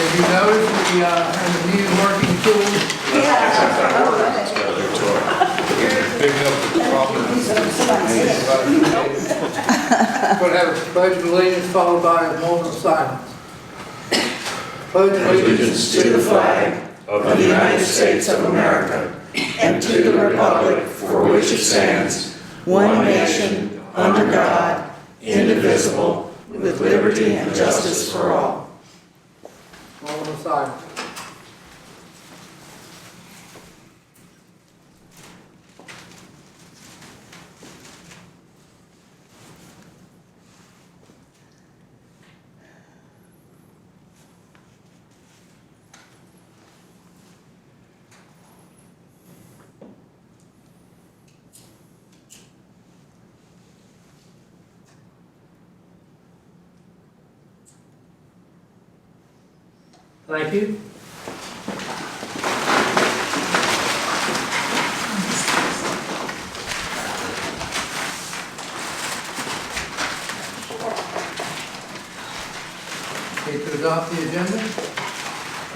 Have you noticed we have a new working tool? Picking up the problem. We'll have a pledge of allegiance followed by a moment of silence. Pledge Allegiance to the flag of the United States of America and to the republic for which it stands, one nation, under God, indivisible, with liberty and justice for all. Moment of silence. Thank you. Okay, to adopt the agenda?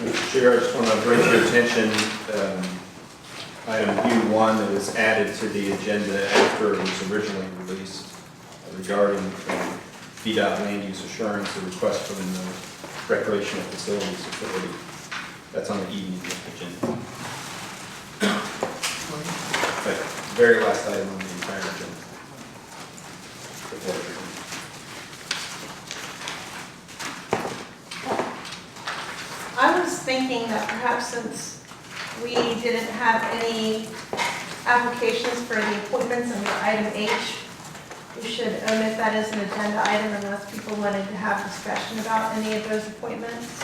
Mr. Chair, I just want to bring to your attention item U1 that was added to the agenda after it was originally released regarding VDOT land use assurance, the request from the recreational facilities authority. That's on the evening agenda. But very last item on the entire agenda. I was thinking that perhaps since we didn't have any applications for the appointments under item H, we should omit that as an agenda item unless people wanted to have discussion about any of those appointments.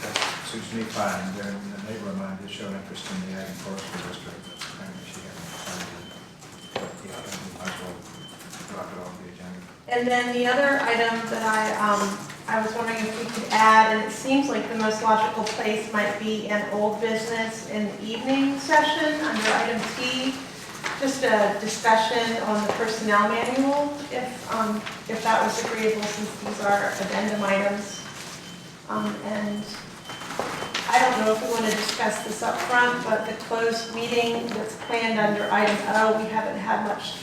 That suits me fine. The neighbor of mine did show interest in the Ag and Forestry District, but apparently she hadn't decided. But yeah, I think we might as well drop it off the agenda. And then the other item that I was wondering if we could add, and it seems like the most logical place might be an old business in the evening session under item T, just a discussion on the personnel manual, if that was agreeable, since these are addendum items. And I don't know if we want to discuss this up front, but the closed meeting that's planned under item O, we haven't had much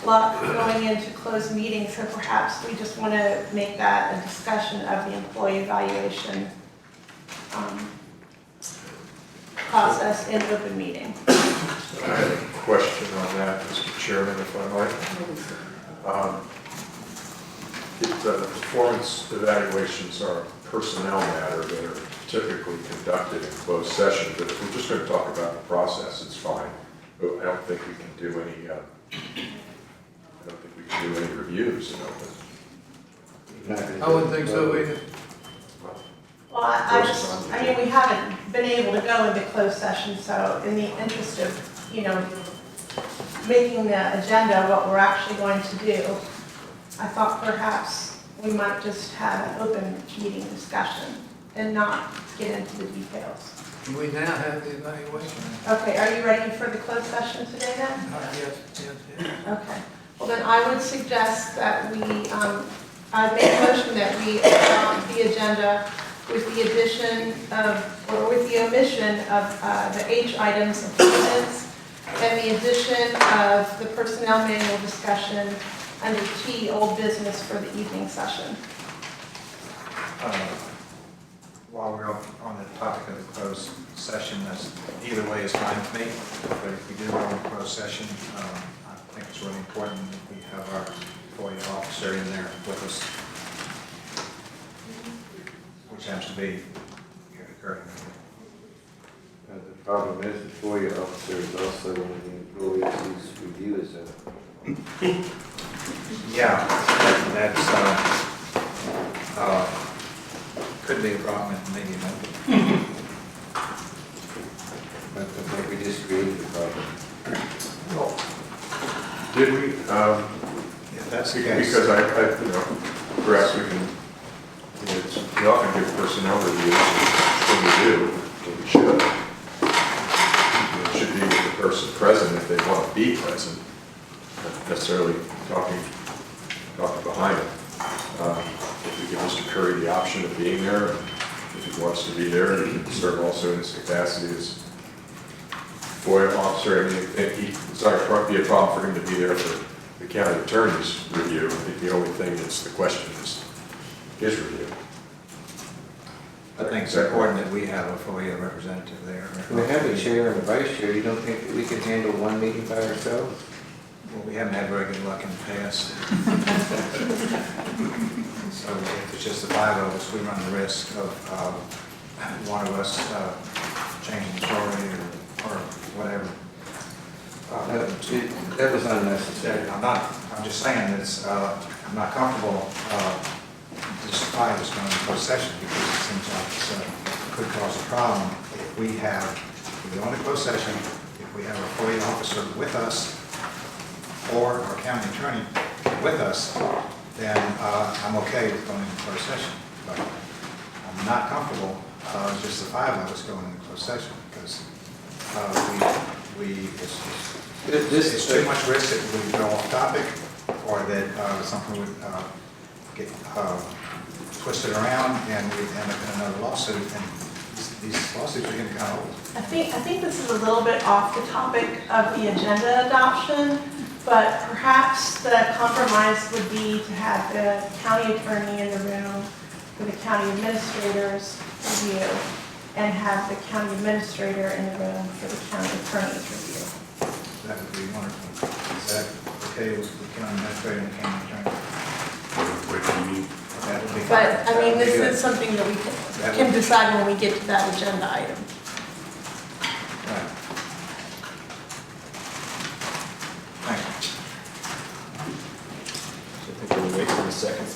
luck going into closed meetings, so perhaps we just want to make that a discussion of the employee evaluation process in open meeting. I have a question on that, Mr. Chairman, if I might. The performance evaluations are a personnel matter that are typically conducted in closed session, but if we're just going to talk about the process, it's fine. But I don't think we can do any reviews in open. I wouldn't think so either. Well, I mean, we haven't been able to go into closed session, so in the interest of, making the agenda what we're actually going to do, I thought perhaps we might just have an open meeting discussion and not get into the details. We now have the evaluation. Okay, are you ready for the closed session today then? Yes. Okay. Well, then I would suggest that we, I make a motion that we adopt the agenda with the addition of, or with the omission of the H items appointments and the addition of the personnel manual discussion under T, old business for the evening session. While we're on the topic of the closed session, that's either way is fine with me. But if we do go into closed session, I think it's really important that we have our employee officer in there with us, which happens to be Gary Curtin. The problem is the employee officer is also one of the employees whose review is over. Yeah, that's could be a problem, maybe not. But I think we just created the problem. Did we? If that's the case. Because perhaps we can. We often give personnel reviews when we do, when we should. It should be with the person present if they want to be present, not necessarily talking behind it. Curry the option of being there. If he wants to be there, he can serve also in his capacity as FOIA officer. I mean, it's not going to be a problem for him to be there for the county attorney's review. I think the only thing that's the question is his review. I think it's important that we have a FOIA representative there. We have a chair and a vice chair. You don't think that we can handle one meeting by ourselves? Well, we haven't had very good luck in the past. So if it's just the five of us, we run the risk of one of us changing the story or whatever. That was unnecessary. I'm just saying that it's, I'm not comfortable just five of us going into closed session because it seems like it could cause a problem if we go into closed session, if we have a FOIA officer with us or our county attorney with us, then I'm okay with going into closed session. But I'm not comfortable just the five of us going into closed session because it's too much risk that we go off topic or that something would get twisted around and we end up in another lawsuit. And these lawsuits are getting kind of old. I think this is a little bit off the topic of the agenda adoption, but perhaps the compromise would be to have the county attorney in the room for the county administrator's review and have the county administrator in the room for the county attorney's review. That would be wonderful. Is that okay with the county administrator and the county attorney? What do you mean? That would be fine. But, I mean, That would be this good. is something that we can decide when we get to that agenda item. Right. Thank you. So I think we'll wait for a second.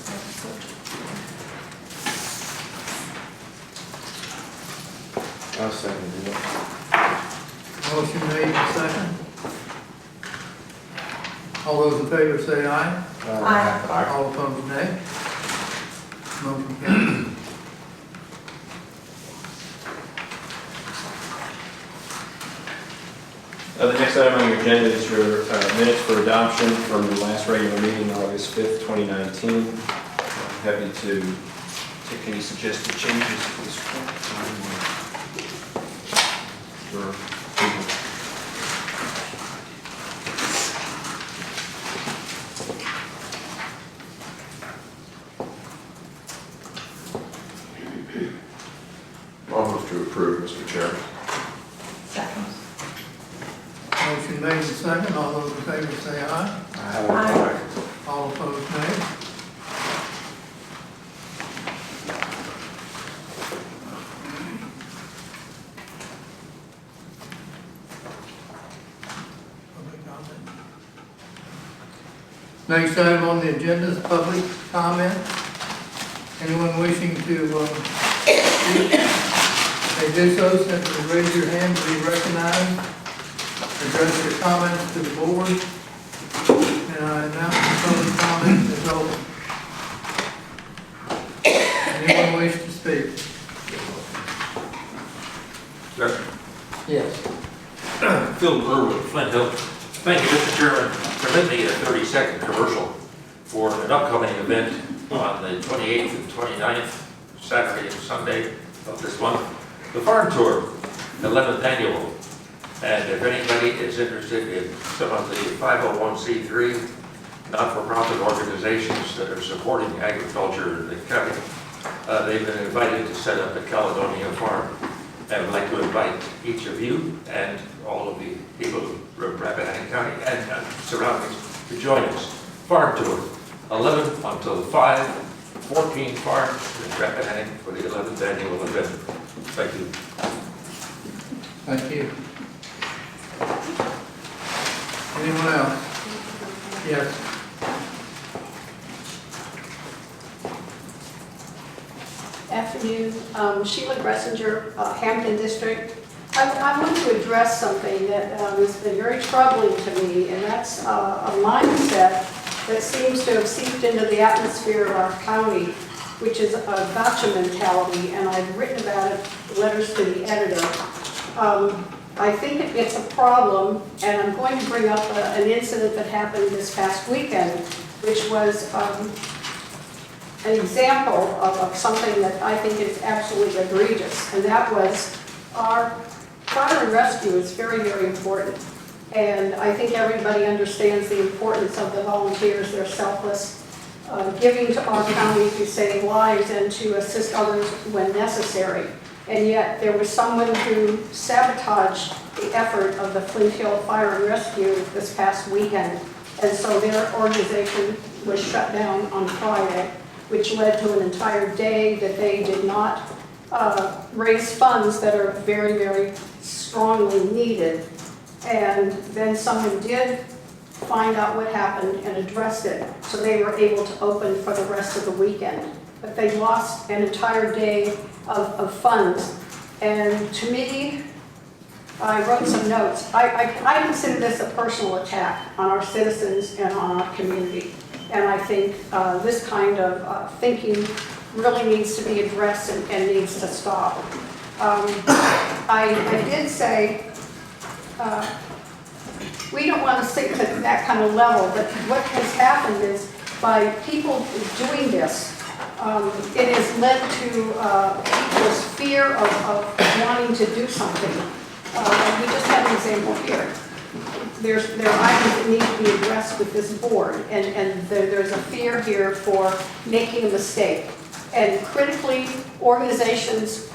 I'll second it. Motion made and second. All those in favor say aye. Aye. All opposed, nay. Motion carries. The next item on your agenda is your minutes for adoption from the last regular meeting, August 5th, 2019. I'm happy to take any suggested changes at this point. For approval. I'll move to approve, Mr. Chairman. Second. Motion made and second. All those in favor say aye. Aye. All opposed, nay. Public comment. Next item on the agenda is public comment. Anyone wishing to speak, may do so, simply raise your hand to be recognized. Address your comments to the board. And I announce the public comment is open. Anyone wish to speak? Sir, Yes. Phil Brewer with Flint Hill. Thank you, Mr. Chairman. Permit me a 30-second commercial for an upcoming event on the 28th and 29th, Saturday and Sunday of this month. The Farm Tour, 11th annual. And if anybody is interested in some of the 501c3 not-for-profit organizations that are supporting agriculture in the county, they've been invited to set up a Caledonia farm. I would like to invite each of you and all of the people of Rappahannock County and surroundings to join us. Farm Tour, 11 until 5, 14 farms in Rappahannock for the 11th annual event. Thank you. Thank you. Anyone else? Yes. Afternoon, Sheila Gressinger, Hampton District. I want to address something that has been very troubling to me, and that's a mindset that seems to have seeped into the atmosphere of our county, which is a gotcha mentality, and I've written about it, letters to the editor. I think it's a problem, and I'm going to bring up an incident that happened this past weekend, which was an example of something that I think is absolutely egregious, and that was our fire and rescue is very, very important. And I think everybody understands the importance of the volunteers. They're selfless, giving to our county to save lives and to assist others when necessary. And yet there was someone who sabotaged the effort of the Flint Hill Fire and Rescue this past weekend. And so their organization was shut down on Friday, which led to an entire day that they did not raise funds that are very, very strongly needed. And then someone did find out what happened and addressed it, so they were able to open for the rest of the weekend. But they lost an entire day of funds. And to me, I wrote some notes. I consider this a personal attack on our citizens and on our community. And I think this kind of thinking really needs to be addressed and needs to stop. I did say, we don't want to sink to that kind of level, but what has happened is by people doing this, it has led to people's fear of wanting to do something. And we just have an example here. There are items that need to be addressed with this board, and there's a fear here for making a mistake. And critically, organizations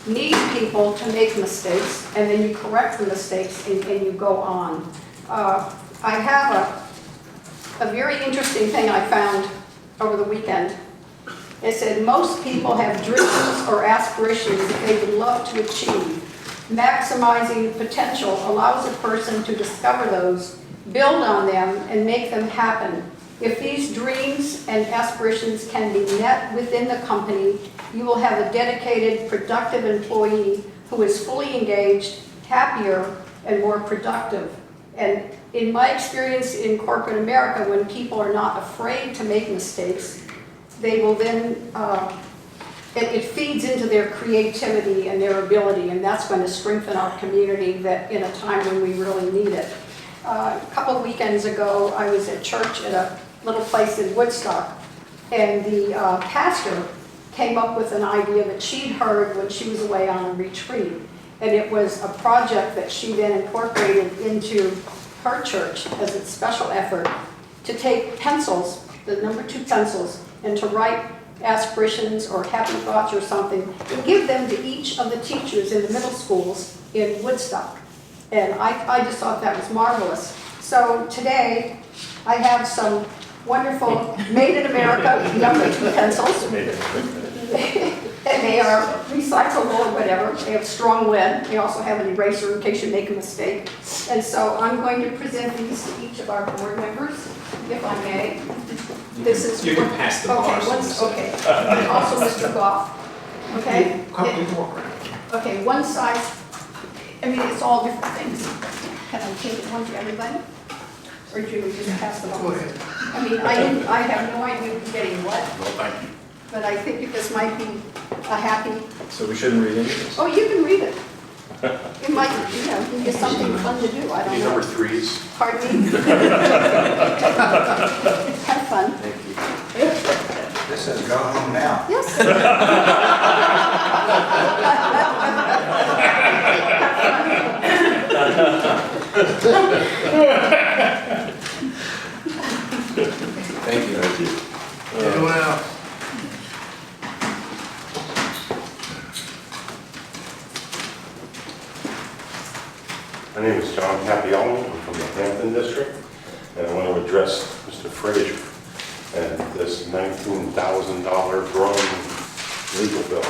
need people to make mistakes, and then you correct the mistakes and you go on. I have a very interesting thing I found over the weekend. It said most people have dreams or aspirations that they would love to achieve. Maximizing potential allows a person to discover those, build on them, and make them happen. If these dreams and aspirations can be met within the company, you will have a dedicated, productive employee who is fully engaged, happier, and more productive. And in my experience in corporate America, when people are not afraid to make mistakes, they will then, it feeds into their creativity and their ability, and that's going to strengthen our community that in a time when we really need it. A couple of weekends ago, I was at church at a little place in Woodstock, and the pastor came up with an idea that she'd heard when she was away on a retreat. And it was a project that she then incorporated into her church as a special effort to take pencils, the number 2 pencils, and to write aspirations or happy thoughts or something, and give them to each of the teachers in the middle schools in Woodstock. And I just thought that was marvelous. So today, I have some wonderful made in America number 2 pencils. And they are recyclable or whatever. They have strong lead. They also have an eraser in case you make a mistake. And so I'm going to present these to each of our board members, if I may. This is You can pass the bars. Okay. And also Mr. Goff. Okay. Okay. One size. I mean, it's all different things. Can I take one for everybody? Or do you just pass them on? Go ahead. I mean, I have no idea who's getting what. Well, thank you. But I think this might be a happy, So we shouldn't read any of this? oh, you can read it. It might, be something fun to do, I don't Any know. number 3s? Pardon me? Have fun. Thank you. This says go home now. Yes. Thank you. Thank you. Anyone else? My name is John Capiello. I'm from the Hampton District, and I want to address Mr. Frazier and this $19,000 drone legal bill.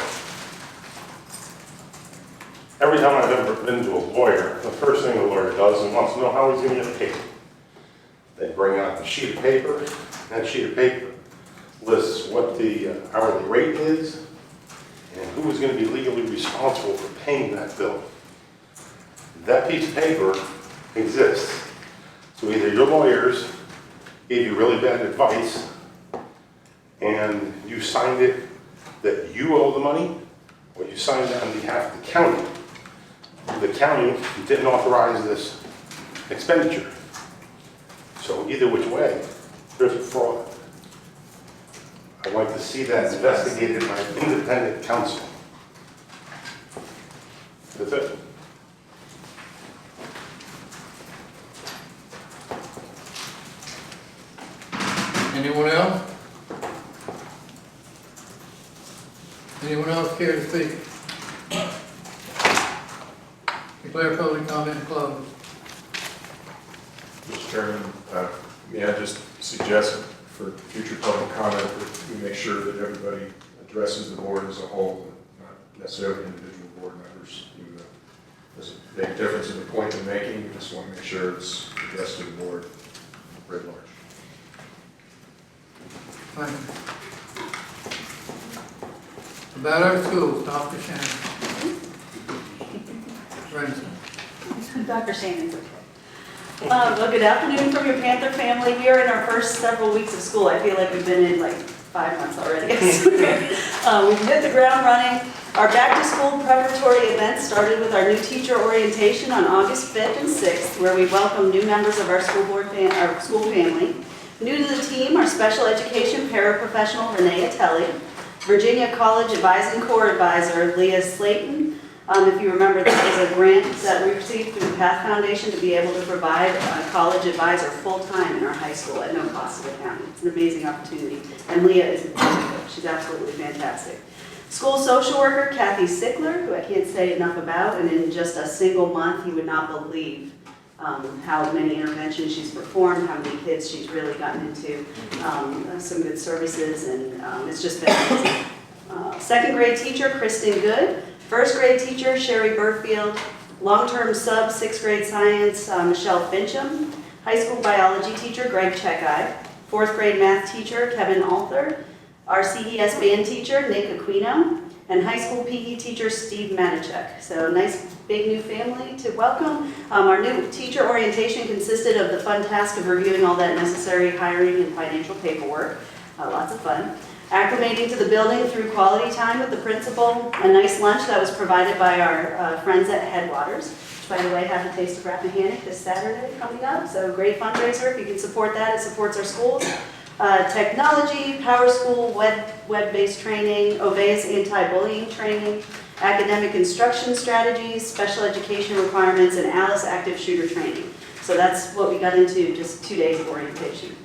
Every time I've ever been to a lawyer, the first thing the lawyer does is wants to know how he's going to get paid. They bring out the sheet of paper, and that sheet of paper lists what the hourly rate is and who is going to be legally responsible for paying that bill. That piece of paper exists. So either your lawyers gave you really bad advice and you signed it that you owe the money, or you signed it on behalf of the county. The county didn't authorize this expenditure. So either which way, there's a fraud. I like to see that investigated by an independent counsel. That's it. Anyone else? Anyone else care to speak? Declare public comment closed. Mr. Chairman, may I just suggest for future public comment that we make sure that everybody addresses the board as a whole, not necessarily individual board members. There's a big difference in the point they're making. We just want to make sure it's addressed to the board writ large. Thank you. About our schools, Dr. Shannon. Branson. Dr. Shannon's okay. Well, good afternoon from your Panther family. We are in our first several weeks of school. I feel like we've been in like 5 months already. We've hit the ground running. Our back-to-school preparatory event started with our new teacher orientation on August 5th and 6th, where we welcome new members of our school family. New to the team, our special education paraprofessional Renee Atelli, Virginia College Advising Corps Advisor Leah Slayton. If you remember, that was a grant that we received through the PATH Foundation to be able to provide a college advisor full-time in our high school at no cost to the county. It's an amazing opportunity, and Leah is she's absolutely fantastic. School social worker Kathy Sickler, who I can't say enough about, and in just a single month, you would not believe how many interventions she's performed, how many kids she's really gotten into, some good services, and it's just been amazing. Second grade teacher, Kristen Good. First grade teacher, Sherry Burfield. Long-term sub, 6th grade science, Michelle Fincham. High school biology teacher, Greg Checkeye. 4th grade math teacher, Kevin Alter. Our CES band teacher, Nick Aquino. And high school PE teacher, Steve Manichek. So nice big new family to welcome. Our new teacher orientation consisted of the fun task of reviewing all that necessary hiring and financial paperwork. Lots of fun. Acclimating to the building through quality time with the principal. A nice lunch that was provided by our friends at Headwaters, which by the way have a taste of Rappahannock this Saturday coming up. So great fundraiser. If you can support that, it supports our schools. Technology, Power School, web-based training, Ovea's anti-bullying training, academic instruction strategies, special education requirements, and Alice active shooter training. So that's what we got into, just 2 days of orientation.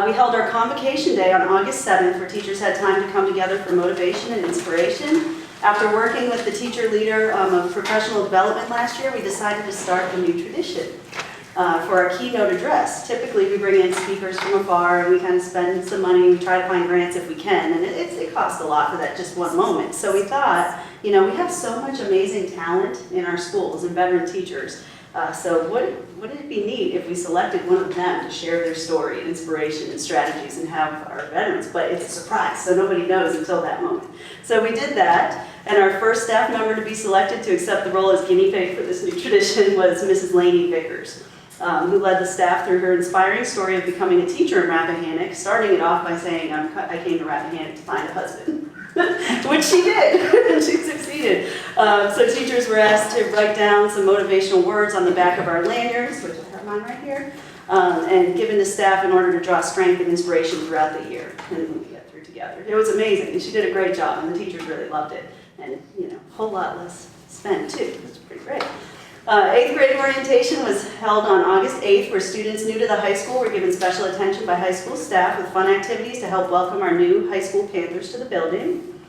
We held our convocation day on August 7th, where teachers had time to come together for motivation and inspiration. After working with the teacher leader of professional development last year, we decided to start a new tradition. For our keynote address. Typically we bring in speakers from afar and we kind of spend some money, we try to find grants if we can, and it costs a lot for that just one moment. So we thought, we have so much amazing talent in our schools and veteran teachers. So wouldn't it be neat if we selected one of them to share their story and inspiration and strategies and have our veterans, but it's a surprise, so nobody knows until that moment. So we did that, and our first staff member to be selected to accept the role as guinea pig for this new tradition was Mrs. Laney Vickers. Who led the staff through her inspiring story of becoming a teacher in Rappahannock, starting it off by saying, I came to Rappahannock to find a husband, which she did, and she succeeded. So teachers were asked to write down some motivational words on the back of our lanyards, which I have mine right here, and given to staff in order to draw strength and inspiration throughout the year, and we get through together. It was amazing, and she did a great job, and the teachers really loved it, and a whole lot less spent too. It was pretty great. 8th grade orientation was held on August 8th, where students new to the high school were given special attention by high school staff with fun activities to help welcome our new high school Panthers to the building.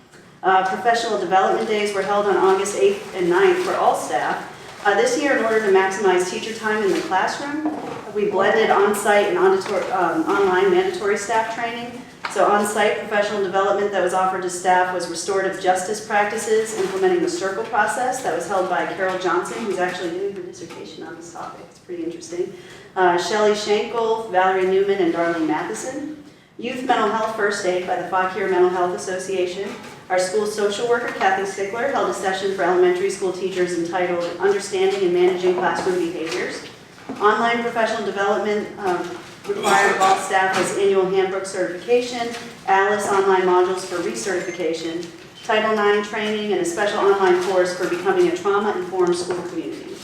Professional development days were held on August 8th and 9th for all staff. This year, in order to maximize teacher time in the classroom, we blended on-site and online mandatory staff training. So on-site professional development that was offered to staff was restorative justice practices, implementing the circle process that was held by Carol Johnson, who's actually doing her dissertation on this topic. It's pretty interesting. Shelley Schenkel, Valerie Newman, and Darlene Matheson. Youth mental health first aid by the Fauquier Mental Health Association. Our school social worker, Kathy Sickler, held a session for elementary school teachers entitled Understanding and Managing Classroom Behaviors. Online professional development required of all staff was annual handbook certification, ALICE online modules for recertification, Title IX training, and a special online course for becoming a trauma-informed school community.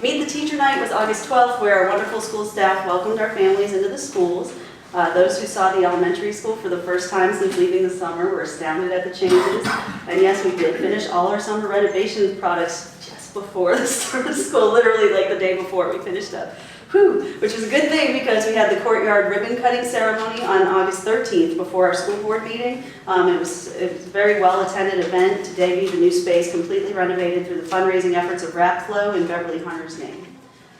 Meet the Teacher Night was August 12th, where our wonderful school staff welcomed our families into the schools. Those who saw the elementary school for the first time since leaving the summer were astounded at the changes. And yes, we did finish all our summer renovation products just before the start of school, literally like the day before we finished up. Which was a good thing because we had the courtyard ribbon cutting ceremony on August 13th before our school board meeting. It was a very well attended event to debut the new space completely renovated through the fundraising efforts of RapFlow in Beverly Hunter's name.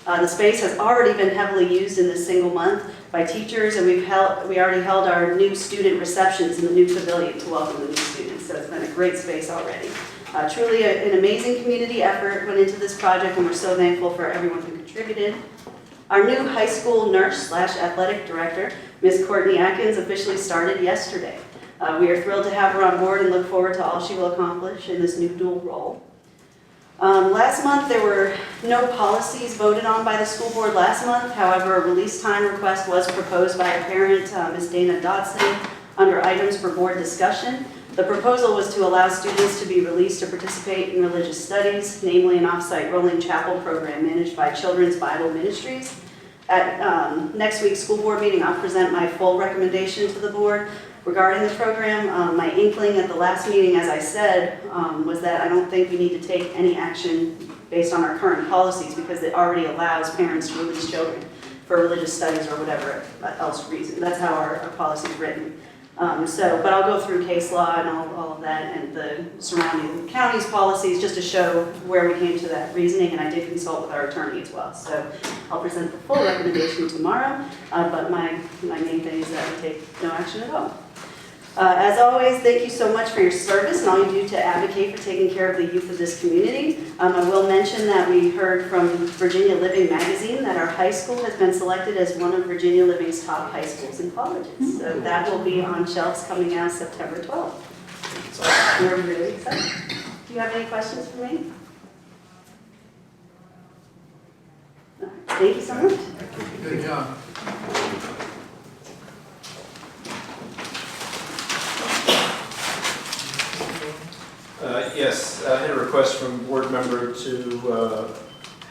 The space has already been heavily used in this single month by teachers, and we already held our new student receptions in the new pavilion to welcome the new students, so it's been a great space already. Truly an amazing community effort went into this project, and we're so thankful for everyone who contributed. Our new high school nurse/athletic director, Ms. Courtney Atkins, officially started yesterday. We are thrilled to have her on board and look forward to all she will accomplish in this new dual role. Last month, there were no policies voted on by the school board last month. However, a release time request was proposed by a parent, Ms. Dana Dodson, under items for board discussion. The proposal was to allow students to be released to participate in religious studies, namely an off-site rolling chapel program managed by Children's Bible Ministries. At next week's school board meeting, I'll present my full recommendation to the board regarding the program. My inkling at the last meeting, as I said, was that I don't think we need to take any action based on our current policies because it already allows parents to release children for religious studies or whatever else reason. That's how our policy is written. But I'll go through case law and all of that and the surrounding county's policies just to show where we came to that reasoning, and I did consult with our attorney as well. So I'll present the full recommendation tomorrow, but my main thing is that we take no action at all. As always, thank you so much for your service and all you do to advocate for taking care of the youth of this community. I will mention that we heard from Virginia Living magazine that our high school has been selected as one of Virginia Living's top high schools and colleges. So that will be on shelves coming out September 12th. We're really excited. Do you have any questions for me? Thank you so much. Good job. Yes, I had a request from a board member to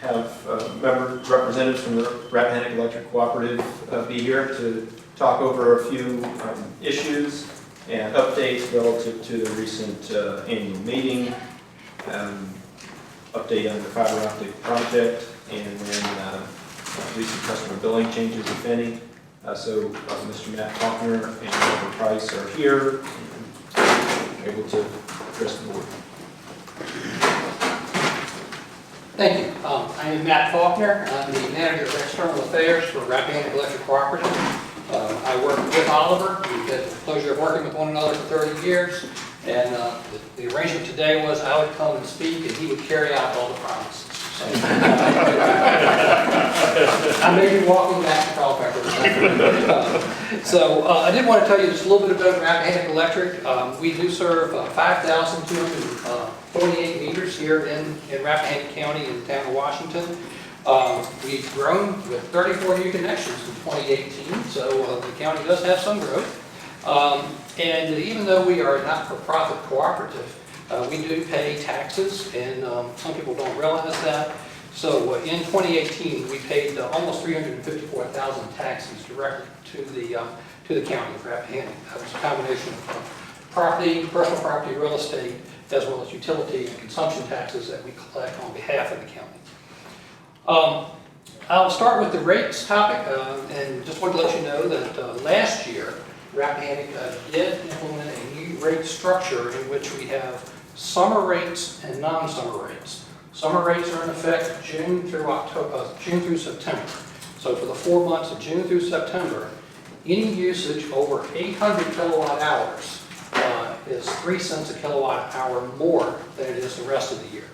have representatives from the Rappahannock Electric Cooperative be here to talk over a few issues and updates relative to the recent annual meeting, update on the fiber optic project, and then recent customer billing changes, if any. So Mr. Matt Faulkner and Robert Price are here and able to address the board. Thank you. I am Matt Faulkner. I'm the Manager of External Affairs for Rappahannock Electric Cooperative. I work with Oliver. We've had the pleasure of working with one another for 30 years. And the arrangement today was I would come and speak and he would carry out all the promises. So, I may be walking back to Culpeper. I did want to tell you just a little bit about Rappahannock Electric. We do serve 5,248 meters here in Rappahannock County in the town of Washington. We've grown with 34 new connections in 2018, so the county does have some growth. And even though we are a not-for-profit cooperative, we do pay taxes, and some people don't realize that. So in 2018, we paid almost 354,000 taxes directly to the county of Rappahannock. That was a combination of property, personal property, real estate, as well as utility and consumption taxes that we collect on behalf of the county. I'll start with the rates topic, and just want to let you know that last year, Rappahannock did implement a new rate structure in which we have summer rates and non-summer rates. Summer rates are in effect June through September. So for the 4 months of June through September, any usage over 800 kilowatt hours is 3 cents a kilowatt hour more than it is the rest of the year.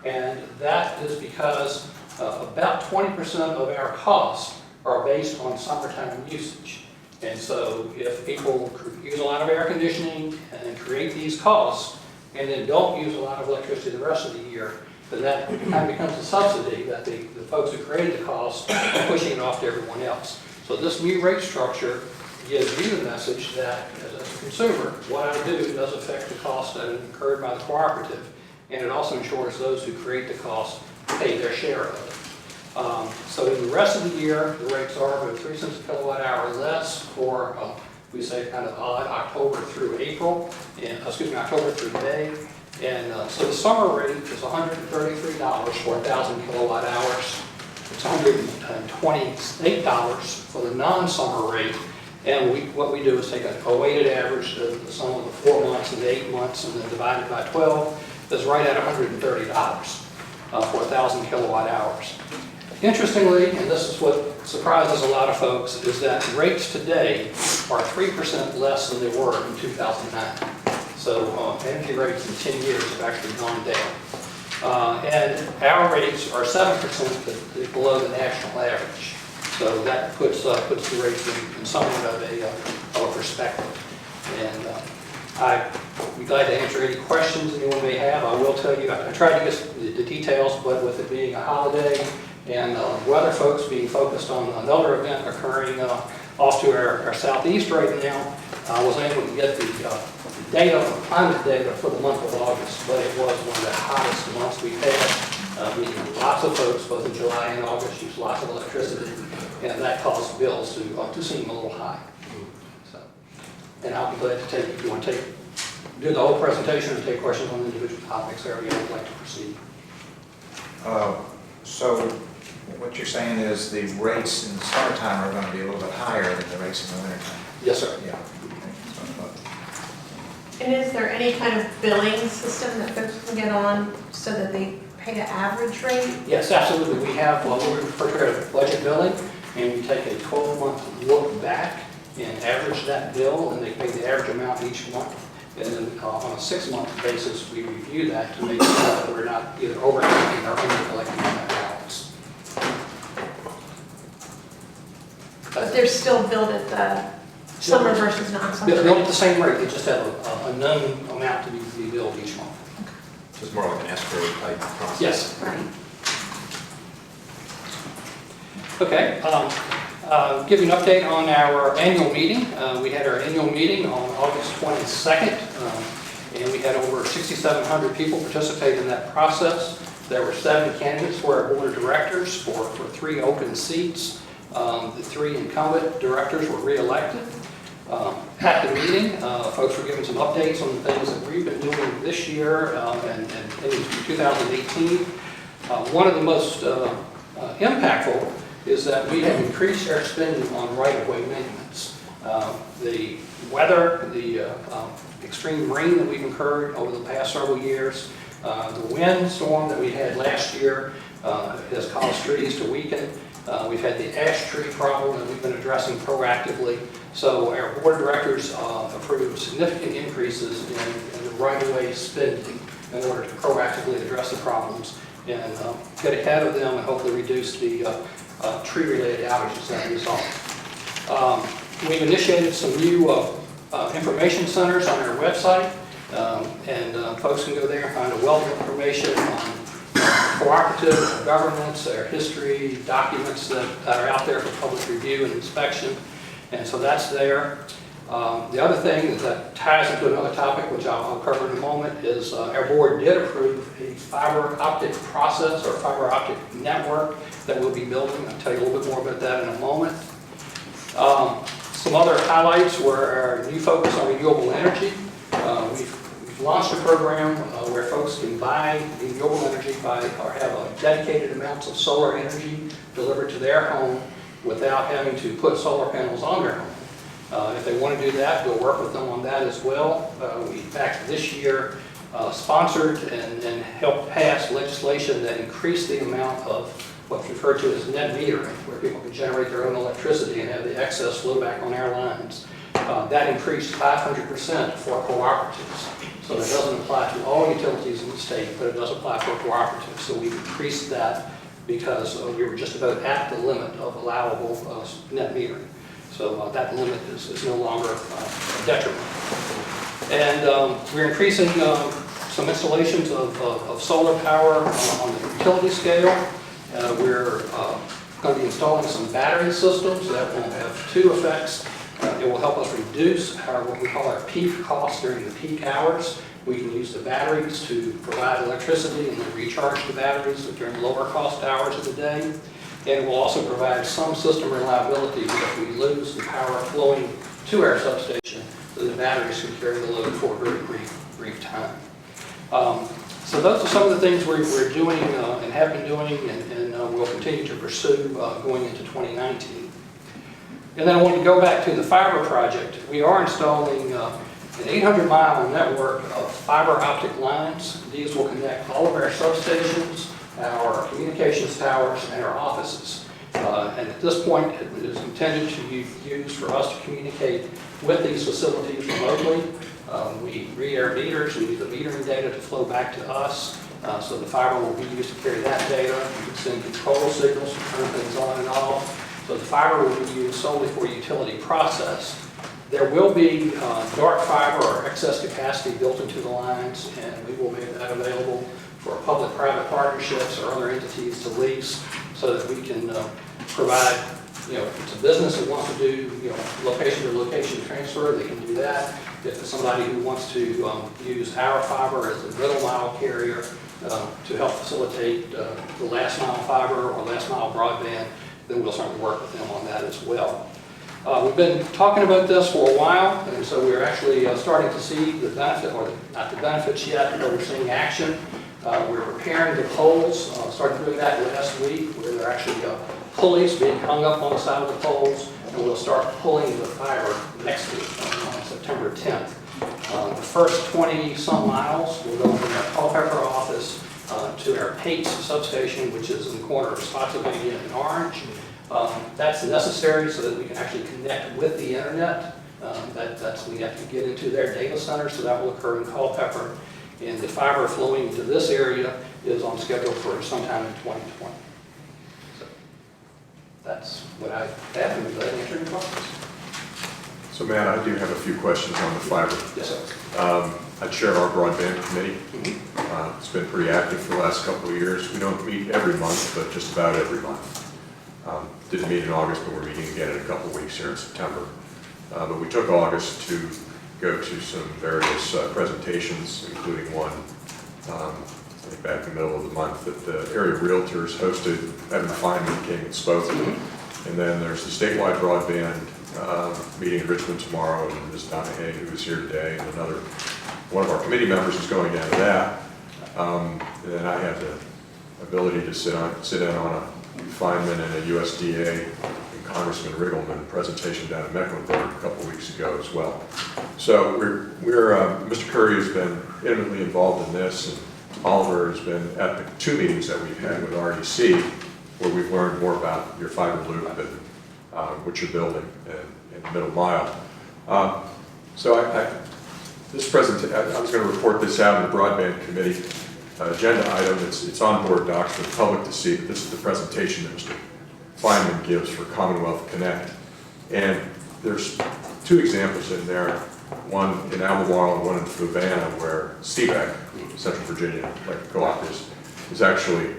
And that is because about 20% of our costs are based on summertime usage. And so if people use a lot of air conditioning and create these costs, and then don't use a lot of electricity the rest of the year, then that kind of becomes a subsidy that the folks who created the cost are pushing it off to everyone else. So this new rate structure gives you the message that as a consumer, what I do does affect the cost that is incurred by the cooperative, and it also ensures those who create the cost pay their share of it. So in the rest of the year, the rates are about 3 cents a kilowatt hour less for, we say kind of odd October through April, and, October through May. And so the summer rate is $133 for 1,000 kilowatt hours. It's $128 for the non-summer rate. And what we do is take a weighted average of the sum of the 4 months and the 8 months and then divide it by 12. That's right at $130 for 1,000 kilowatt hours. Interestingly, and this is what surprises a lot of folks, is that rates today are 3% less than they were in 2009. So energy rates in 10 years have actually gone down. And our rates are 7% below the national average. So that puts the rates in somewhat of a perspective. And I'd be glad to answer any questions anyone may have. I will tell you, I tried to get the details, but with it being a holiday and weather folks being focused on another event occurring off to our southeast right now, I was able to get the data, the climate data for the month of August, but it was one of the hottest months we've had. Lots of folks, both in July and August, used lots of electricity, and that caused bills to seem a little high. So, and I'll be glad to take, if you want to do the whole presentation and take questions on individual topics, or you would like to proceed. So what you're saying is the rates in the summertime are going to be a little bit higher than the rates in the wintertime? Yes, sir. Yeah. Okay, that's what I thought. And is there any kind of billing system that folks can get on so that they pay an average rate? Yes, absolutely. We have what we refer to as budget billing, and we take a 12-month look back and average that bill, and they pay the average amount each month. And then on a 6-month basis, we review that to make sure that we're not either overcollecting or under-collecting on that balance. But they're still billed at the summer versus non-summer They're rate? at the same rate, they just have a known amount to be billed each month. It's more like an escrow type process. Yes. Right. Okay. Give you an update on our annual meeting. We had our annual meeting on August 22nd, and we had over 6,700 people participate in that process. There were 7 candidates for our board of directors for 3 open seats. The 3 incumbent directors were re-elected. At the meeting, folks were given some updates on the things that we've been doing this year and in 2018. One of the most impactful is that we have increased our spending on right-of-way maintenance. The weather, the extreme rain that we've incurred over the past several years, the windstorm that we had last year has caused trees to weaken. We've had the ash tree problem that we've been addressing proactively. So our board of directors approved significant increases in the right-of-way spending in order to proactively address the problems and get ahead of them and hopefully reduce the tree-related outages that we saw. We've initiated some new information centers on our website, and folks can go there and find a wealth of information on cooperative governments, their history, documents that are out there for public review and inspection, and so that's there. The other thing that ties into another topic, which I'll cover in a moment, is our board did approve a fiber optic process or fiber optic network that we'll be building. I'll tell you a little bit more about that in a moment. Some other highlights were our new focus on renewable energy. We've launched a program where folks can buy renewable energy or have dedicated amounts of solar energy delivered to their home without having to put solar panels on their home. If they want to do that, we'll work with them on that as well. We, in fact, this year sponsored and helped pass legislation that increased the amount of what's referred to as net metering, where people can generate their own electricity and have the excess flow back on our lines. That increased 500% for cooperatives. So that doesn't apply to all utilities in the state, but it does apply for cooperatives. So we've increased that because we were just about at the limit of allowable net metering. So that limit is no longer a detriment. And we're increasing some installations of solar power on the utility scale. We're going to be installing some battery systems that will have 2 effects. It will help us reduce what we call our peak costs during the peak hours. We can use the batteries to provide electricity and then recharge the batteries during lower cost hours of the day. and will also provide some system reliability if we lose the power flowing to our substation, so the batteries can carry the load for a very brief time. So those are some of the things we're doing and have been doing and will continue to pursue going into 2019. And then I want to go back to the fiber project. We are installing an 800-mile network of fiber optic lines. These will connect all of our substations, our communications towers, and our offices. And at this point, it is intended to be used for us to communicate with these facilities remotely. We read our meters, we use the metering data to flow back to us. So the fiber will be used to carry that data. You can send control signals to turn things on and off. So the fiber will be used solely for utility process. There will be dark fiber or excess capacity built into the lines, and we will make that available for public-private partnerships or other entities to lease, so that we can provide, if it's a business that wants to do, location-to-location transfer, they can do that. If it's somebody who wants to use our fiber as a middle-mile carrier to help facilitate the last-mile fiber or last-mile broadband, then we'll certainly work with them on that as well. We've been talking about this for a while, and so we're actually starting to see the benefit, or not the benefits yet, but we're seeing action. We're preparing the poles, started doing that last week, where there are actually pulleys being hung up on the side of the poles, and we'll start pulling the fiber next week on September 10th. The first 20-some miles will go from our Culpeper office to our Pates substation, which is in the corner of Spotsylvania and Orange. That's necessary so that we can actually connect with the internet. We have to get into their data center, so that will occur in Culpeper. And the fiber flowing to this area is on schedule for sometime in 2020. So that's what I have, and glad to answer your questions. So Matt, I do have a few questions on the fiber. Yes, sir. I chair our broadband committee. It's been pretty active for the last couple of years. We don't meet every month, but just about every month. Didn't meet in August, but we're meeting again in a couple of weeks here in September. But we took August to go to some various presentations, including one I think back in the middle of the month that the area realtors hosted. Evan Feynman came and spoke. And then there's the statewide broadband meeting in Richmond tomorrow, and Ms. Donna Hay, who is here today, and one of our committee members is going down to that. And then I had the ability to sit in on a Feynman and a USDA and Congressman Riggleman presentation down in Mecklenburg a couple of weeks ago as well. So Mr. Curry has been intimately involved in this, and Oliver has been at the 2 meetings that we've had with REC, where we've learned more about your fiber loop and what you're building in the middle mile. So I was going to report this out in the broadband committee agenda item. It's on board docs for the public to see, but this is the presentation that Mr. Feynman gives for Commonwealth Connect. And there's 2 examples in there, one in Albemarle and one in Fluvanna, where CBEC, Central Virginia Electric Co-op, is actually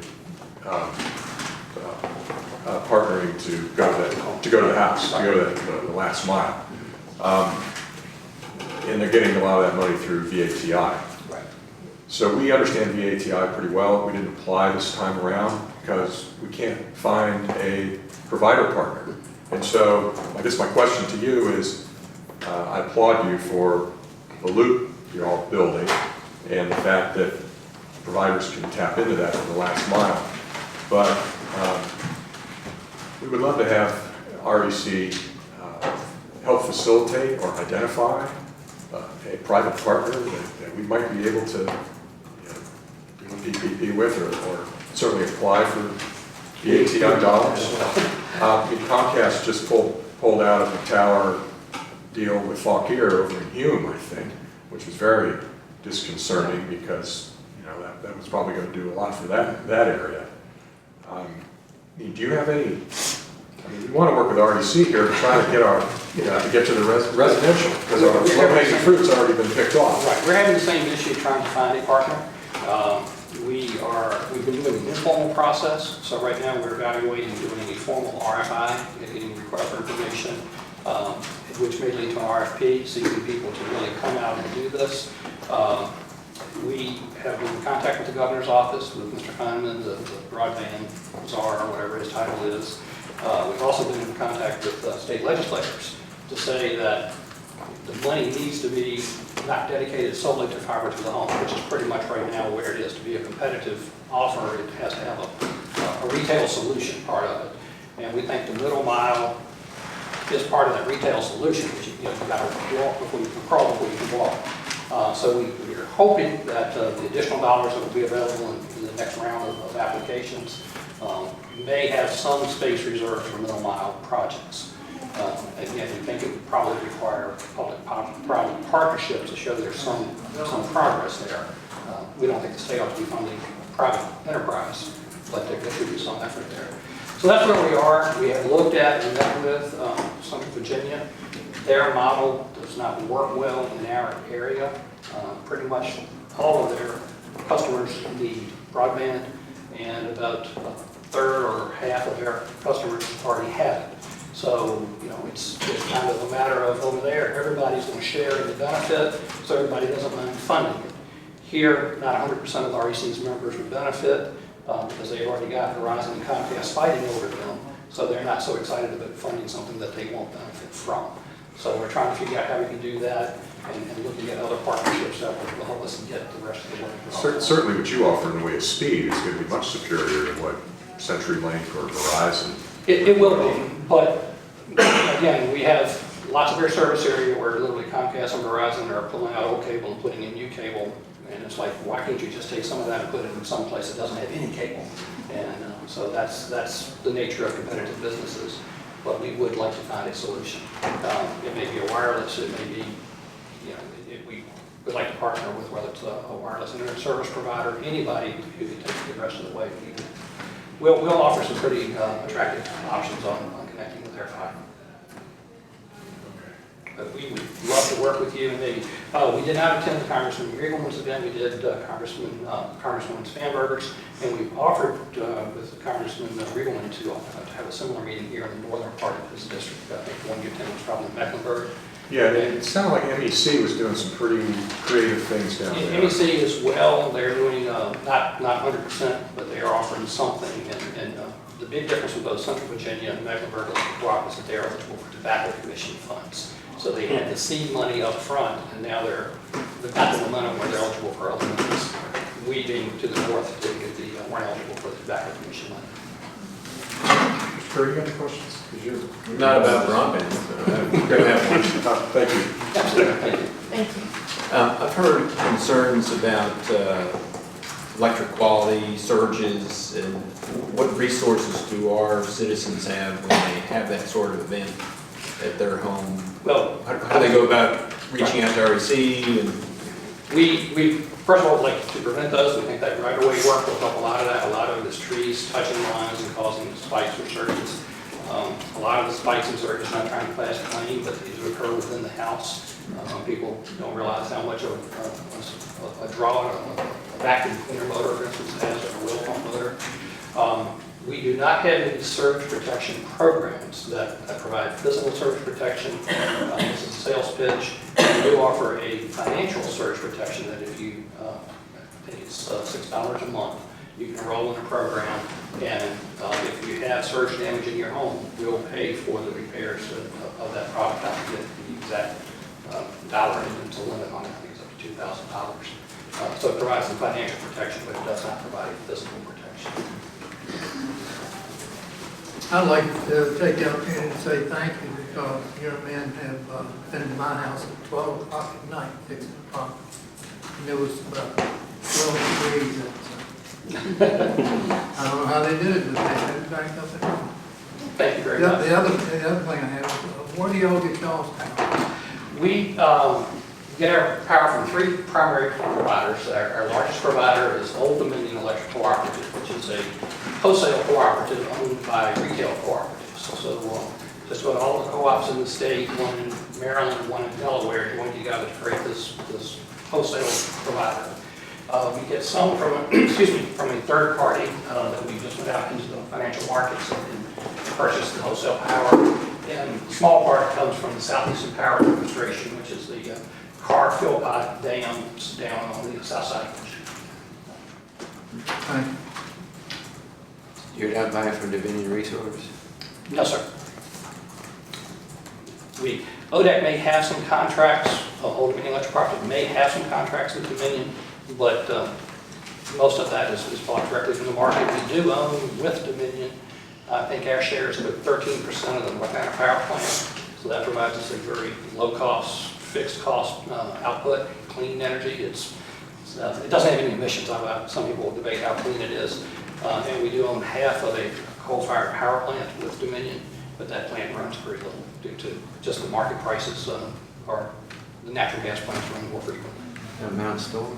partnering to go to the house, to go to the last mile. And they're getting a lot of that money through VATI. Right. So we understand VATI pretty well. We didn't apply this time around because we can't find a provider partner. And so I guess my question to you is, I applaud you for the loop you're all building and the fact that providers can tap into that for the last mile. But we would love to have REC help facilitate or identify a private partner that we might be able to do a PPP with or certainly apply for VATI dollars. Comcast just pulled out of the tower deal with Fauquier over in Hume, I think, which was very disconcerting because that was probably going to do a lot for that area. Do you have any? We want to work with REC here to try to get our, to get to the residential, because our low-hanging fruit's already been picked off. Right, we're having the same issue trying to find a partner. We've been doing an informal process, so right now we're evaluating doing a formal RFI, getting request for information, which may lead to an RFP, seeking people to really come out and do this. We have been in contact with the governor's office, with Mr. Heineman, the broadband czar, or whatever his title is. We've also been in contact with state legislators to say that the money needs to be not dedicated solely to fiber to the home, which is pretty much right now where it is. To be a competitive offer, it has to have a retail solution part of it. And we think the middle mile is part of that retail solution, which you got to walk before you can crawl before you can walk. So we are hoping that the additional dollars that will be available in the next round of applications may have some space reserved for middle mile projects. Again, we think it would probably require public-private partnerships to show there's some progress there. We don't think the state ought to be funding private enterprise, but there should be some effort there. So that's where we are. We have looked at and met with Central Virginia. Their model does not work well in our area. Pretty much all of their customers need broadband, and about a third or half of their customers already have it. So, it's kind of a matter of over there, everybody's going to share in the benefit, so everybody doesn't mind funding it. Here, not 100% of the REC's members would benefit because they've already got Verizon and Comcast fighting over them, so they're not so excited about funding something that they won't benefit from. So we're trying to figure out how we can do that and looking at other partnerships that will help us get the rest of the work. Certainly what you offer in the way of speed is going to be much superior to what CenturyLink or Verizon. It will be, but again, we have lots of their service area where literally Comcast and Verizon are pulling out old cable and putting in new cable. And it's like, why can't you just take some of that and put it in some place that doesn't have any cable? And so that's the nature of competitive businesses. But we would like to find a solution. It may be a wireless, it may be, we would like to partner with whether it's a wireless internet service provider, anybody who can take it the rest of the way. We'll offer some pretty attractive options on connecting with their fiber. But we would love to work with you, and maybe we did not attend the Congressman Riegelman's event. We did Congresswoman Spanberger's, and we offered with Congressman Riegelman to have a similar meeting here in the northern part of his district. I think the one you attended was probably in Mecklenburg. Yeah, it sounded like MEC was doing some pretty creative things down there. MEC as well. They're doing not 100%, but they are offering something. And the big difference with both Central Virginia and Mecklenburg is that they're eligible for tobacco commission funds. So they had the seed money up front, and now they've got the momentum where they're eligible for other monies. We being to the north weren't eligible for the tobacco commission money. Mr. Curry, you got any questions? Not about broadband, so I'm going to have one. Thank you. Absolutely, thank you. Thank you. I've heard concerns about electric quality surges, and what resources do our citizens have when they have that sort of event at their home? Well, how do they go about reaching out to REC? And we first of all would like to prevent those. We think that right-of-way work will help a lot of that. A lot of it is trees touching lines and causing spikes or surges. A lot of the spikes and surges, not trying to flash claim, but they do occur within the house. People don't realize how much of a draw a vacuum cleaner motor, for instance, has, or a wheel pump motor. We do not have any surge protection programs that provide physical surge protection. This is a sales pitch. We do offer a financial surge protection that if you, I think it's $6 a month, you can enroll in a program, and if you have surge damage in your home, we'll pay for the repairs of that product. I forget the exact dollar into limit on it. I think it's up to $2,000. So it provides some financial protection, but it does not provide physical protection. I'd like to take the opportunity to say thank you, because your men have been in my house at 12 o'clock at night fixing the problem. And it was about 12 degrees outside. I don't know how they did it, but they had it back up and on. Thank you very much. The other thing I have is, where do y'all get y'all's power? We get our power from three primary providers. Our largest provider is Old Dominion Electric Cooperative, which is a wholesale cooperative owned by retail cooperatives. So just about all the co-ops in the state, one in Maryland, one in Delaware, joined together to create this wholesale provider. We get some from a third party that we just went out into the financial markets and purchased the wholesale power. And a small part comes from the Southeastern Power Administration, which is the car fill pipe dams down on the south side. Thank you. You're not buying from Dominion Resources? No, sir. ODEC may have some contracts, Old Dominion Electric Property may have some contracts with Dominion, but most of that is bought directly from the market. We do own with Dominion. I think our share is about 13% of the Rappahannock Power Plant, so that provides us a very low-cost, fixed-cost output, clean energy. It doesn't have any emissions. Some people will debate how clean it is. And we do own half of a coal-fired power plant with Dominion, but that plant runs very little due to just the market prices, or the natural gas plants run more frequently. Mount Storm?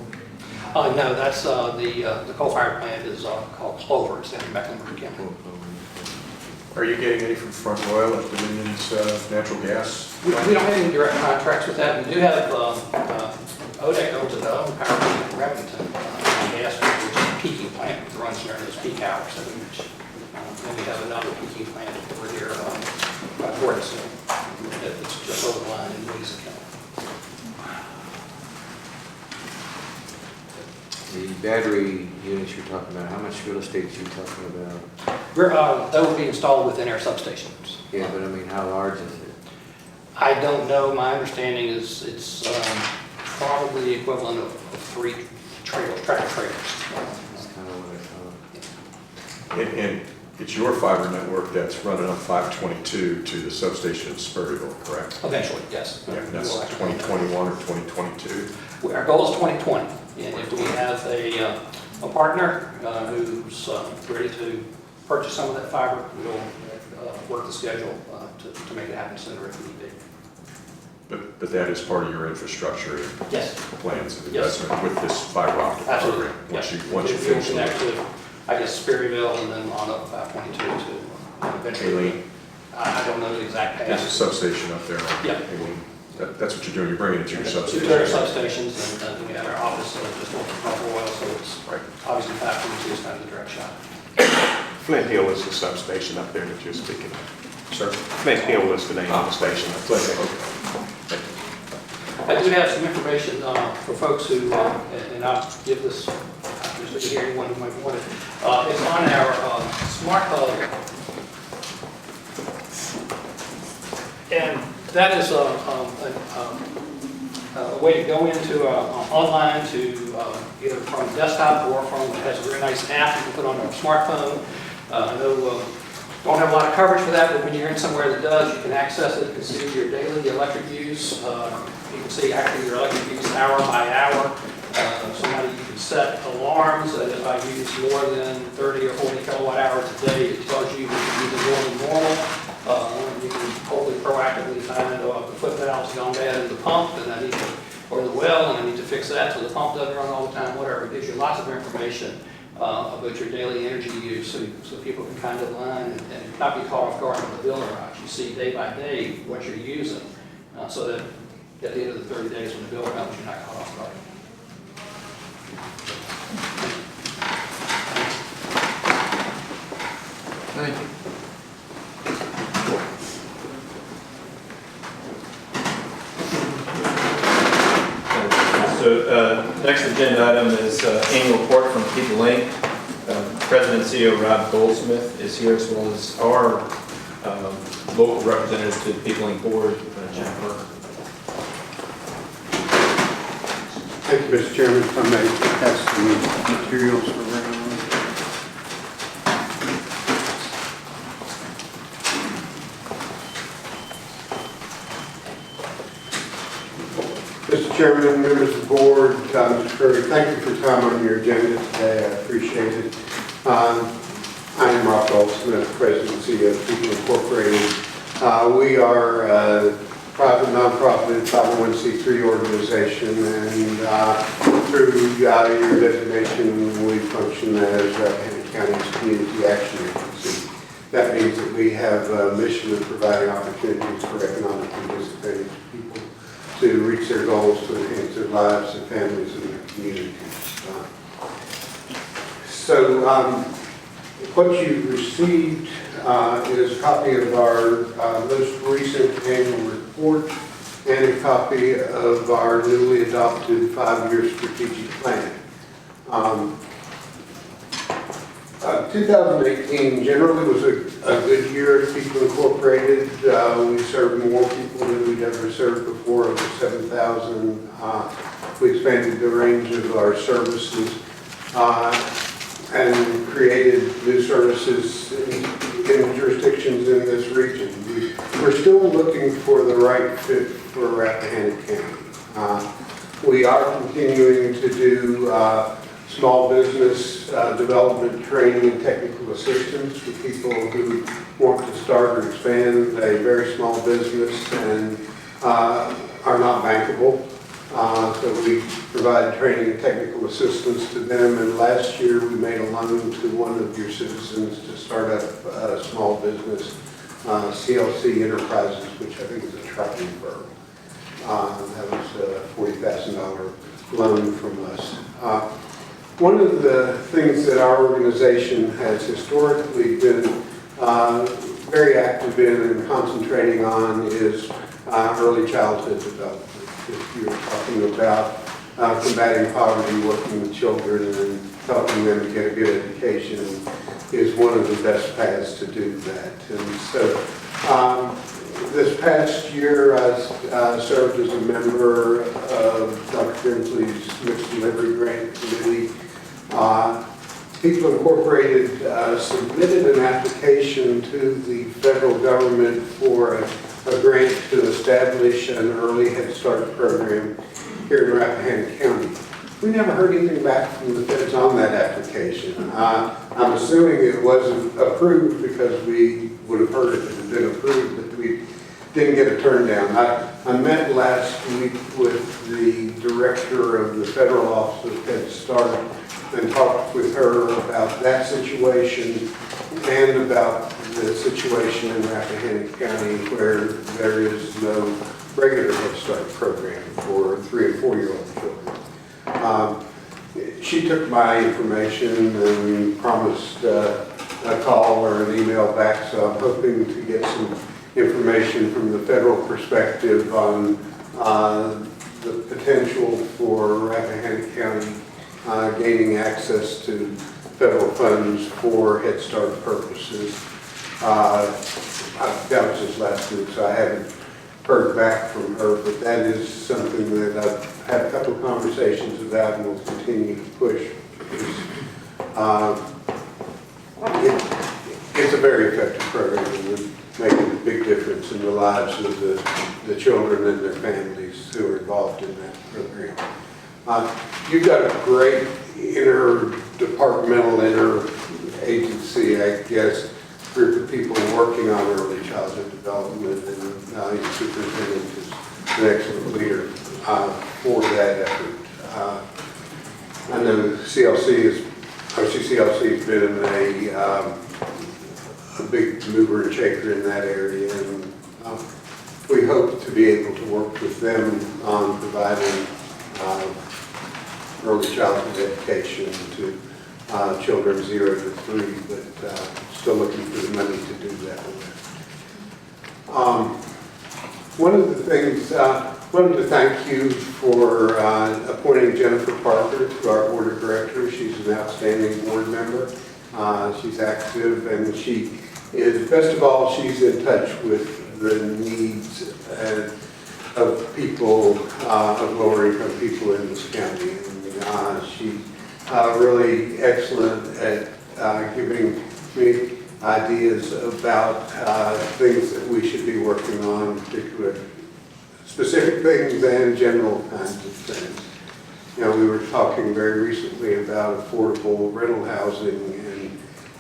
No, that's the coal-fired plant is called Clover. It's down in Mecklenburg County. Are you getting any from Front Royal at Dominion's natural gas? We don't have any direct contracts with that. We do have ODEC owns its own power plant in Remington, gas, which is a peaking plant, which runs during those peak hours. And we have another peaking plant over here by Gordon's. It's just over the line in Louisa County. The battery units you're talking about, how much real estate are you talking about? That will be installed within our substations. Yeah, but I mean, how large is it? I don't know. My understanding is it's probably the equivalent of 3 tractor trailers. That's kind of what I thought. And it's your fiber network that's running on 522 to the substation in Spurrierville, correct? Eventually, yes. Yeah, and that's 2021 or 2022? Our goal is 2020, and if we have a partner who's ready to purchase some of that fiber, we'll work the schedule to make it happen sooner if need be. But that is part of your infrastructure Yes. plans and Yes. investment with this fiber optic Absolutely. program? Yes. Once you We'll finish it. connect to, I guess, Sperryville and then on up 522 to eventually. Aileen. I don't know the exact path. There's a substation up there. Yeah. Aileen. That's what you're doing, you're bringing it to your substation. Two substations, and we have our office just over Front Royal, so it's Right. obviously 522 is kind of the direct shot. Flint Hill is the substation up there that you're speaking of. Sir? Flint Hill is the name of the station. Okay. I do have some information for folks who, and I'll give this just to hear anyone who might want it. It's on our Smart Hub. And that is a way to go into online to either from desktop or from, it has a very nice app you can put on a smartphone. I know don't have a lot of coverage for that, but when you're in somewhere that does, you can access it. You can see your daily electric use. You can see actually your electric use hour by hour. You can set alarms that if I use more than 30 or 40 kilowatt hours a day, it tells you that you're using more than normal. You can totally proactively find the foot valve's gone bad in the pump, and I need to, or the well, and I need to fix that so the pump doesn't run all the time, whatever. It gives you lots of information about your daily energy use, so people can kind of line and not be caught off guard when the bill arrives. You see day by day what you're using, so that at the end of the 30 days when the bill comes, you're not caught off guard. Thank you. So next agenda item is annual report from People Inc. President and CEO Rob Goldsmith is here, as well as our local representative to the People Inc. board, Jennifer. Thank you, Mr. Chairman. If I may pass the materials around. Mr. Chairman, members of the board, Mr. Curry, thank you for your time on your agenda today. I appreciate it. I am Rob Goldsmith, President and CEO of People Incorporated. We are a private, nonprofit, 501c3 organization, and through your designation, we function as Rappahannock County's Community Action Agency. That means that we have a mission of providing opportunities for economically disadvantaged people to reach their goals, to enhance their lives, their families, and their communities. What you've received is a copy of our most recent annual report. and a copy of our newly adopted 5-year strategic plan. 2018 generally was a good year at People Incorporated. We served more people than we'd ever served before, over 7,000. We expanded the range of our services and created new services in jurisdictions in this region. We're still looking for the right fit for Rappahannock County. We are continuing to do small business development training and technical assistance for people who want to start or expand a very small business and are not bankable. So we provide training and technical assistance to them, and last year we made a loan to one of your citizens to start up a small business, CLC Enterprises, which I think is a trucking firm. That was a $40,000 loan from us. One of the things that our organization has historically been very active in and concentrating on is early childhood development. If you're talking about combating poverty, working with children and helping them to get a good education is one of the best paths to do that. And so this past year I served as a member of Dr. Brinsley's Mixed Delivery Grant Committee. People Incorporated submitted an application to the federal government for a grant to establish an early Head Start program here in Rappahannock County. We never heard anything back from the feds on that application. I'm assuming it wasn't approved because we would have heard it had been approved, but we didn't get a turn down. I met last week with the director of the Federal Office of Head Start and talked with her about that situation and about the situation in Rappahannock County where there is no regular Head Start program for 3- and 4-year-old children. She took my information and promised a call or an email back, so I'm hoping to get some information from the federal perspective on the potential for Rappahannock County gaining access to federal funds for Head Start purposes. That was just last week, so I haven't heard back from her, but that is something that I've had a couple of conversations about and will continue to push. It's a very effective program and would make a big difference in the lives of the children and their families who are involved in that program. You've got a great interdepartmental, interagency, I guess, group of people working on early childhood development, and your superintendent is an excellent leader for that effort. I know CCLC has been a big mover and shaker in that area, and we hope to be able to work with them on providing early childhood education to children 0 to 3, but still looking for the money to do that with. One of the things, I wanted to thank you for appointing Jennifer Parker to our board of directors. She's an outstanding board member. She's active, and she is, best of all, she's in touch with the needs of people, of lower income people in this county. And she's really excellent at giving me ideas about things that we should be working on, particular specific things and general kinds of things. You know, we were talking very recently about affordable rental housing,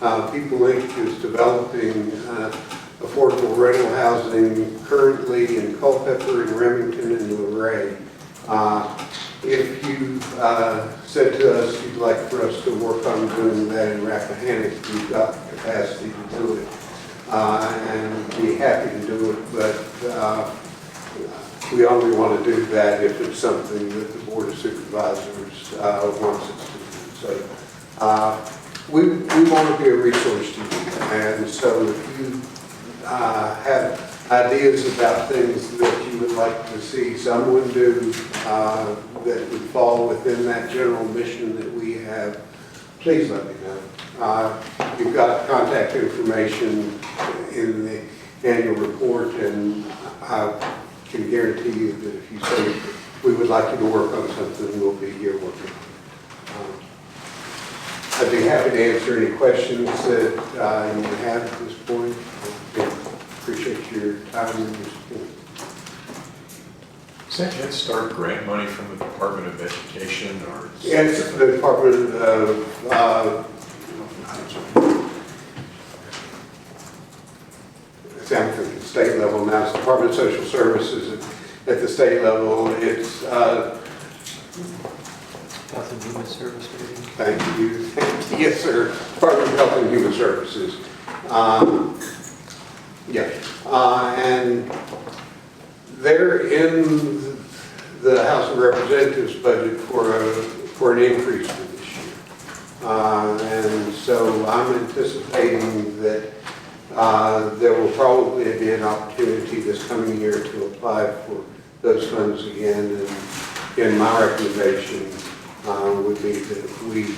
and People Inc. is developing affordable rental housing currently in Culpeper and Remington and Luray. If you said to us you'd like for us to work on doing that in Rappahannock, we've got the capacity to do it and be happy to do it, but we only want to do that if it's something that the Board of Supervisors wants us to do. So we want to be a resource to you, and so if you have ideas about things that you would like to see someone do that would fall within that general mission that we have, please let me know. You've got contact information in the annual report, and I can guarantee you that if you say we would like you to work on something, we'll be here working on it. I'd be happy to answer any questions that you have at this point. Appreciate your time and your support. Is that Head Start grant money from the Department of Education or? It's the Department of, it's at the state level now. It's Department of Social Services at the state level. It's Health and Human Service, maybe? thank you. Yes, sir. Department of Health and Human Services. Yeah. And they're in the House of Representatives budget for an increase for this year. And so I'm anticipating that there will probably be an opportunity this coming year to apply for those funds again. And my recommendation would be that we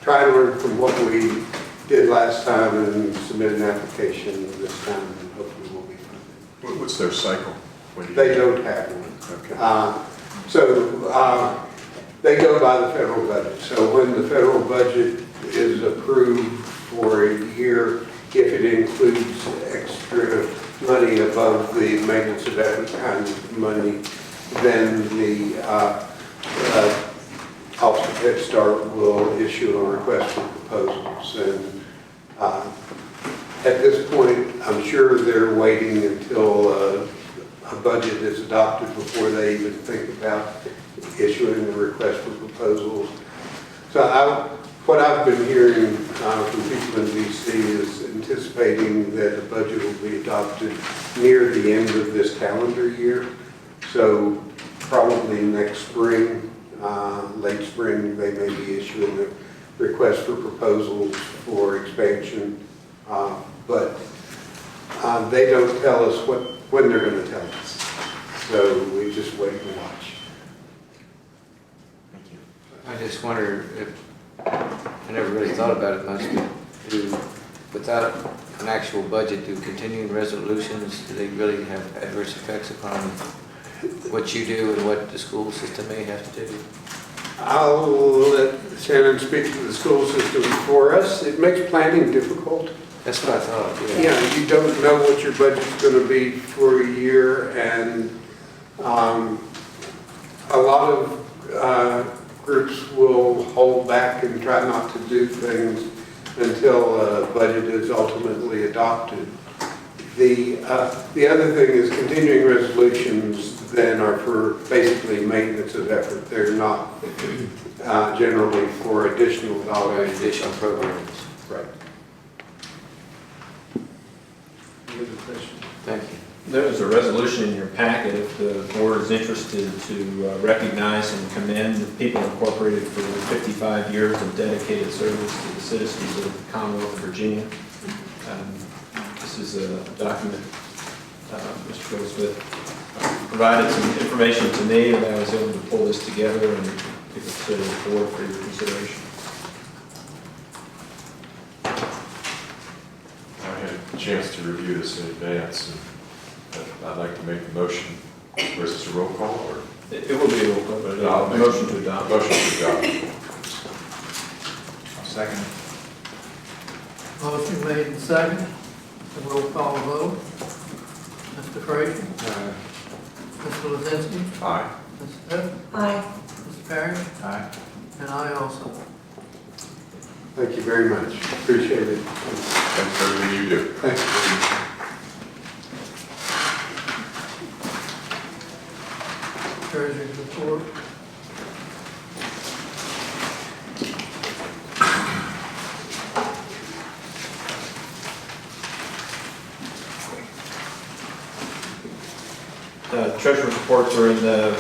try to learn from what we did last time and submit an application this time, and hopefully we'll be funded. What's their cycle? They don't have one. Okay. So they go by the federal budget. So when the federal budget is approved for a year, if it includes extra money above the maintenance of that kind of money, then the Office of Head Start will issue a request for proposals. And at this point, I'm sure they're waiting until a budget is adopted before they even think about issuing a request for proposals. So what I've been hearing from people in DC is anticipating that the budget will be adopted near the end of this calendar year. So probably next spring, late spring, they may be issuing a request for proposals for expansion. But they don't tell us when they're going to tell us. So we just wait and watch. Thank you. I just wonder if, I never really thought about it much, but without an actual budget, do continuing resolutions, do they really have adverse effects upon what you do and what the school system may have to do? I'll let Shannon speak to the school system. For us, it makes planning difficult. That's what I thought, yeah. Yeah, you don't know what your budget's going to be for a year, and a lot of groups will hold back and try not to do things until a budget is ultimately adopted. The other thing is continuing resolutions then are for basically maintenance of effort. They're not generally for additional dollars. Additional programs. Right. Thank you. There's a resolution in your packet if the board is interested to recognize and commend the People Incorporated for 55 years of dedicated service to the citizens of the Commonwealth of Virginia. This is a document Mr. Goldsmith provided some information to me, and I was able to pull this together and give it to the board for your consideration. I had a chance to review this in advance, and I'd like to make the motion. Or is this a roll call, or? It will be a roll call, but a motion to adopt. Motion to adopt. I'll second. Motion made and second. The roll call vote. Mr. Frazier? Mr. Lozinski? Aye. Ms. Smith? Aye. Mr. Perry? Aye. And I also. Thank you very much. Appreciate it. Thanks for everything you do. Thank you. Treasurer's report. Treasurer's reports are in the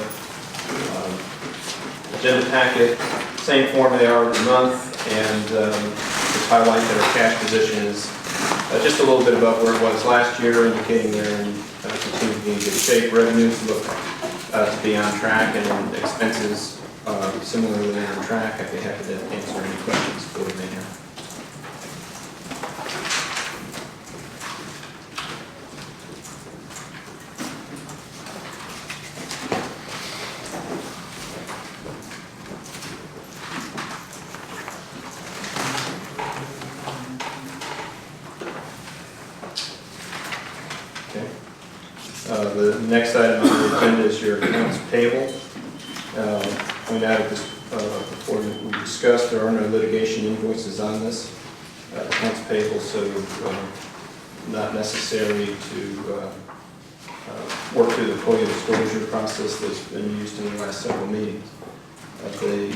agenda packet, same form they are every month, and just highlight that our cash position is just a little bit above where it was last year, indicating they're in continued seem to be in good shape. Revenues look to be on track, and expenses similarly on track. I'd be happy to answer any questions the board may have. The next item on the agenda is your accounts payable. Point out at this, before we discussed, there are no litigation invoices on this accounts payable, so not necessary to work through the FOIA disclosure process that's been used in the last several meetings. There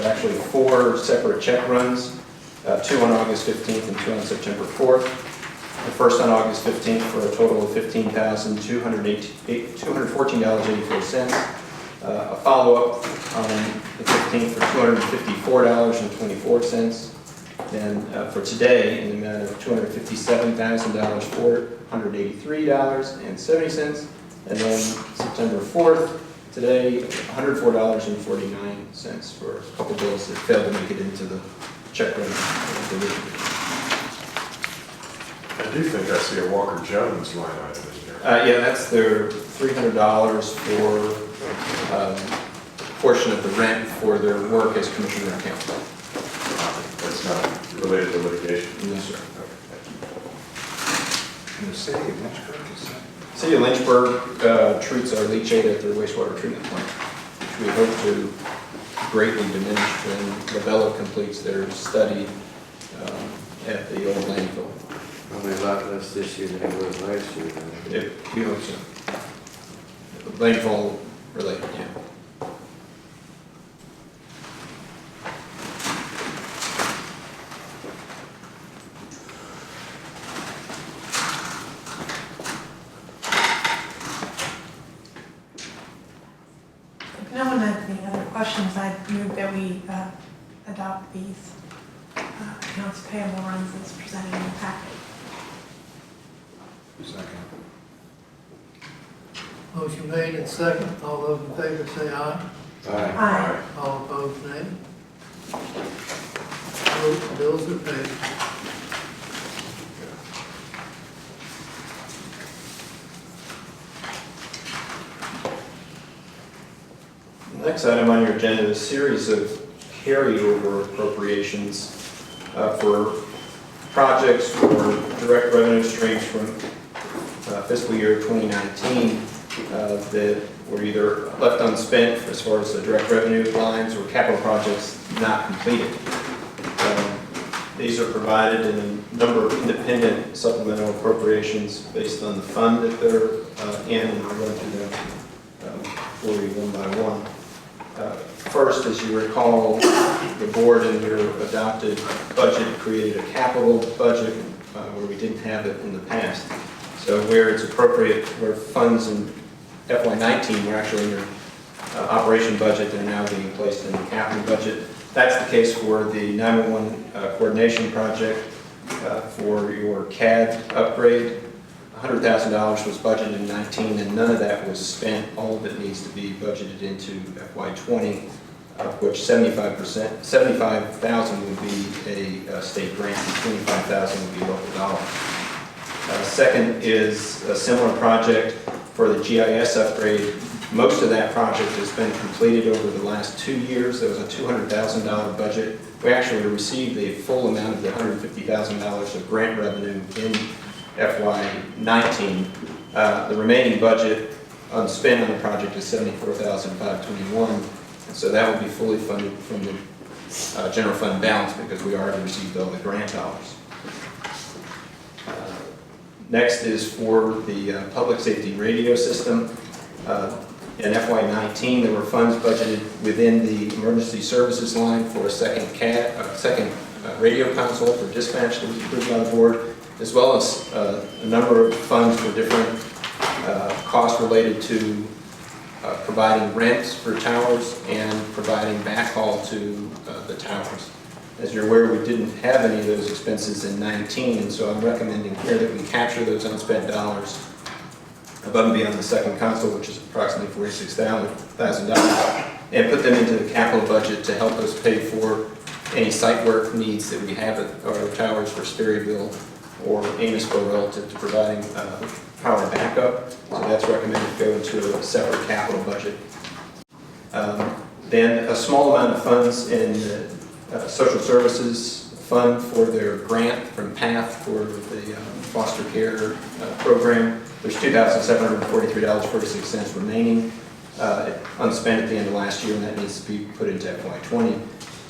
are actually 4 separate check runs, 2 on August 15th and 2 on September 4th. The first on August 15th for a total of $15,214.84. A follow-up on the 15th for $254.24. And for today, in the amount of $257,483.70. And then September 4th, today, $104.49 for a couple bills that failed to make it into the check run. I do think I see a Walker Jones line item in here. Yeah, that's their $300 for a portion of the rent for their work as commissioner accountant. That's not related to litigation? No, sir. In the city of Lynchburg, is that? City of Lynchburg treats our leachate at their wastewater treatment plant, which we hope to greatly diminish when Labella completes their study at the old landfill. Probably a lot less this year than it was last year. We hope so. Landfall related, yeah. If no one has any other questions, I'd move that we adopt these accounts payable runs as presented in the packet. Second. Motion made and second. All those in favor say aye. Aye. All opposed, nay. Bills are paid. The next item on your agenda is a series of carryover appropriations for projects or direct revenue streams from fiscal year 2019 that were either left unspent as far as the direct revenue lines or capital projects not completed. These are provided in a number of independent supplemental appropriations based on the fund that they're in, and I'll run through them for you one by one. First, as you recall, the board in your adopted budget created a capital budget where we didn't have it in the past. So where it's appropriate, where funds in FY19 were actually in your operation budget, they're now being placed in the capital budget. That's the case for the 911 coordination project for your CAD upgrade. $100,000 was budgeted in 19 and none of that was spent. All of it needs to be budgeted into FY20, of which 75,000 would be a state grant and 25,000 would be local dollars. Second is a similar project for the GIS upgrade. Most of that project has been completed over the last 2 years. There was a $200,000 budget. We actually received a full amount of the $150,000 of grant revenue in FY19. The remaining budget unspent on the project is $74,521, and so that will be fully funded from the general fund balance because we already received all the grant dollars. Next is for the public safety radio system. In FY19, there were funds budgeted within the emergency services line for a second radio console for dispatch that was approved by the board, as well as a number of funds for different costs related to providing rents for towers and providing backhaul to the towers. As you're aware, we didn't have any of those expenses in 19, and so I'm recommending here that we capture those unspent dollars above and beyond the second console, which is approximately $46,000, and put them into the capital budget to help us pay for any site work needs that we have at our towers for Sperryville or Amosville relative to providing power backup. So that's recommended to go into a separate capital budget. Then a small amount of funds in the social services fund for their grant from PATH for the foster care program. There's $2,743.46 remaining unspent at the end of last year, and that needs to be put into FY20.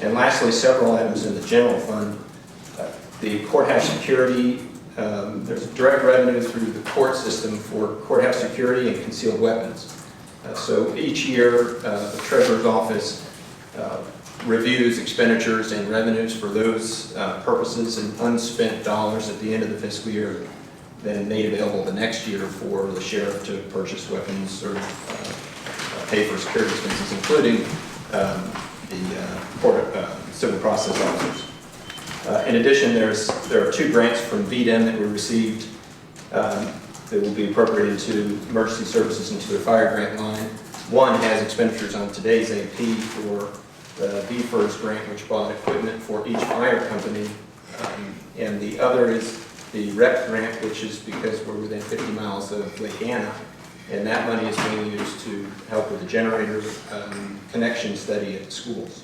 And lastly, several items in the general fund. The courthouse security, there's direct revenue through the court system for courthouse security and concealed weapons. So each year, the Treasurer's Office reviews expenditures and revenues for those purposes, and unspent dollars at the end of the fiscal year then made available the next year for the sheriff to purchase weapons or pay for security expenses, including the civil process officers. In addition, there are 2 grants from VDEM that were received that will be appropriated to emergency services into their fire grant line. One has expenditures on today's AP for the VFIRS grant, which bought equipment for each fire company, and the other is the REP grant, which is because we're within 50 miles of Lake Anna, and that money is being used to help with the generator connection study at schools.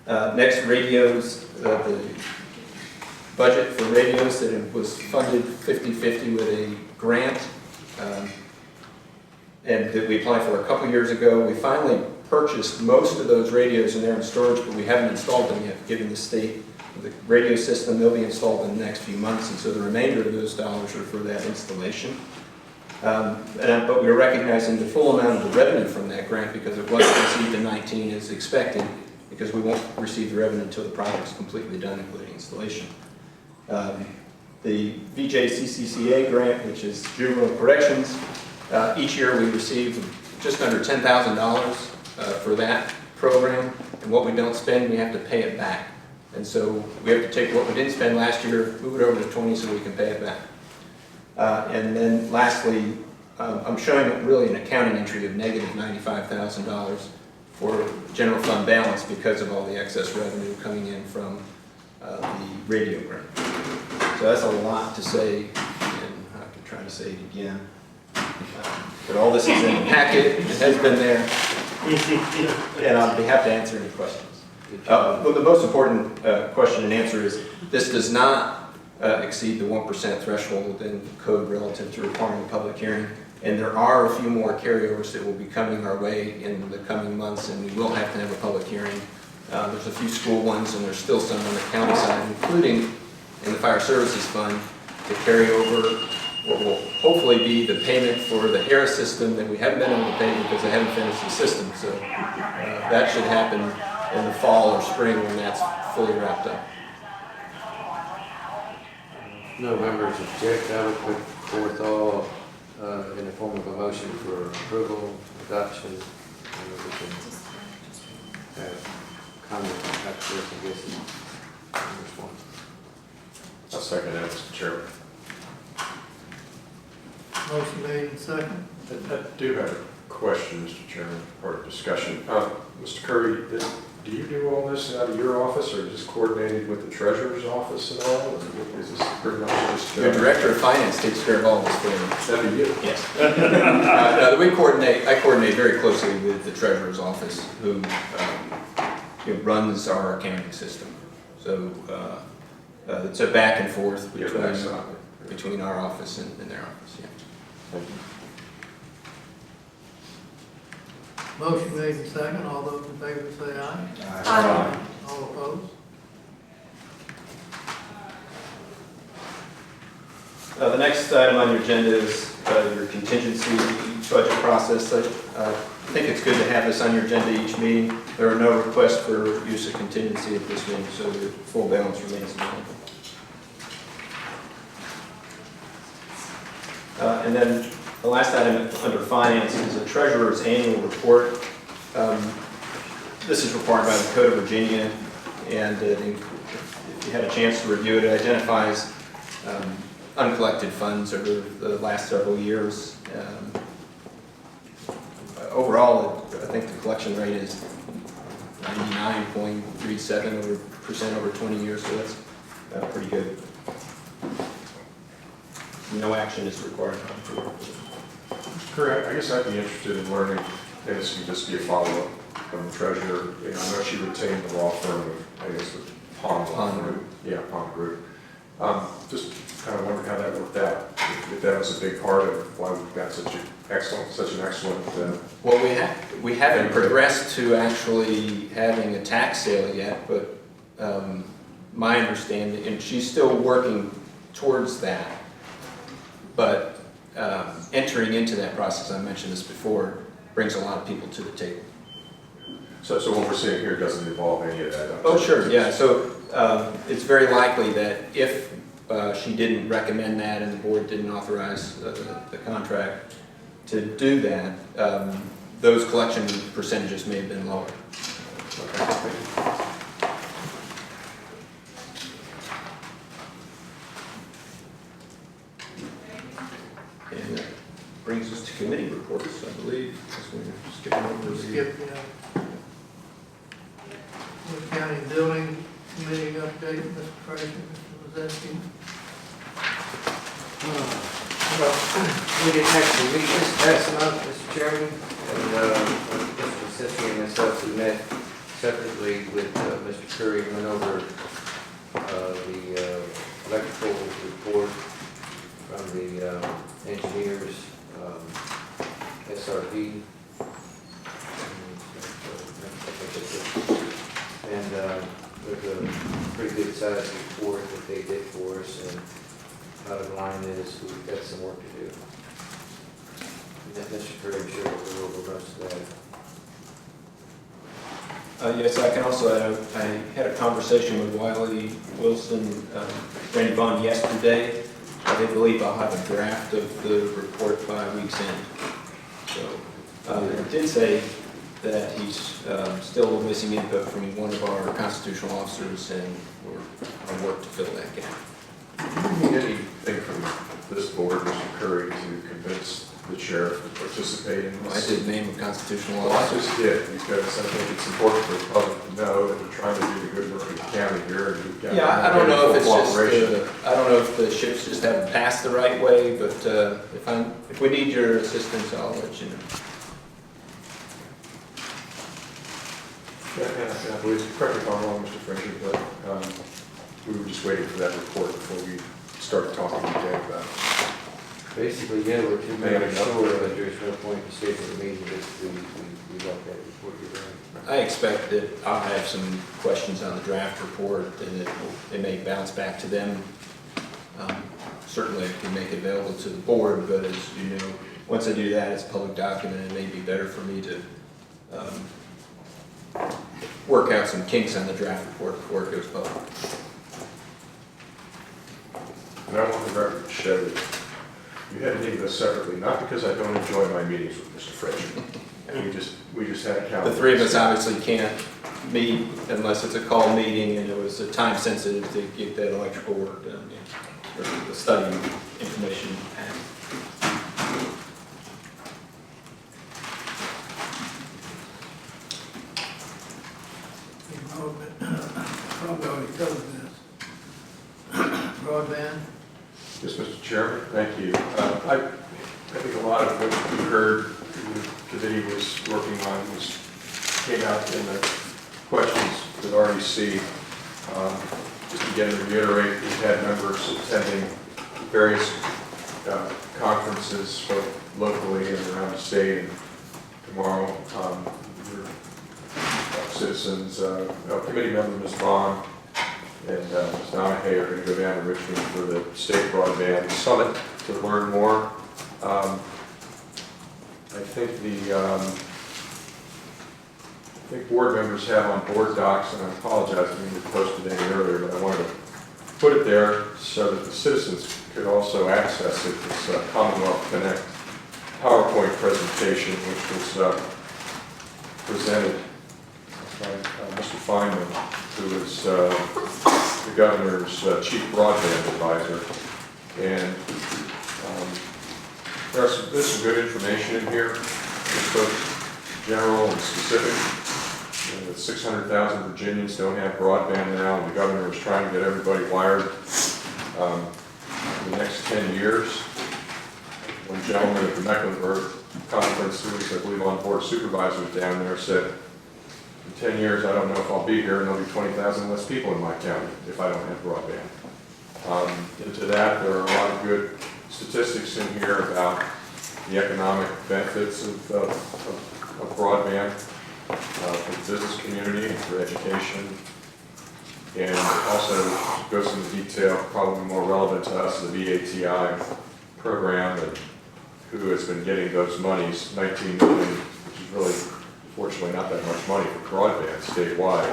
Next, radios. The budget for radios that it was funded 50-50 with a grant, and that we applied for a couple years ago. We finally purchased most of those radios, and they're in storage, but we haven't installed them yet, given the state of the radio system. They'll be installed in the next few months, and so the remainder of those dollars are for that installation. But we're recognizing the full amount of the revenue from that grant because it wasn't received in 19 as expected, because we won't receive the revenue until the project's completely done, including installation. The VJCCCA grant, which is juvenile corrections, each year we receive just under $10,000 for that program, and what we don't spend, we have to pay it back. And so we have to take what we didn't spend last year, move it over to 20 so we can pay it back. And then lastly, I'm showing really an accounting entry of negative $95,000 for general fund balance because of all the excess revenue coming in from the radio grant. So that's a lot to say, and I could try to say it again. But all this is in the packet, it has been there, and I'll be happy to answer any questions. Well, the most important question and answer is, this does not exceed the 1% threshold within the code relative to requiring a public hearing. And there are a few more carryovers that will be coming our way in the coming months, and we will have to have a public hearing. There's a few school ones, and there's still some on the county side, including in the Fire Services Fund, to carry over what will hopefully be the payment for the Harris system that we haven't been able to pay because they haven't finished the system. So that should happen in the fall or spring when that's fully wrapped up. No members object. I would put forth all in the form of a motion for approval, adoption, and we can have comment after this, I guess, in response. I'll second that, Mr. Chairman. Motion made and second. I do have a question, Mr. Chairman, or discussion. Mr. Curry, do you do all this out of your office, or just coordinated with the Treasurer's Office and all? Or is this pretty much just... Your Director of Finance takes care of all this for me. That'd be you? Yes. I coordinate very closely with the Treasurer's Office, who runs our accounting system. So it's a back and forth between our office and their office. Yeah. Thank you. Motion made and second. All those in favor say aye. Aye. All opposed? The next item on your agenda is your contingency budget process. I think it's good to have this on your agenda each meeting. There are no requests for use of contingency at this meeting, so the full balance remains available. And then the last item under finance is the Treasurer's annual report. This is required by the Code of Virginia, and if you had a chance to review it, it identifies uncollected funds over the last several years. Overall, I think the collection rate is 99.37% over 20 years, so that's pretty good. No action is required. Correct. I guess I'd be interested in learning, and this can just be a follow-up from the treasurer. You know, I know she retained the law firm of, I guess, the Pond Law Group. Yeah, Pond Group. Just kind of wondering how that worked out. If that was a big part of why we've got such an excellent. Well, we haven't progressed to actually having a tax sale yet, but my understanding, and she's still working towards that, but entering into that process, I mentioned this before, brings a lot of people to the table. So what we're seeing here doesn't involve any of that? Oh, sure, yeah. So it's very likely that if she didn't recommend that and the board didn't authorize the contract to do that, those collection percentages may have been lower. Okay. And that brings us to committee reports, I believe. We're skipping over the... Skip, yeah. Wood County Building Committee update, Mr. Frazier, Mr. Lozeski. We didn't actually meet this past month, Mr. Chairman, and Mr. Siski and myself we met separately with Mr. Curry and went over the electrical report from the engineers, SRP, and there's a pretty good sized report that they did for us, and bottom line is we've got some work to do. And then Mr. Curry, I'm sure will go over the rest of that. Yes, I can also add, I had a conversation with Wiley Wilson, Randy Vaughn yesterday. I believe I'll have a draft of the report by week's end. So, he did say that he's still missing input from one of our constitutional officers, and we're on work to fill that gap. Do you need anything from this board, Mr. Curry, to convince the sheriff to participate in this? I did name a constitutional Well, I officer. just did, because I think it's important for the public to know that we're trying to do the good work in the county here. And we've got Yeah, I don't know if it's just, cooperation. I don't know if the ships just haven't passed the right way, but if we need your assistance, I'll let you know. Yeah, and I believe, correct me if I'm wrong, Mr. Frazier, but we were just waiting for that report before we started talking again about it. Basically, yeah, we're too Man, many enough. sure that there's no point in scheduling a meeting if we got that report you're running. I expect that I'll have some questions on the draft report, and it may bounce back to them. Certainly, I can make it available to the board, but as you know, once I do that, it's a public document. It may be better for me to work out some kinks on the draft report before it goes public. And I want the record to show that you had to meet with us separately, not because I don't enjoy my meetings with Mr. Frazier. And we just had a calendar. The three of us obviously can't meet unless it's a call meeting, and it was time sensitive to get that electrical work done, or the study information. Probably already covered this. Broadband. Yes, Mr. Chairman, thank you. I think a lot of what we heard the committee was working on came out in the questions with REC. Just again to reiterate, we've had members attending various conferences, both locally and around the state. And tomorrow, citizens, committee member Ms. Vaughn and Ms. Donahue are going to go down to Richmond for the State Broadband Summit to learn more. I think board members have on board docs, and I apologize, I didn't post it any earlier, but I wanted to put it there so that the citizens could also access it. It's Commonwealth Connect PowerPoint presentation, which was presented by Mr. Feynman, who is the governor's chief broadband advisor. And there's some good information in here. It's both general and specific. 600,000 Virginians don't have broadband now, and the governor is trying to get everybody wired in the next 10 years. One gentleman at the Mecklenburg conference, who was, I believe, on board supervisors down there, said, in 10 years, I don't know if I'll be here, and there'll be 20,000 less people in my county if I don't have broadband. Into that, there are a lot of good statistics in here about the economic benefits of broadband for the business community and for education. And also goes into detail, probably more relevant to us, the VATI program, and who has been getting those monies, $19 million, which is really, unfortunately, not that much money for broadband statewide.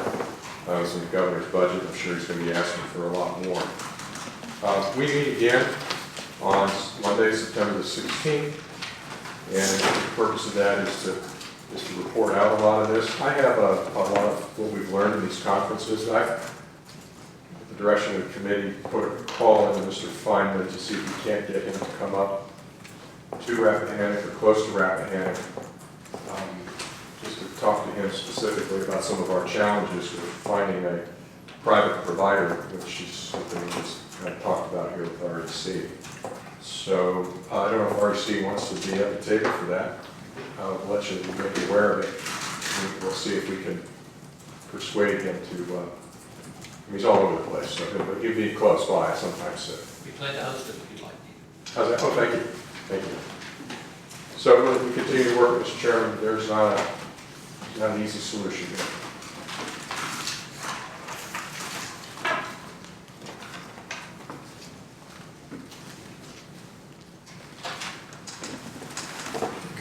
It's in the governor's budget. I'm sure he's going to be asking for a lot more. We meet again on Monday, September the 16th, and the purpose of that is to report out a lot of this. I have a lot of what we've learned in these conferences. I, at the direction of the committee, put a call into Mr. Feynman to see if we can't get him to come up to Rappahannock or close to Rappahannock, just to talk to him specifically about some of our challenges with finding a private provider, which is something we just kind of talked about here with REC. So I don't know if REC wants to be at the table for that. I'll let you be aware of it. We'll see if we can persuade him to, he's all over the place, so he'll be close by sometime soon. We plan to host it if you'd like. How's that? Oh, thank you. Thank you. So when we continue to work, Mr. Chairman, there's not an easy solution here.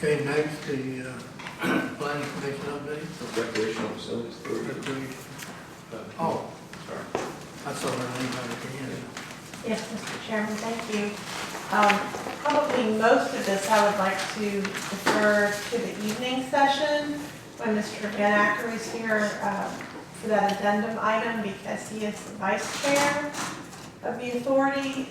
Okay, next, the planning commission update. Recreational facilities. Oh, sorry. I saw her name out at the end. Yes, Mr. Chairman, thank you. Probably most of this I would like to defer to the evening session when Mr. Van Acker is here for that addendum item because he is the vice chair of the authority.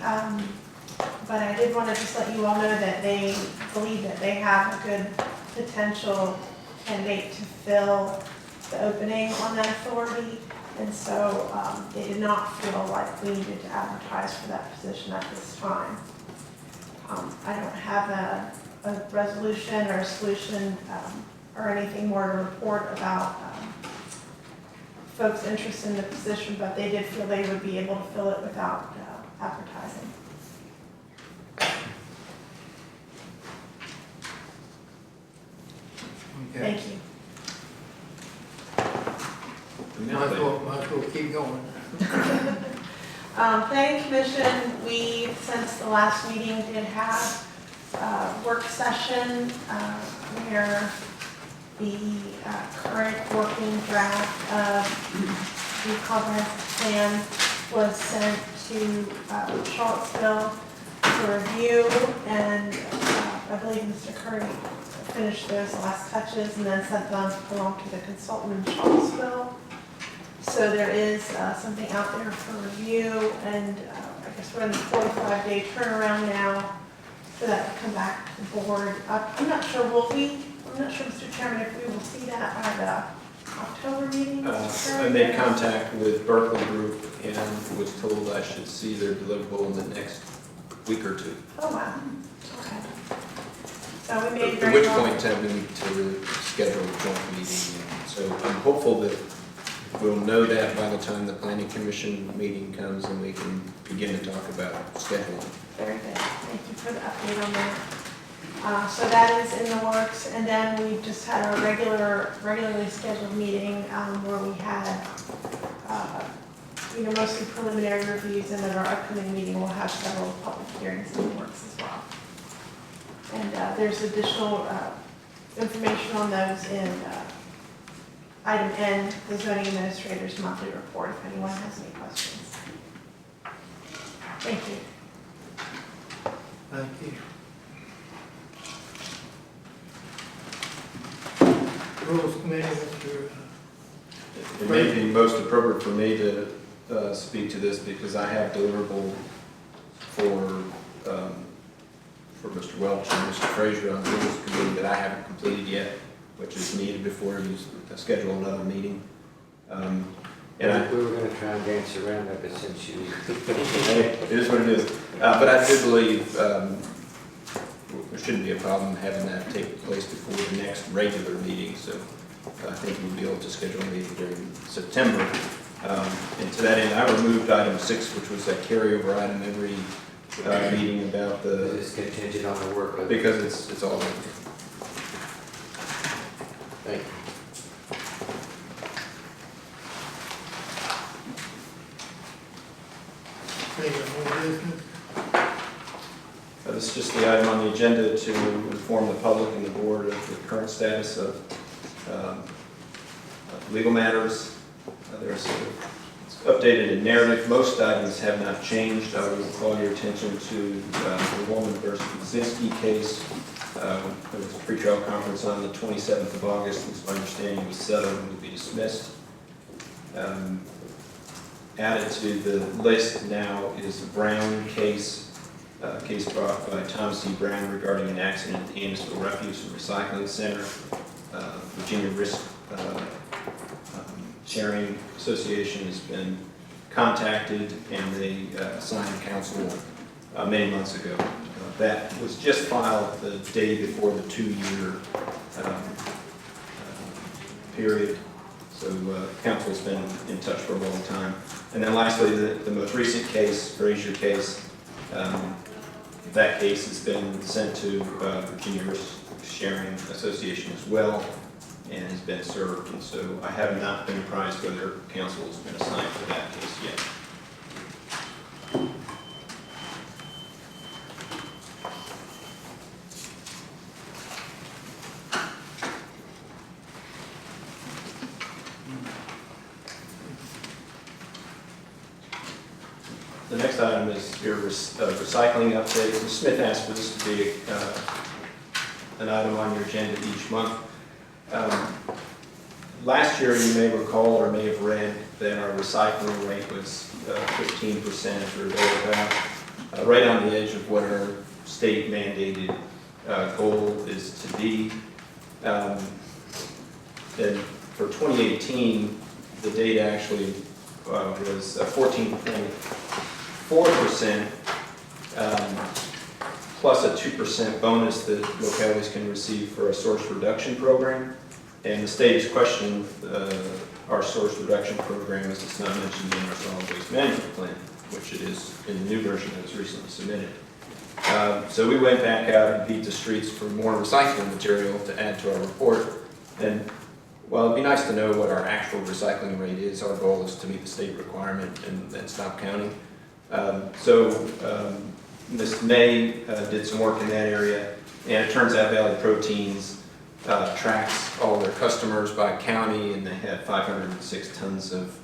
But I did want to just let you all know that they believe that they have a good potential candidate to fill the opening on that authority. And so they did not feel like we needed to advertise for that position at this time. I don't have a resolution or a solution or anything more to report about folks interested in the position, but they did feel they would be able to fill it without advertising. Okay. Thank you. Might as well keep going. Planning Commission, we, since the last meeting, did have a work session where the current working draft of the comprehensive plan was sent to Charlottesville for review, and I believe Mr. Curry finished those last touches and then sent them along to the consultant in Charlottesville. So there is something out there for review, and I guess we're in the 45-day turnaround now for that to come back to the board. I'm not sure, I'm not sure, Mr. Chairman, if we will see that by the October meeting. I made contact with Berkeley Group and was told I should see their deliverable in the next week or two. Oh, wow. Okay. So we made At very which long- point in time we need to schedule a joint meeting. So I'm hopeful that we'll know that by the time the planning commission meeting comes and we can begin to talk about scheduling. Very good. Thank you for the update on that. So that is in the works, and then we just had our regularly scheduled meeting where we had, mostly preliminary reviews, and then our upcoming meeting will have several public hearings in the works as well. And there's additional information on those in item N, the zoning administrator's monthly report, if anyone has any questions. Thank you. Thank you. Rules Committee, Mr. It may be most appropriate for me to speak to this because I have deliverable for for Mr. Welch and Mr. Frazier on the rules committee that I haven't completed yet, which is needed before you schedule another meeting. And We were gonna try and dance around that, but since you. it is what it is. But I do believe there shouldn't be a problem having that take place before the next regular meeting. So I think we'll be able to schedule a meeting during September. And to that end, I removed item 6, which was that carryover item every meeting about the. It's contingent on the work. Because it's all. Thank you. Any more business? This is just the item on the agenda to inform the public and the board of the current status of legal matters. There's it's updated in narrative. Most items have not changed. I will call your attention to the Woman versus Kaczynski case. There was a pretrial conference on the 27th of August. It's my understanding it was settled and will be dismissed. Added to the list now is the Brown case. Case brought by Thomas E. Brown regarding an accident at the Amesville Refuse and Recycling Center. Virginia Risk Sharing Association has been contacted and they assigned counsel many months ago. That was just filed the day before the 2-year period. So counsel's been in touch for a long time. And then lastly, the most recent case, Frazier case, that case has been sent to Virginia Risk Sharing Association as well and has been served. And so I have not been apprised whether counsel has been assigned for that case yet. The next item is your recycling update. Ms. Smith asked for this to be an item on your agenda each month. Last year, you may recall or may have read that our recycling rate was 15% or thereabout, right on the edge of what our state mandated goal is to be. And for 2018, the data actually was 14.4%, plus a 2% bonus that localities can receive for a source reduction program. And the state is questioning our source reduction program as it's not mentioned in our solid waste management plan, which it is in the new version that was recently submitted. So we went back out and beat the streets for more recycling material to add to our report. And while it'd be nice to know what our actual recycling rate is, our goal is to meet the state requirement and stop counting. Ms. May did some work in that area, and it turns out Valley Proteins tracks all their customers by county, and they had 506 tons of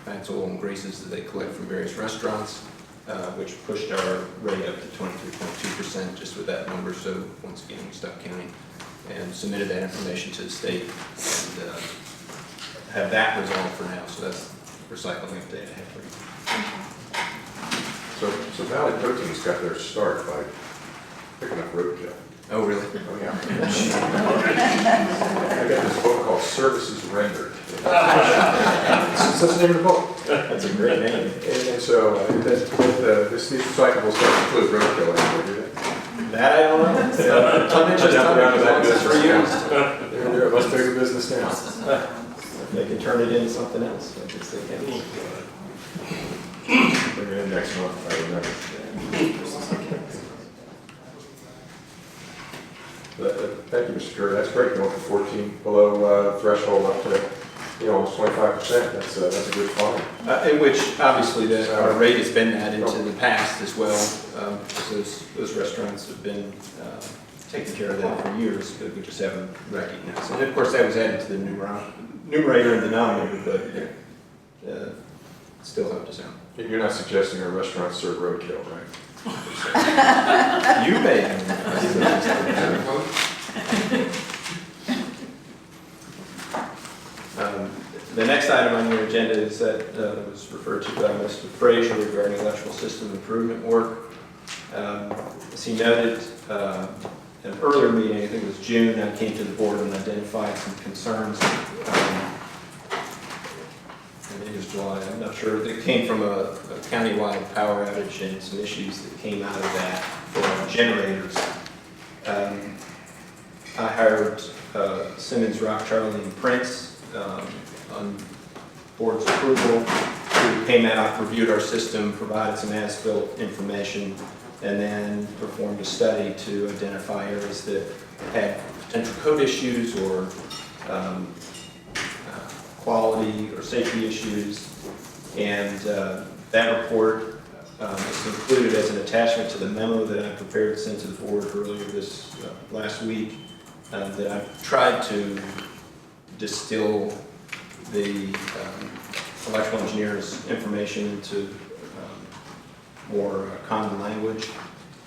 fats, oil, and greases that they collect from various restaurants, which pushed our rate up to 23.2% just with that number. So once again, we stopped counting and submitted that information to the state and have that resolved for now. So that's the recycling update I have for you. So Valley Proteins got their start by picking up roadkill. Oh, really? Oh, yeah. I got this book called Services Rendered. That's the name of the book. That's a great name. And so these recyclables don't include roadkill anymore, do they? That I don't know. Tonnage is tonnage, as long as it's reused. They're a much bigger business now. They can turn it into something else. I guess they can. Bring it in next month, I remember. Thank you, Mr. Kerr. That's great. Going from 14 below threshold up to almost 25%. That's a good find. In which obviously our rate has been added into the past as well, because those restaurants have been taking care of that for years, but we just haven't recognized. And of course, that was added to the numerator and denominator, but still helped us out. You're not suggesting our restaurants serve roadkill, right? You may. The next item on your agenda is that was referred to by Mr. Frazier regarding electrical system improvement work. As he noted, in an earlier meeting, I think it was June, I came to the board and identified some concerns. I think it was July, I'm not sure. It came from a countywide power outage and some issues that came out of that for our generators. I hired Simmons, Rock, Charlie, and Prince on board's approval, who came out, reviewed our system, provided some as-built information, and then performed a study to identify areas that had potential code issues or quality or safety issues. And that report is included as an attachment to the memo that I prepared to send to the board earlier this last week, that I've tried to distill the electrical engineer's information into more common language.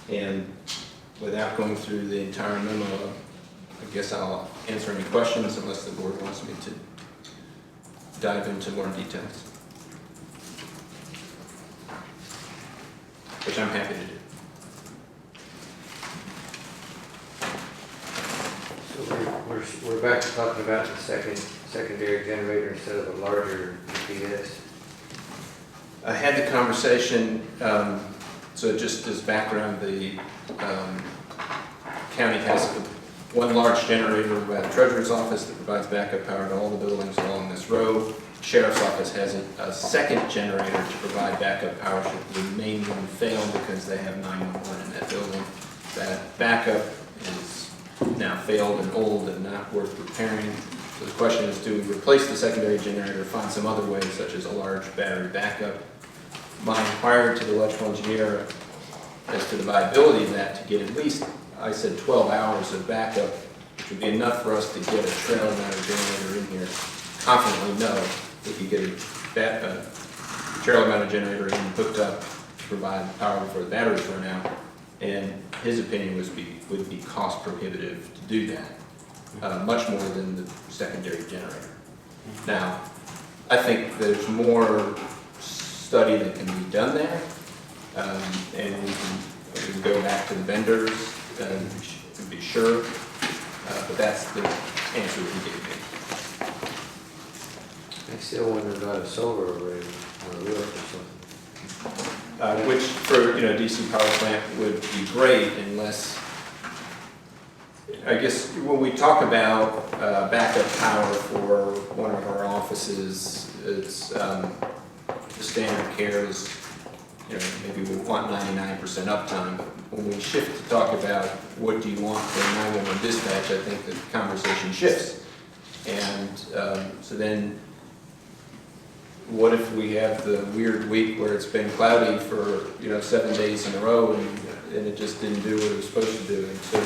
And without going through the entire memo, I guess I'll answer any questions unless the board wants me to dive into more details, which I'm happy to do. So we're back to talking about the secondary generator instead of a larger UPS. I had the conversation, so just as background, the county has one large generator by the treasurer's office that provides backup power to all the buildings along this road. Sheriff's office has a second generator to provide backup power should the main one fail because they have 911 in that building. That backup is now failed and old and not worth repairing. So the question is, do we replace the secondary generator or find some other way, such as a large battery backup? My inquiry to the electrical engineer as to the viability of that to get at least, I said 12 hours of backup, which would be enough for us to get a trailer mounted generator in here. Confidently know we could get a trailer mounted generator in hooked up to provide power before the batteries run out. And his opinion would be cost prohibitive to do that, much more than the secondary generator. Now, I think there's more study that can be done there, and we can go back to the vendors and be sure, but that's the answer that he gave me. I still wonder about a solar array on a roof or something. Which for DC power plant would be great unless, I guess when we talk about backup power for one of our offices, it's the standard care is, maybe we want 99% uptime, but when we shift to talk about what do you want for 911 dispatch, I think the conversation shifts. And so then what if we have the weird week where it's been cloudy for 7 days in a row and it just didn't do what it was supposed to do? And so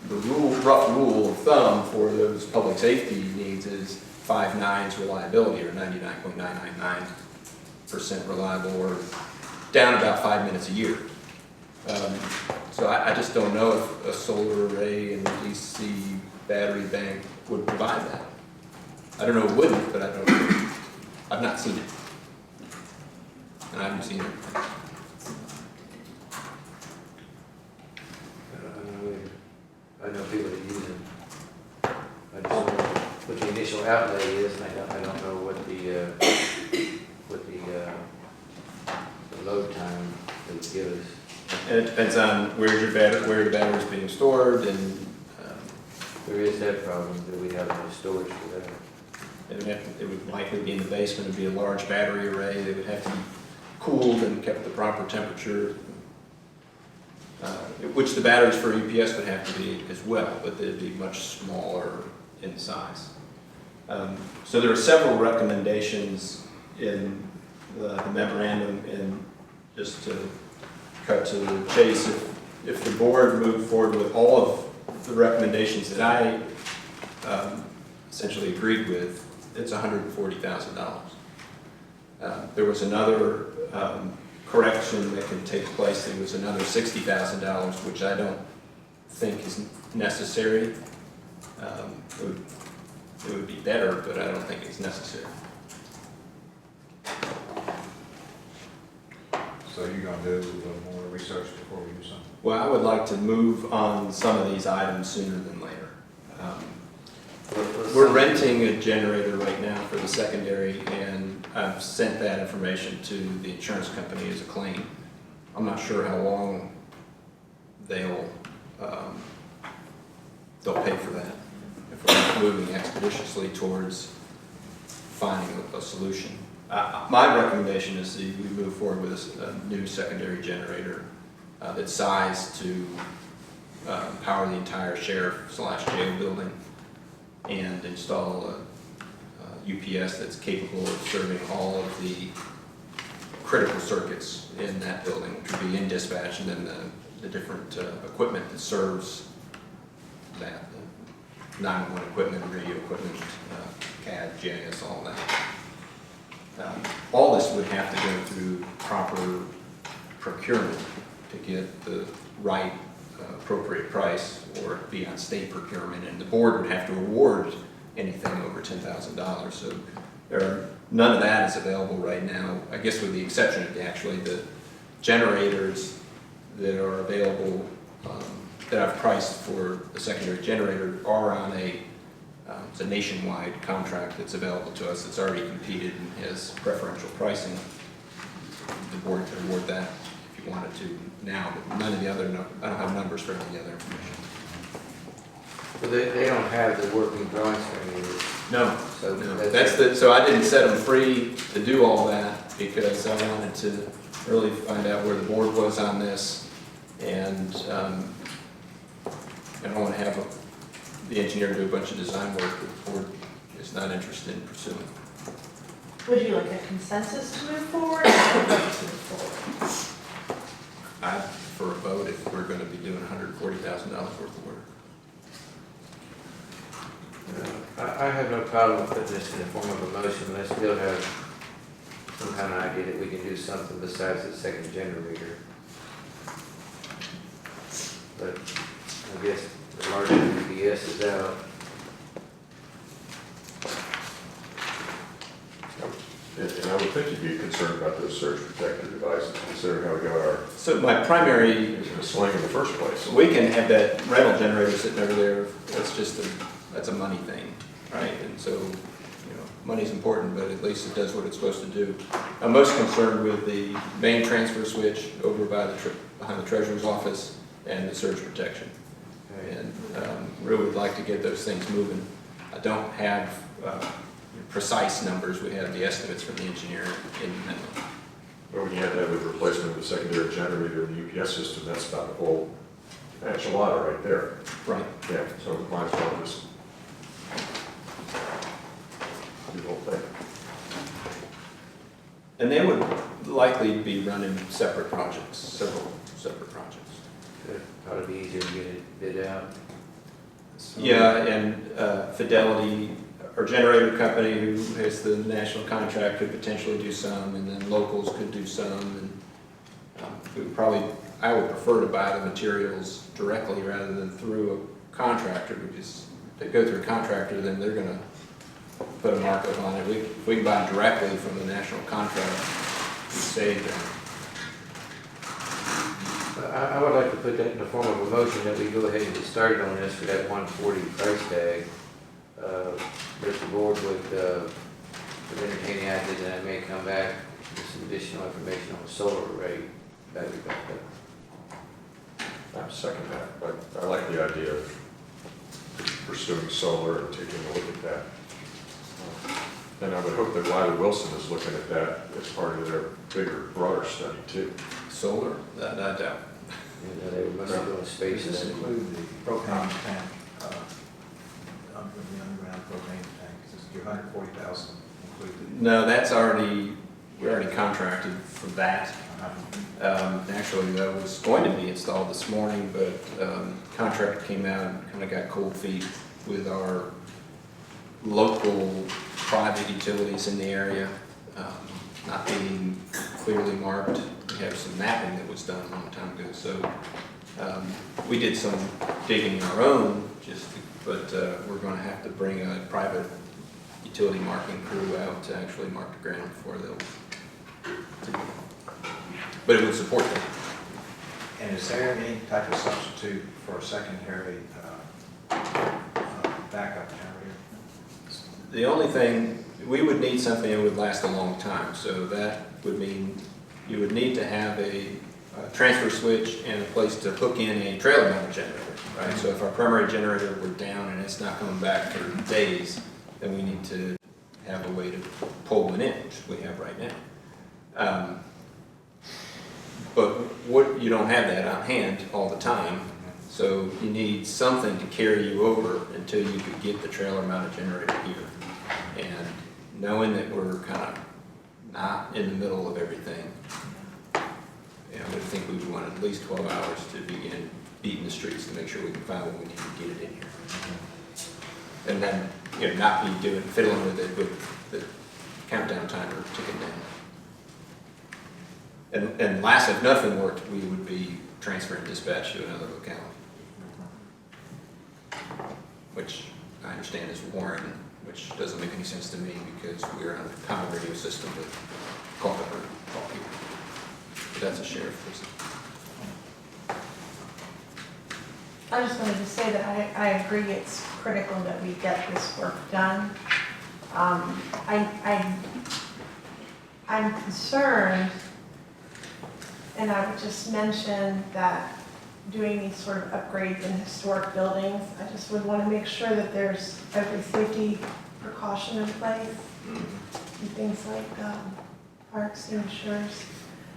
the rough rule of thumb for those public safety needs is 5 nines reliability, or 99.999% reliable, or down about 5 minutes a year. So I just don't know if a solar array and DC battery bank would provide that. I don't know it wouldn't, but I don't know. I've not seen it. And I haven't seen it. I know people that use them. I just don't know what the initial outlay is, and I don't know what the load time it would give us. And it depends on where the battery is being stored, and there is that problem, that we have no storage for that. it would likely be in the basement. It would be a large battery array. They would have to be cooled and kept the proper temperature, which the batteries for UPS would have to be as well, but they'd be much smaller in size. So there are several recommendations in the memorandum, and just to cut to the chase, if the board moved forward with all of the recommendations that I essentially agreed with, it's $140,000. There was another correction that can take place. There was another $60,000, which I don't think is necessary. It would be better, but I don't think it's necessary. So you're gonna do a little more research before we do something? Well, I would like to move on some of these items sooner than later. We're renting a generator right now for the secondary, and I've sent that information to the insurance company as a claim. I'm not sure how long they'll pay for that, if we're not moving expeditiously towards finding a solution. My recommendation is that we move forward with a new secondary generator that's sized to power the entire sheriff/jail building, and install a UPS that's capable of serving all of the critical circuits in that building, which would be in dispatch, and then the different equipment that serves that, the 911 equipment, radio equipment, CAD, GIS, all that. All this would have to go through proper procurement to get the right appropriate price, or be on state procurement, and the board would have to award anything over $10,000. So none of that is available right now, I guess with the exception of actually the generators that are available, that I've priced for the secondary generator are on it's a nationwide contract that's available to us. It's already competed and has preferential pricing. The board could award that if you wanted to now, but none of the other, I don't have numbers for any of the other information. But they don't have the working drawings for any of this. No, So no. So I didn't set them free to do all that because I wanted to really find out where the board was on this, and I don't want to have the engineer do a bunch of design work that the board is not interested in pursuing. Would you like a consensus to move forward or a vote to move forward? I'd prefer a vote if we're going to be doing $140,000 worth of work. I have no problem putting this in the form of a motion, but I still have some kind of idea that we can do something besides the second generator. But I guess the larger UPS is out. And I would think you'd be concerned about those surge protector devices, considering how we got our So my primary, swing in the first place. we can have that rental generator sitting over there. That's a money thing, right? And so, money's important, but at least it does what it's supposed to do. I'm most concerned with the main transfer switch over by behind the treasurer's office and the surge protection. And really would like to get those things moving. I don't have precise numbers. We have the estimates from the engineer in the memo. But when you had that with replacement of the secondary generator and the UPS system, that's about the whole enchilada right there. Right. Yeah, so might as well just do the whole thing. And they would likely be running separate projects, several separate projects. It'd probably be easier to get it bid out. Yeah, and Fidelity, our generator company, who has the national contract, could potentially do some, and then locals could do some. And I would prefer to buy the materials directly rather than through a contractor, because if they go through a contractor, then they're going to put a markup on it. If we can buy directly from the national contract, we save them. I would like to put that in the form of a motion that we go ahead and get started on this for that 140 price tag. If the board would entertain the idea that I may come back with some additional information on the solar array battery backup. I second that, but I like the idea of pursuing solar and taking a look at that. And I would hope that Wiley Wilson is looking at that as part of their bigger, broader study too. Solar? That I doubt. They must be doing space. Does this and- include the propane tank, the underground propane tank? Is your 140,000 included? No, we already contracted for that. Actually, that was going to be installed this morning, but contractor came out and kind of got cold feet with our local private utilities in the area not being clearly marked. We have some mapping that was done a long time ago, so we did some digging our own, but we're going to have to bring a private utility marking crew out to actually mark the ground before they'll. But it would support them. And is there any type of substitute for a secondary backup generator? The only thing, we would need something that would last a long time, so that would mean you would need to have a transfer switch and a place to hook in a trailer mounted generator, right? So if our primary generator were down and it's not coming back for days, then we need to have a way to pull one in, which we have right now. But you don't have that on hand all the time, so you need something to carry you over until you could get the trailer mounted generator here. And knowing that we're kind of not in the middle of everything, I would think we would want at least 12 hours to begin beating the streets to make sure we can find what we need to get it in here. And then, not be fiddling with it with the countdown timer ticking down. And last, if nothing worked, we would be transferring dispatch to another locality, which I understand is Warren, which doesn't make any sense to me because we're on a common radio system with call people. But that's a sheriff person. I just wanted to say that I agree it's critical that we get this work done. I'm concerned, and I would just mention that doing these sort of upgrades in historic buildings, I just would want to make sure that there's every safety precaution in place. And things like fire extinguishers,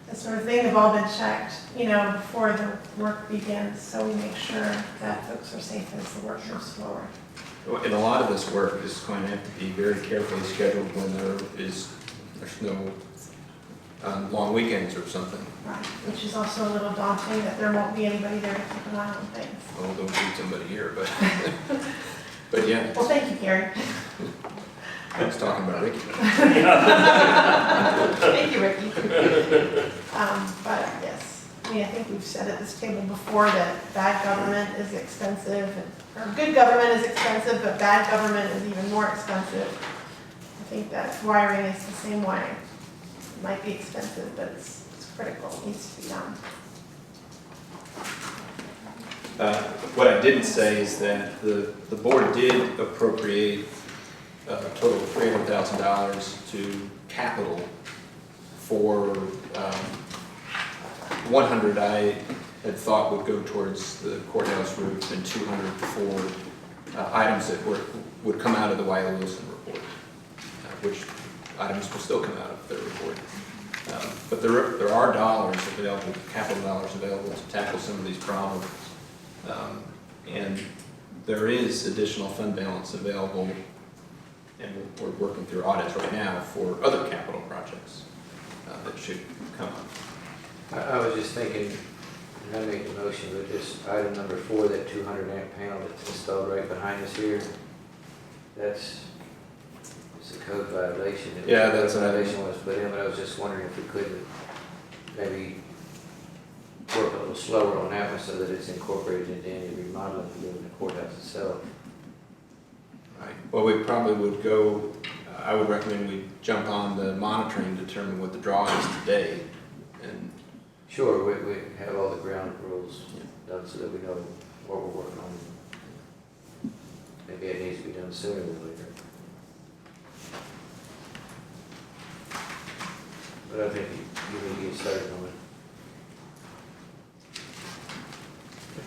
that sort of thing have all been checked, before the work begins, so we make sure that folks are safe as the work moves forward. And a lot of this work is going to have to be very carefully scheduled when there's no long weekends or something. Right, which is also a little daunting that there won't be anybody there to keep an eye on things. Well, don't need somebody here, but but yeah. Well, thank you, Gary. I was talking about Ricky. Thank you, Ricky. But yes, I think we've said at this table before that bad government is expensive, or good government is expensive, but bad government is even more expensive. I think that wiring is the same way. It might be expensive, but it's critical. It needs to be done. What I didn't say is that the board did appropriate a total of $300,000 to capital for 100 I had thought would go towards the courthouse roof and 200 for items that would come out of the Wiley Wilson report, which items will still come out of their report. But there are dollars available, capital dollars available to tackle some of these problems. And there is additional fund balance available, and we're working through audits right now for other capital projects that should come up. I was just thinking, and I made the motion, but just item number 4, that 200 amp panel that's installed right behind us here, it's a code violation. Yeah, that's a violation was put in, but I was just wondering if we could maybe work a little slower on that one so that it's incorporated into any remodeling we do in the courthouse itself. Right. Well, we probably would go, I would recommend we jump on the monitoring, determine what the draw is today. And sure, we have all the ground rules done so that we know what we're working on. Maybe it needs to be done sooner than later. But I think you need to get started on it.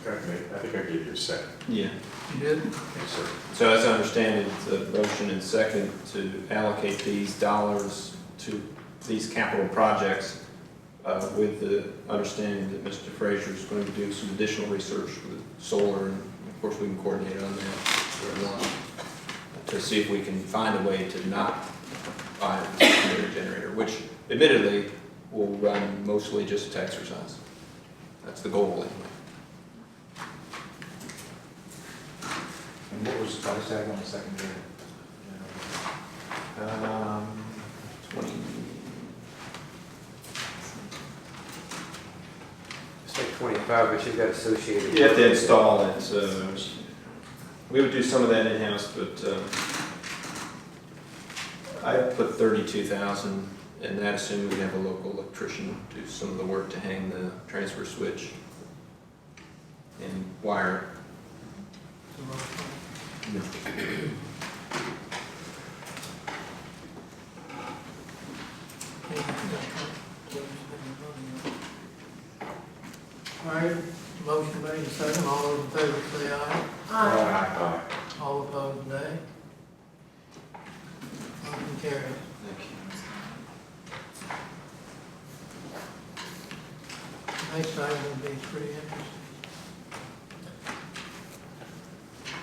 I think I gave you a second. yeah. You did? Yes, sir. So as I understand it, it's a motion and second to allocate these dollars to these capital projects with the understanding that Mr. Frazier is going to do some additional research with solar, and of course we can coordinate on that if we want, to see if we can find a way to not buy a secondary generator, which admittedly will run mostly just to exercise. That's the goal anyway. And what was the price tag on the secondary? 20. It's like 25, but you've got associated. You have to install it. We would do some of that in-house, but I put 32,000 And that assumed we have a local electrician do some of the work to hang the transfer switch and wire it. All right, motion made, second, all those in favor say aye. Aye. All opposed, nay. Motion carries. Thank you. Next item will be pretty interesting.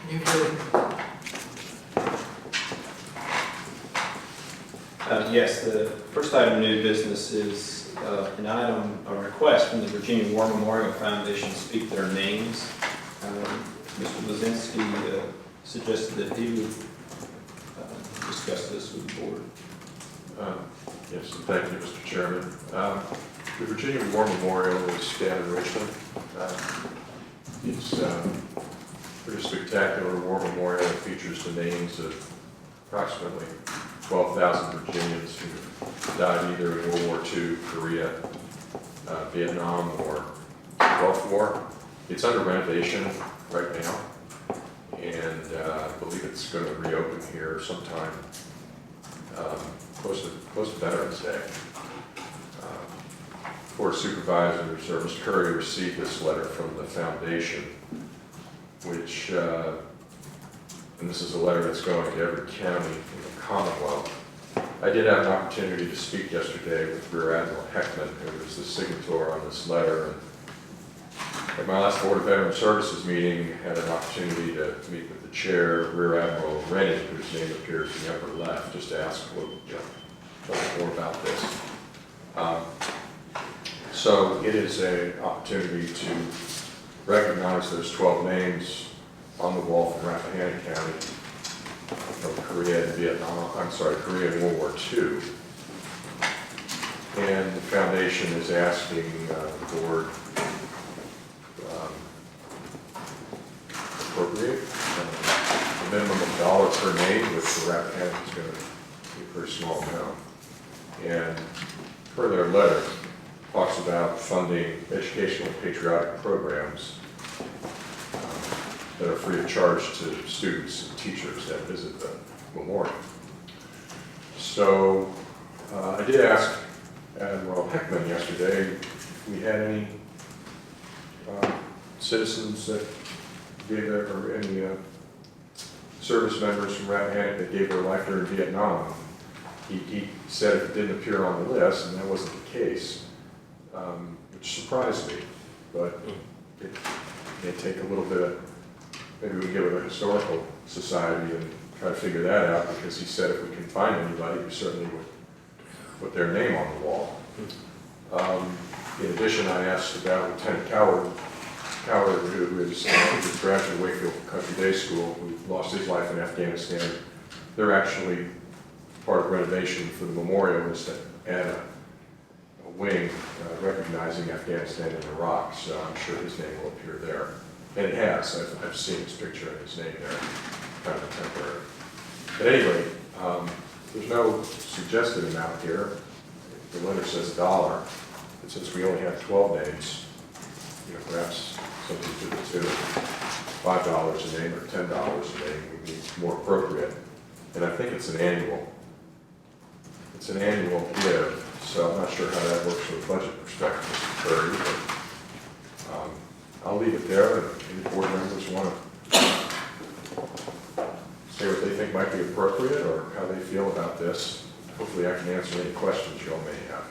New business. Yes, the first item of new business is an item, a request from the Virginia War Memorial Foundation to speak their names. Mr. Blazinski suggested that he would discuss this with the board. Yes, thank you, Mr. Chairman. The Virginia War Memorial is down in Richmond. It's a pretty spectacular war memorial. It features the names of approximately 12,000 Virginians who died either in World War II, Korea, Vietnam, or Gulf War. It's under renovation right now, and I believe it's going to reopen here sometime close to Veterans Day. Board of Supervisors, or Mr. Curry, received this letter from the foundation, which, and this is a letter that's going to every county in the Commonwealth. I did have an opportunity to speak yesterday with Rear Admiral Heckman, who was the signator on this letter. And at my last Board of Veteran Services meeting, I had an opportunity to meet with the chair, Rear Admiral Rennie, whose name appears in the upper left, just to ask a little more about this. So it is an opportunity to recognize those 12 names on the wall from Rappahannock County from Korea and Vietnam, Korea and World War II. And the foundation is asking the board appropriate a minimum of $1 per name, which for Rappahannock is going to be a pretty small amount. And per their letter, talks about funding educational patriotic programs that are free of charge to students and teachers that visit the memorial. So I did ask Admiral Heckman yesterday if we had any citizens that gave their, or any service members from Rappahannock that gave their life during Vietnam. He said if it didn't appear on the list, and that wasn't the case, which surprised me, but it may take a little bit of, maybe we can get with the Historical Society and try to figure that out, because he said if we can find anybody, we certainly would put their name on the wall. In addition, I asked about Lieutenant Coward, who is a graduate of Wakefield Country Day School, who lost his life in Afghanistan. They're actually part of renovation for the memorial is to add a wing recognizing Afghanistan and Iraq, so I'm sure his name will appear there. And it has. I've seen his picture and his name there, kind of temporary. At any rate, there's no suggested amount here. The letter says $1, and since we only have 12 names, perhaps something to the tune of $5 a name or $10 a name would be more appropriate. And I think it's an annual give, so I'm not sure how that works from a budget perspective, Mr. Curry, but I'll leave it there, and any board members want to say what they think might be appropriate or how they feel about this. Hopefully I can answer any questions you all may have.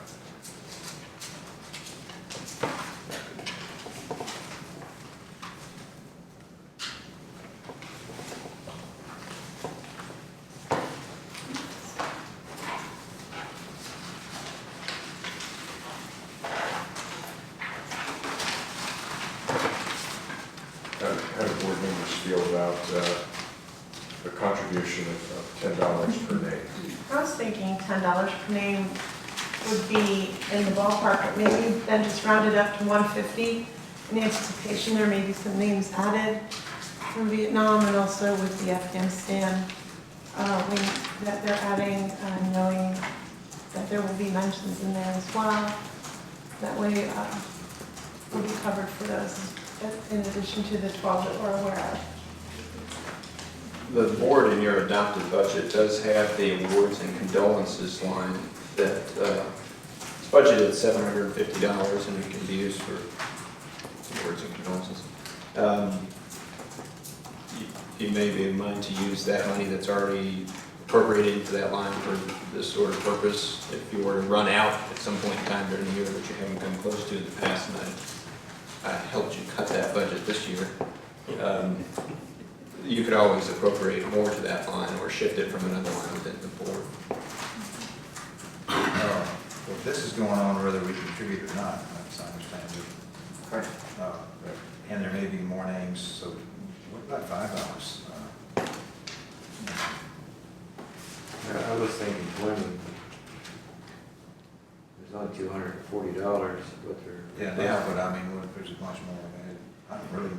How do board members feel about the contribution of $10 per name? I was thinking $10 per name would be in the ballpark, but maybe then just round it up to $150 in anticipation there may be some names added from Vietnam and also with the Afghanistan wing that they're adding, knowing that there will be mentions in there as well. That way, we'll be covered for those in addition to the 12 that we're aware of. The board in your adopted budget does have the awards and condolences line that it's budgeted at $750 and it can be used for awards and condolences. You may be in mind to use that money that's already appropriated into that line for this sort of purpose. If you were to run out at some point in time during the year, which you haven't come close to in the past, and I helped you cut that budget this year, you could always appropriate more to that line or shift it from another line within the board. Well, this is going on whether we contribute or not, as I understand it. And there may be more names, so what about $5? I was thinking 20. There's only $240, but they're. Yeah, but I mean, what if there's much more? I don't really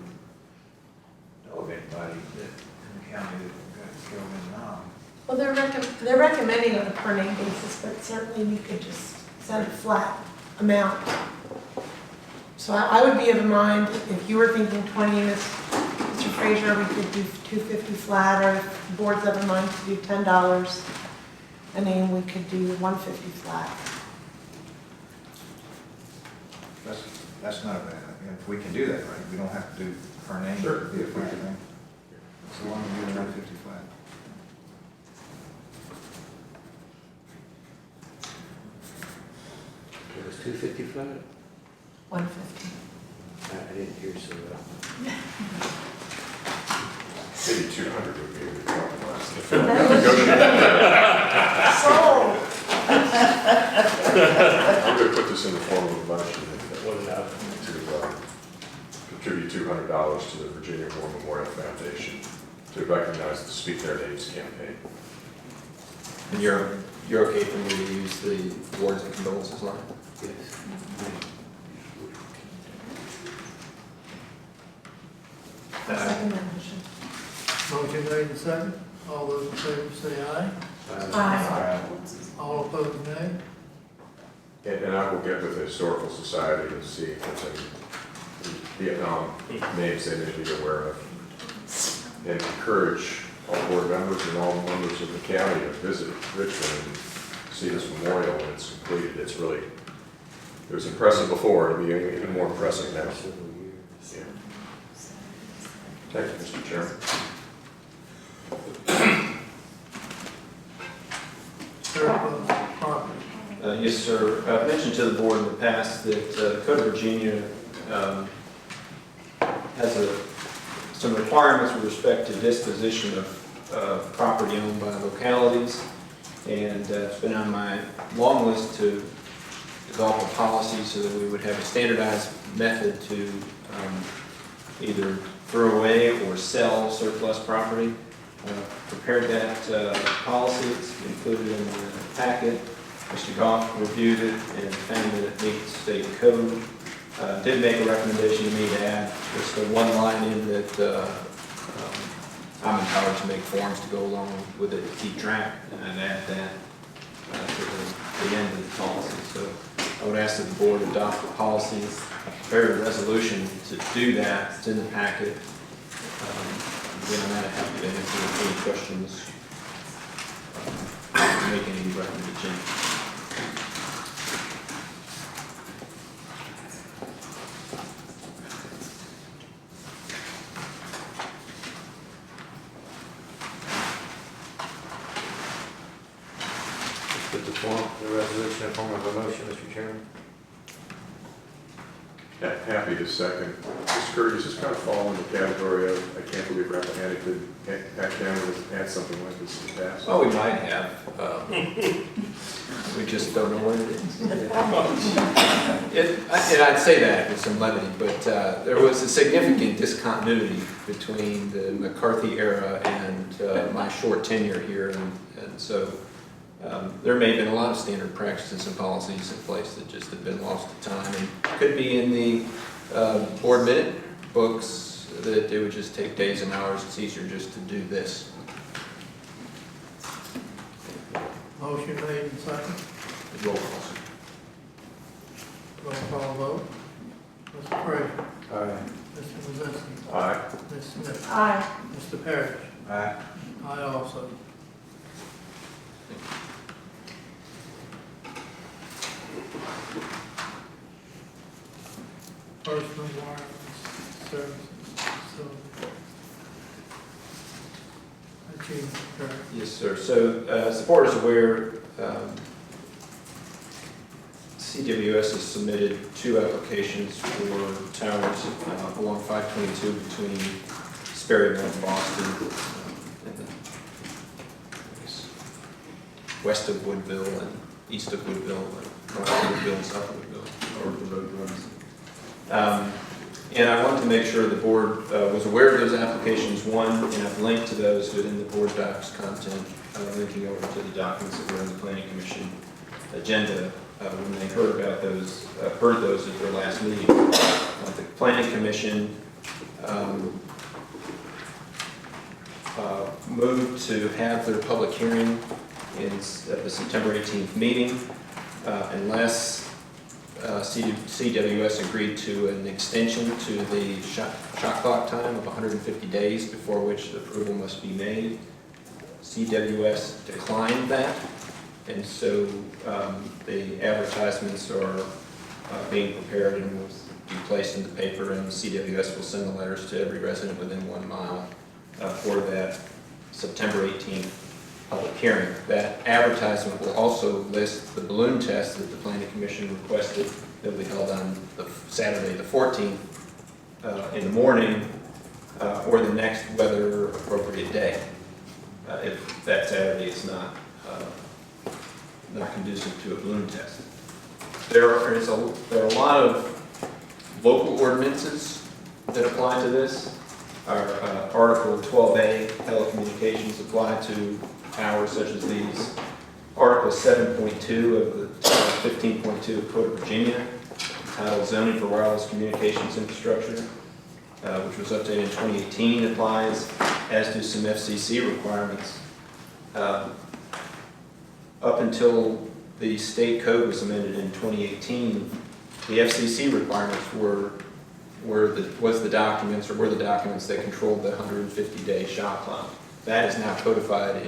know of anybody that in the county that got killed in Nam. Well, they're recommending on a per name basis, but certainly we could just set a flat amount. So I would be of mind, if you were thinking 20, Mr. Frazier, we could do $250 flat, or if the board's of a mind to do $10 a name, we could do $150 flat. That's not a bad idea. If we can do that, right? We don't have to do per name. Sure. Be a flat thing. So why don't we do $150 flat? It was 250 flat? 150. I didn't hear so well. Maybe 200 would be a good compromise. Sold. I'm going to put this in the form of a motion to contribute $200 to the Virginia War Memorial Foundation to recognize the Speak Their Names campaign. And you're okay for me to use the awards and condolences line? Yes. Second motion. Motion made and second. All those in favor say aye. Aye. All opposed, nay. And I will get with the Historical Society and see if there's any Vietnam names they may be aware of. And encourage all board members and all members of the county to visit Richmond and see this memorial when it's completed. It's really, it was impressive before, it'll be even more impressive now. Yeah. Thank you, Mr. Chairman. Surplus property. Yes, sir. I've mentioned to the board in the past that the Code of Virginia has some requirements with respect to disposition of property owned by localities, and it's been on my long list to develop a policy so that we would have a standardized method to either throw away or sell surplus property. Prepared that policy. It's included in the packet. Mr. Goff reviewed it and found that it meets state code. Did make a recommendation to me to add just the one line in that I'm empowered to make forms to go along with it to keep track, and I'd add that to the end of the policy. So I would ask that the board adopt the policy, prepare a resolution to do that. It's in the packet. Again, I'm happy to answer any questions, make any recommended changes. Put the resolution in form of a motion, Mr. Chairman. Happy to second. Mr. Curry, does this kind of fall in the category of, I can't believe Rappahannock could act down and had something like this in the past? Well, we might have. We just don't know what it is. And I'd say that with some levity, but there was a significant discontinuity between the McCarthy era and my short tenure here, and so there may have been a lot of standard practices and policies in place that just have been lost to time, and could be in the board minute books that it would just take days and hours. It's easier just to do this. Motion made and second. Roll call. Roll call vote. Mr. Frazier. Aye. Mr. Lozinski. Aye. Ms. Smith. Aye. Mr. Parrish. Aye. I also. Personal wireless services, so. Achievement, correct. Yes, sir. So, as the board is aware, CWS has submitted 2 applications for towers along 522 between Sperryville and Boston, and then I guess, west of Woodville and east of Woodville, and north of Woodville and south of Woodville, or the road runs. And I wanted to make sure the board was aware of those applications, one, and I've linked to those within the board docs content, linking over to the documents that were in the Planning Commission agenda when they heard about those, heard those at their last meeting. The Planning Commission moved to have their public hearing at the September 18th meeting unless CWS agreed to an extension to the shot clock time of 150 days before which the approval must be made. CWS declined that, and so the advertisements are being prepared and will be placed in the paper, and CWS will send the letters to every resident within 1 mile for that September 18th public hearing. That advertisement will also list the balloon test that the Planning Commission requested that we held on the Saturday the 14th in the morning or the next weather appropriate day if that Saturday is not conducive to a balloon test. There are a lot of local ordinances that apply to this. Our Article 12A, telecommunications, apply to towers such as these. Article 7.2 of the 15.2 Code of Virginia, entitled Zoning for Wireless Communications Infrastructure, which was updated in 2018, applies, as do some FCC requirements. Up until the state code was amended in 2018, the FCC requirements were the documents that controlled the 150-day shot clock. That is now codified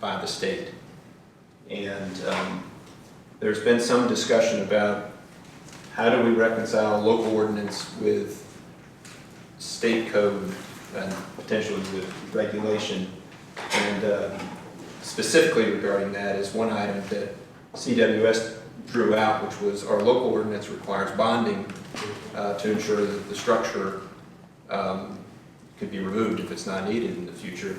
by the state. And there's been some discussion about how do we reconcile local ordinance with state code and potentially with regulation. And specifically regarding that is one item that CWS drew out, which was our local ordinance requires bonding to ensure that the structure could be removed if it's not needed in the future.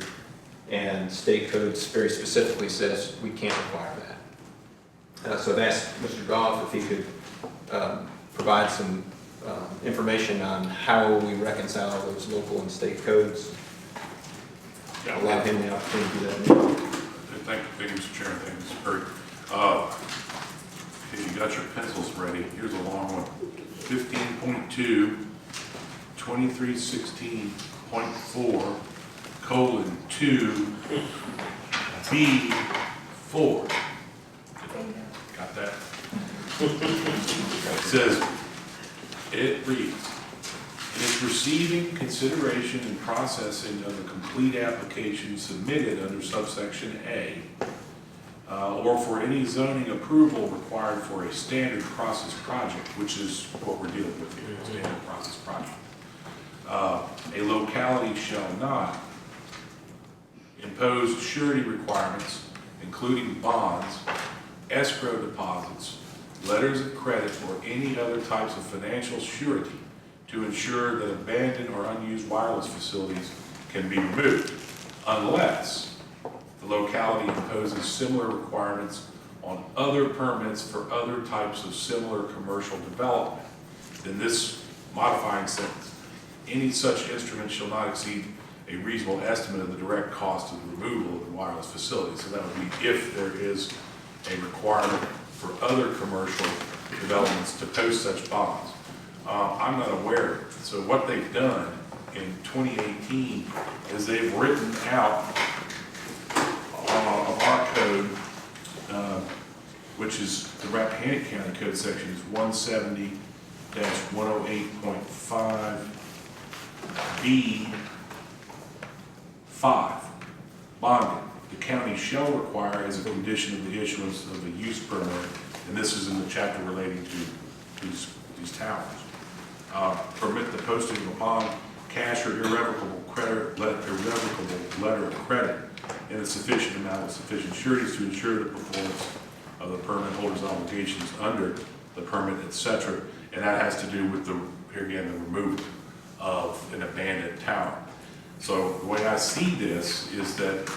And state code very specifically says we can't require that. So I've asked Mr. Goff if he could provide some information on how we reconcile those local and state codes. Allow him the opportunity to do that. Thank you, Mr. Chairman. Thank you, Mr. Curry. If you got your pencils ready, here's a long one. 15.2, 2316.4:2 B4. Got that? It says, it reads, it is receiving consideration and processing of a complete application submitted under subsection A, or for any zoning approval required for a standard process project, which is what we're dealing with here, a standard process project. A locality shall not impose surety requirements, including bonds, escrow deposits, letters of credit, or any other types of financial surety to ensure that abandoned or unused wireless facilities can be removed, unless the locality imposes similar requirements on other permits for other types of similar commercial development. Then this modifying sentence, any such instrument shall not exceed a reasonable estimate of the direct cost of the removal of the wireless facility. So that would be if there is a requirement for other commercial developments to post such bonds. I'm not aware of it. So what they've done in 2018 is they've written out of our code, which is the Rappahannock County Code section is 170-108.5B5. Bonding. The county shall require as a condition of the issuance of a use permit, and this is in the chapter relating to these towers. Permit the posting of a bond, cash or irrevocable letter of credit in a sufficient amount of sufficient sureties to ensure the performance of the permit holder's obligations under the permit, etc. And that has to do with here again, the removal of an abandoned tower. So the way I see this is that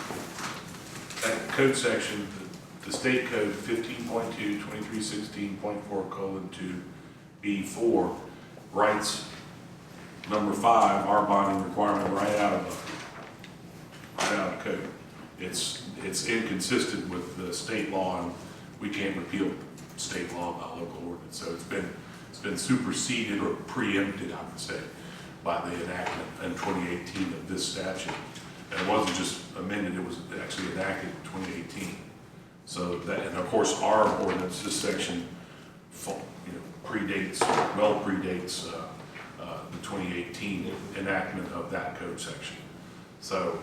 code section, the state code 15.2, 2316.4:2B4 writes number 5, our bonding requirement right out of code. It's inconsistent with the state law, and we can't repeal state law about local ordinance. So it's been superseded or preempted, I would say, by the enactment in 2018 of this statute. And it wasn't just amended, it was actually enacted in 2018. So that, and of course, our ordinance, this section, predates the 2018 enactment of that code section. So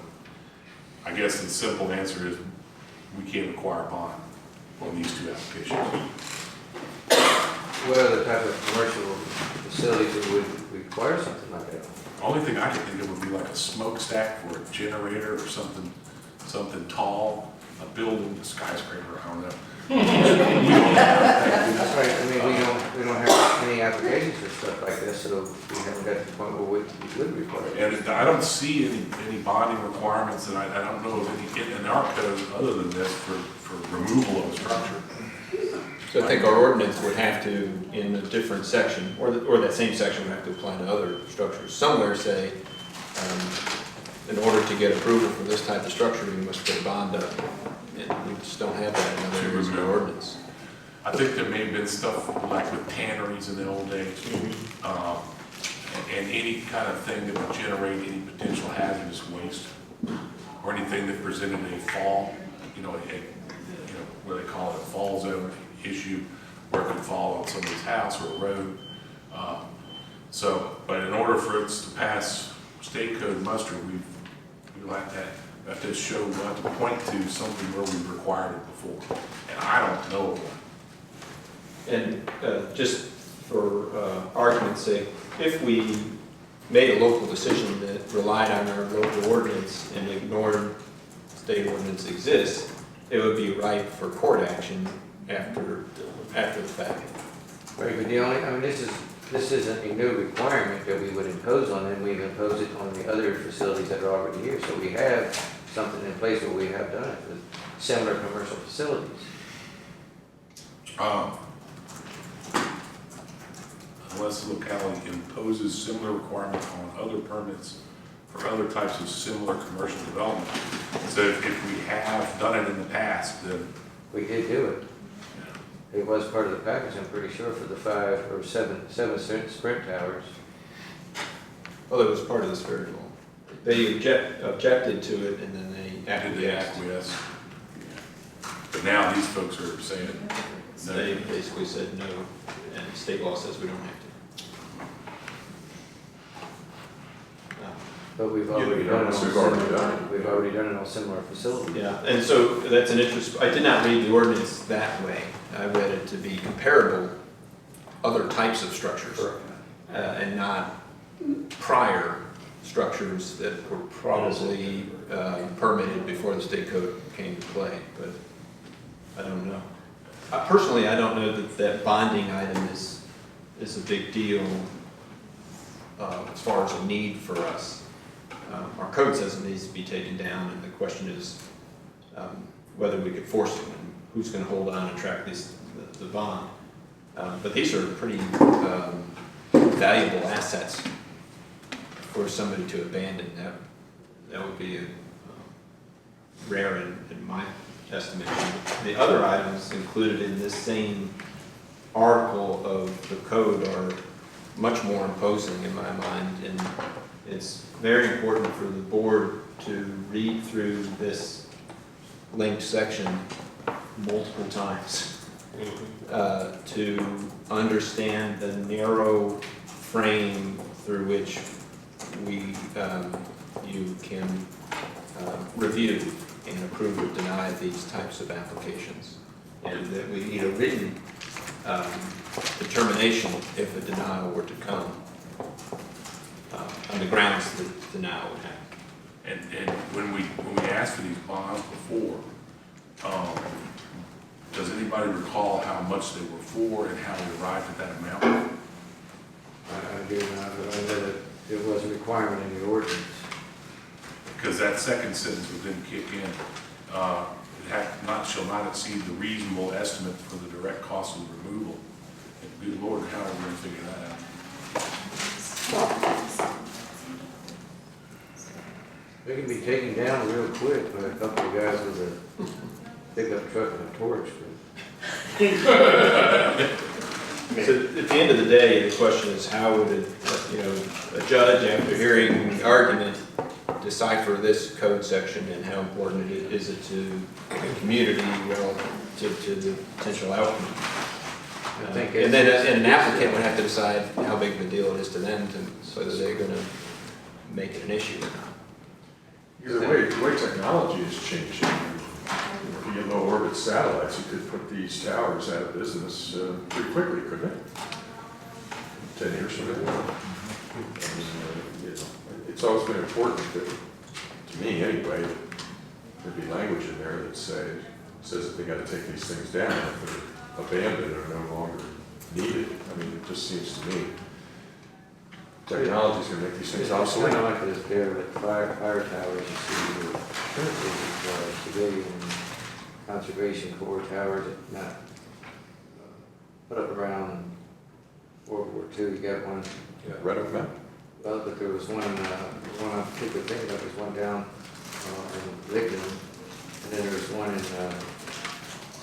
I guess the simple answer is we can't require a bond on these two applications. What other type of commercial facilities would require something like that? The only thing I could think of would be like a smokestack for a generator or something tall, a building, a skyscraper, I don't know. That's right, I mean, we don't have any applications for stuff like this, so we haven't got to the point where we would require it. And I don't see any bonding requirements, and I don't know of any in our code other than this for removal of a structure. So I think our ordinance would have to, in a different section, or that same section would have to apply to other structures. Somewhere say, in order to get approval for this type of structure, you must put a bond up. And we just don't have that in other areas of our ordinance. I think there may have been stuff like with tanneries in the old days, and any kind of thing that would generate any potential hazardous waste, or anything that presented a fall, where they call it a fall zone issue, where it could fall on somebody's house or a road. But in order for it to pass state code muster, we like that. We have to show, we have to point to something where we required it before, and I don't know of one. And just for argument's sake, if we made a local decision that relied on our local ordinance and ignored state ordinance exists, it would be ripe for court action after the fact. Right, but the only, this isn't a new requirement that we would impose on them. We've imposed it on the other facilities that are already here. So we have something in place where we have done it with similar commercial facilities. Unless the locality imposes similar requirements on other permits for other types of similar commercial development. So if we have done it in the past, then We did do it. It was part of the package, I'm pretty sure, for the 5 or 7 Sprint towers. Well, it was part of this very law. They objected to it, and then they acquiesced. But now these folks are saying no. They basically said no, and state law says we don't have to. But we've already done it on similar facilities. Yeah, and so that's an interest. I did not read the ordinance that way. I read it to be comparable other types of structures, and not prior structures that were probably permitted before the state code came to play. But I don't know. Personally, I don't know that bonding item is a big deal as far as a need for us. Our code says it needs to be taken down, and the question is whether we could force it, and who's going to hold on and track the bond. But these are pretty valuable assets for somebody to abandon. That would be rare in my estimation. The other items included in this same article of the code are much more imposing in my mind, and it's very important for the board to read through this linked section multiple times to understand the narrow frame through which you can review and approve or deny these types of applications. And that we need a written determination if a denial were to come on the grounds that denial would happen. And when we asked for these bonds before, does anybody recall how much they were for and how we arrived at that amount? I do not, but I know that it was a requirement in the ordinance. Because that second sentence would then kick in, shall not exceed the reasonable estimate for the direct cost of the removal. And good Lord, how are we going to figure that out? They can be taken down real quick by a couple of guys with a pickup truck and a torch. So at the end of the day, the question is how would a judge, after hearing the argument, decipher this code section and how important is it to the community relative to the potential outcome? And then an applicant would have to decide how big of a deal it is to them whether they're going to make it an issue or not. Because the way technology is changing, if you get low orbit satellites, you could put these towers out of business pretty quickly, couldn't it? 10 years from now. It's always been important that, to me anyway, that there be language in there that says that they got to take these things down if they're abandoned or no longer needed. I mean, it just seems to me technology's going to make these things obsolete. It's kind of like this derelict fire towers you see with civilian conservation corps towers that not put up around World War II. You got one. Right up there. Well, but there was one I particularly think about. There's one down in Ligden, and then there was one in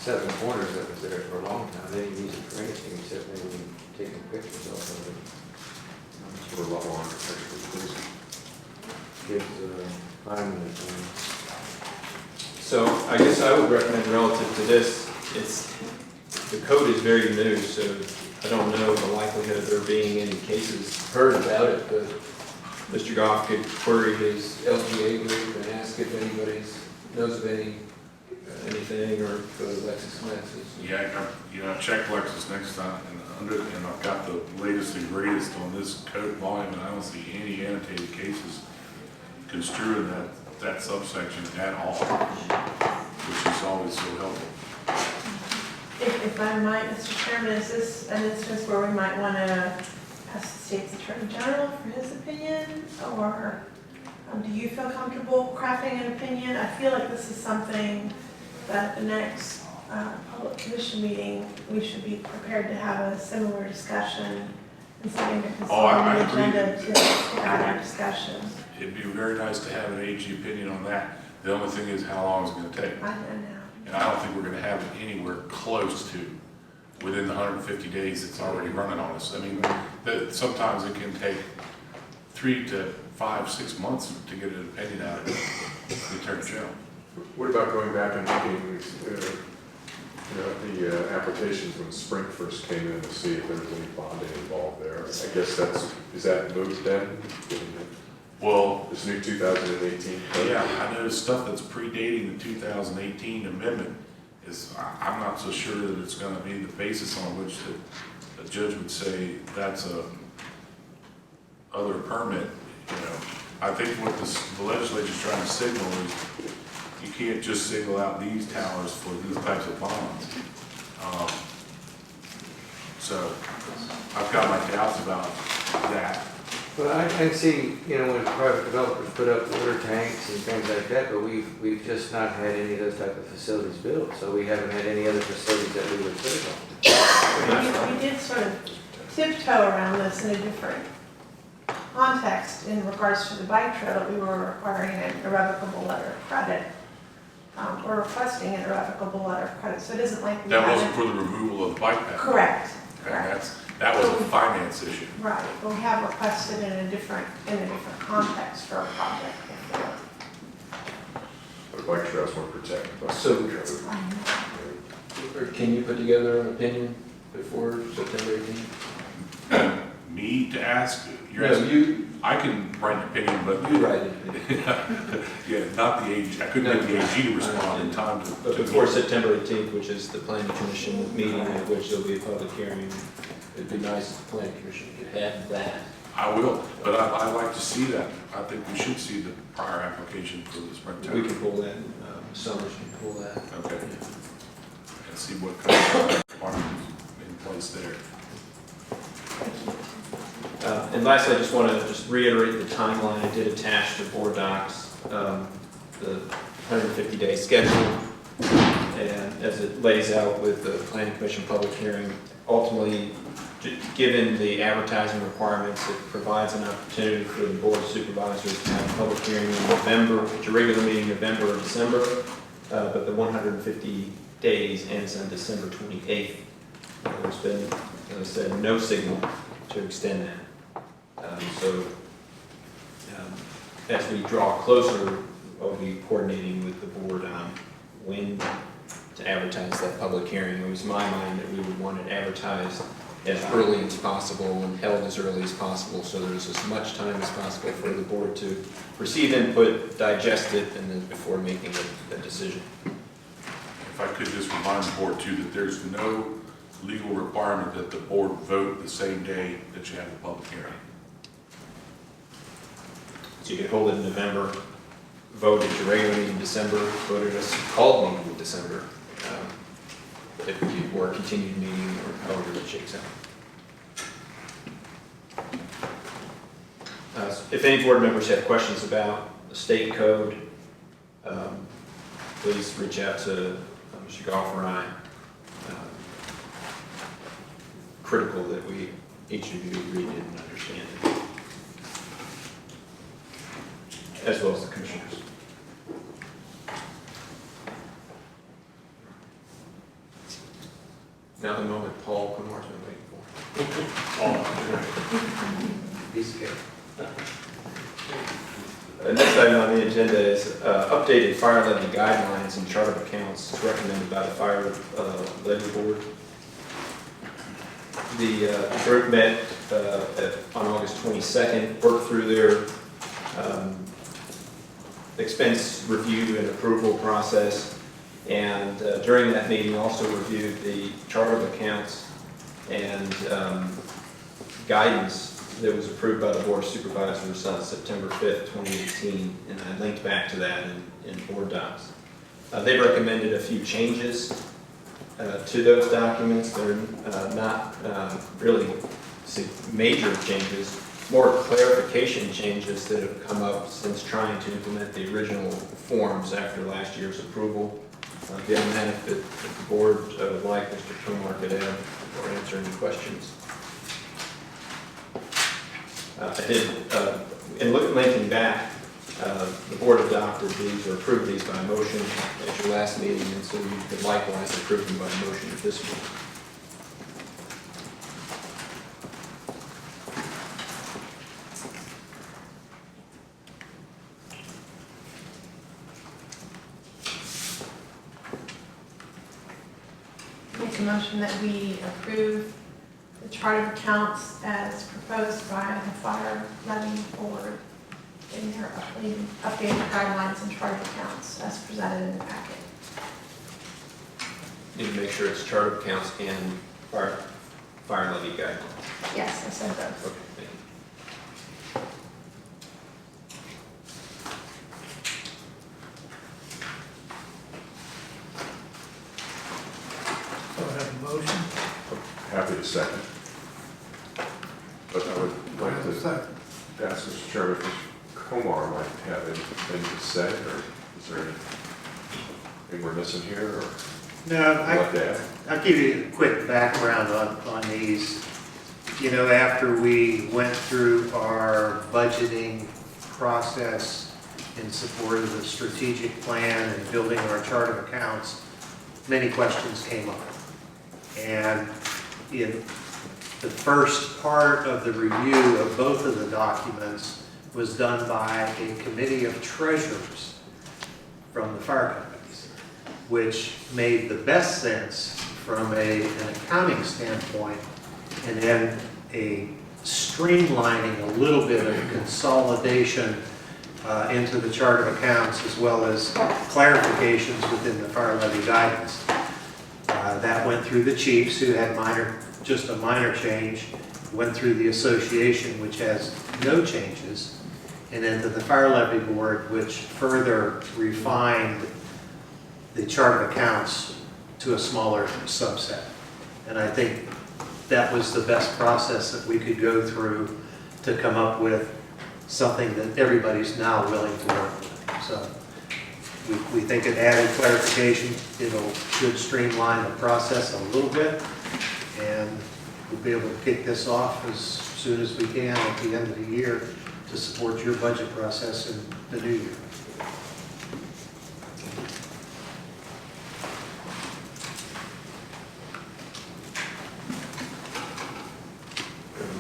Seven Corners that was there for a long time. They didn't use it for anything except maybe taking pictures off of it. For a lot more architectural reasons. Kids climbing it. So I guess I would recommend relative to this, the code is very new, so I don't know the likelihood of there being any cases heard about it, but Mr. Goff could query his LGA group and ask if anybody knows of anything, or go to LexisNexis. Yeah, I checked Lexis next time, and I've got the latest and greatest on this code volume, and I don't see any annotated cases construing that subsection at all, which is always so helpful. If I might, Mr. Chairman, is this an instance where we might want to ask the state's Attorney General for his opinion, or do you feel comfortable crafting an opinion? I feel like this is something that at the next public commission meeting, we should be prepared to have a similar discussion and something to consider on the agenda to guide our discussion. It'd be very nice to have an AG opinion on that. The only thing is how long is it going to take? I don't know. And I don't think we're going to have it anywhere close to within the 150 days it's already running on us. I mean, sometimes it can take 3 to 5, 6 months to get an opinion out of the Attorney General. What about going back and looking the applications when Sprint first came in to see if there was any bonding involved there? I guess is that moved then? Well, this new 2018 code? Yeah, I know stuff that's predating the 2018 amendment is, I'm not so sure that it's going to be the basis on which a judge would say that's a other permit. I think what the legislature's trying to signal is you can't just single out these towers for these types of bonds. So I've got my doubts about that. Well, I can see, when private developers put up water tanks and things like that, but we've just not had any of those type of facilities built, so we haven't had any other facilities that we would put on. We did sort of tiptoe around this in a different context in regards to the bike trail that we were requiring an irrevocable letter of credit, or requesting an irrevocable letter of credit, so it isn't like we That haven't- wasn't for the removal of the bike path. Correct. And that was a finance issue. Right, but we have requested in a different context for a project before. The bike trails weren't protected by So- the code. or can you put together an opinion before September 18th? Me to ask, you're No, asking, you, I can write an opinion, but. you write it. Yeah, not the AG, I couldn't get the AG to respond in time to. But before September 18th, which is the planning commission meeting at which there'll be a public hearing, it'd be nice if the planning commission could have that. I will, but I'd like to see that. I think we should see the prior application for the springtime. We can pull that, Summers can pull that. Okay. And see what kind of requirements in place there. And lastly, I just want to just reiterate the timeline. I did attach to board docs, the 150-day schedule, and as it lays out with the planning commission public hearing, ultimately, given the advertising requirements, it provides an opportunity for the board of supervisors to have a public hearing in November, it's a regular meeting in November or December, but the 150 days ends on December 28th. There's been, as I said, no signal to extend that. As we draw closer, I'll be coordinating with the board on when to advertise that public hearing. It was my mind that we would want it advertised as early as possible and held as early as possible, so there's as much time as possible for the board to receive input, digest it, and then before making a decision. If I could just remind the board too that there's no legal requirement that the board vote the same day that you have the public hearing. So you could hold it in November, vote at your regular meeting in December, vote at a called meeting in December, or a continued meeting, or however it shakes out. If any board members have questions about the state code, please reach out to Mr. Goff or I. Critical that each of you read it and understand it, as well as the commissioners. Now the moment Paul Kumar's been waiting for. He's scared. Next item on the agenda is updated fire levy guidelines and chart of accounts recommended by the fire levy board. The group met on August 22nd, worked through their expense review and approval process, and during that meeting also reviewed the chart of accounts and guidance that was approved by the Board of Supervisors on September 5th, 2018, and I linked back to that in board docs. They recommended a few changes to those documents. They're not really major changes, more clarification changes that have come up since trying to implement the original forms after last year's approval. Beyond that, if the board would like, Mr. Kumar could add or answer any questions. I did, in linking back, the board adopted these or approved these by motion at your last meeting, and so you could likewise approve them by motion at this meeting. Make a motion that we approve the chart of accounts as proposed by the fire levy board in their updated guidelines and chart of accounts as presented in the packet. Need to make sure it's chart of accounts and fire levy guidelines. Yes, I said both. Okay, thank you. So I have a motion. Happy to second. But I would like to Second. ask Mr. Chairman if Kumar might have anything to say, or is there anything we're missing here, or No, what to add? I'll give you a quick background on these. You know, after we went through our budgeting process in support of the strategic plan and building our chart of accounts, many questions came up. And in the first part of the review of both of the documents was done by a committee of treasurers from the fire companies, which made the best sense from an accounting standpoint, and then a streamlining, a little bit of consolidation into the chart of accounts, as well as clarifications within the fire levy guidance. That went through the chiefs, who had just a minor change, went through the association, which has no changes, and then to the fire levy board, which further refined the chart of accounts to a smaller subset. And I think that was the best process that we could go through to come up with something that everybody's now willing to work with. So we think it added clarification. Should streamline the process a little bit, and we'll be able to kick this off as soon as we can at the end of the year to support your budget process in the new year.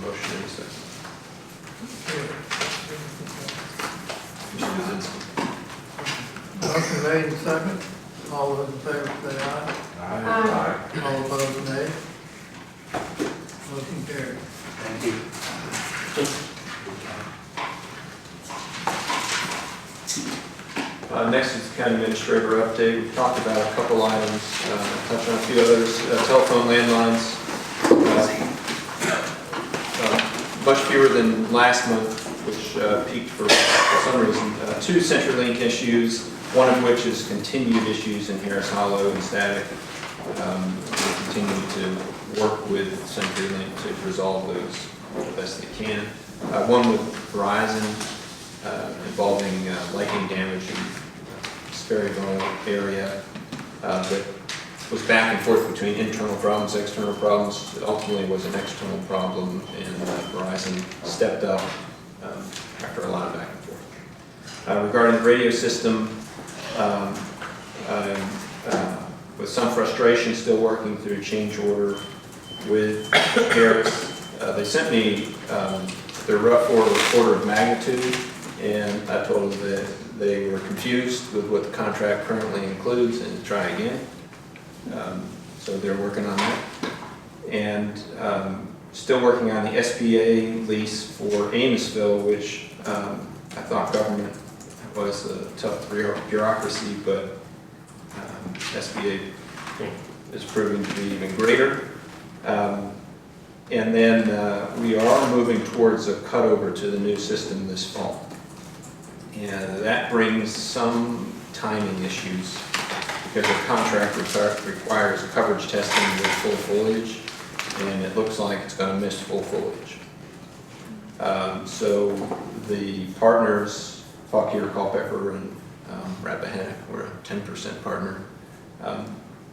Motion in a second. Motion made and second. All those in favor say aye. Aye. All opposed, nay. Motion carried. Thank you. Next is the county administrator update. We've talked about a couple items, touched on a few others. Telephone landlines, much fewer than last month, which peaked for some reason. 2 CenturyLink issues, one of which is continued issues in Harris Hollow and Static. We'll continue to work with CenturyLink to resolve those the best they can. One with Verizon involving lightning damage in Sperryville area that was back and forth between internal problems, external problems. It ultimately was an external problem, and Verizon stepped up after a lot of back and forth. Regarding the radio system, with some frustration, still working through a change order with Harris. They sent me their rough order of magnitude, and I told them that they were confused with what the contract currently includes and to try again. So they're working on that. And still working on the SBA lease for Amosville, which I thought government was a tough bureaucracy, but SBA is proving to be even greater. And then we are moving towards a cutover to the new system this fall. And that brings some timing issues because the contract requires coverage testing with full foliage, and it looks like it's going to miss full foliage. So the partners, Fauquier, Culpeper, and Rappahannock, we're a 10% partner.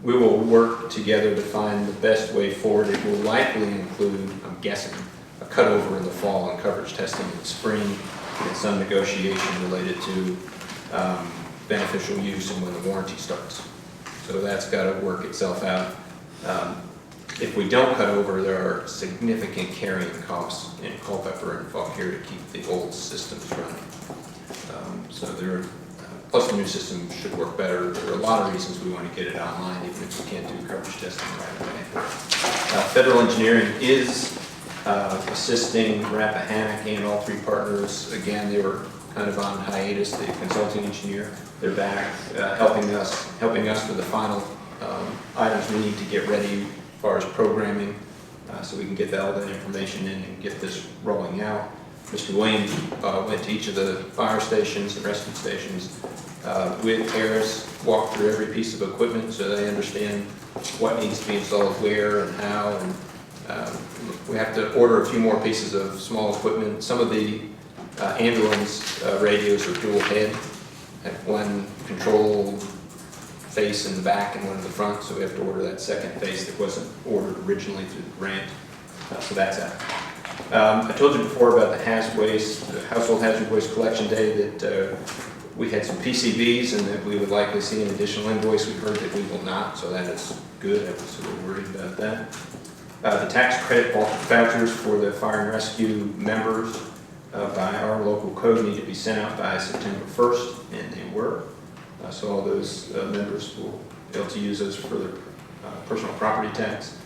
We will work together to find the best way forward. It will likely include, I'm guessing, a cutover in the fall and coverage testing in the spring, and some negotiation related to beneficial use and when the warranty starts. So that's got to work itself out. If we don't cut over, there are significant carrying costs in Culpeper and Fauquier to keep the old systems running. So there, plus the new system should work better. There are a lot of reasons we want to get it online, even if we can't do coverage testing right away. Federal engineering is assisting Rappahannock and all 3 partners. Again, they were kind of on hiatus, the consulting engineer. They're back helping us with the final items we need to get ready as far as programming, so we can get all that information in and get this rolling out. Mr. Williams went to each of the fire stations and rescue stations with Harris, walked through every piece of equipment so they understand what needs to be installed where and how. And we have to order a few more pieces of small equipment. Some of the ambulance radios are dual head, have one control face in the back and one in the front, so we have to order that second face that wasn't ordered originally through the grant. So that's out. I told you before about the household hazard waste collection day that we had some PCBs and that we would likely see an additional invoice. We've heard that we will not, so that is good. I was a little worried about that. The tax credit vouchers for the fire and rescue members by our local code need to be sent out by September 1st, and they were. So all those members will be able to use those for their personal property tax.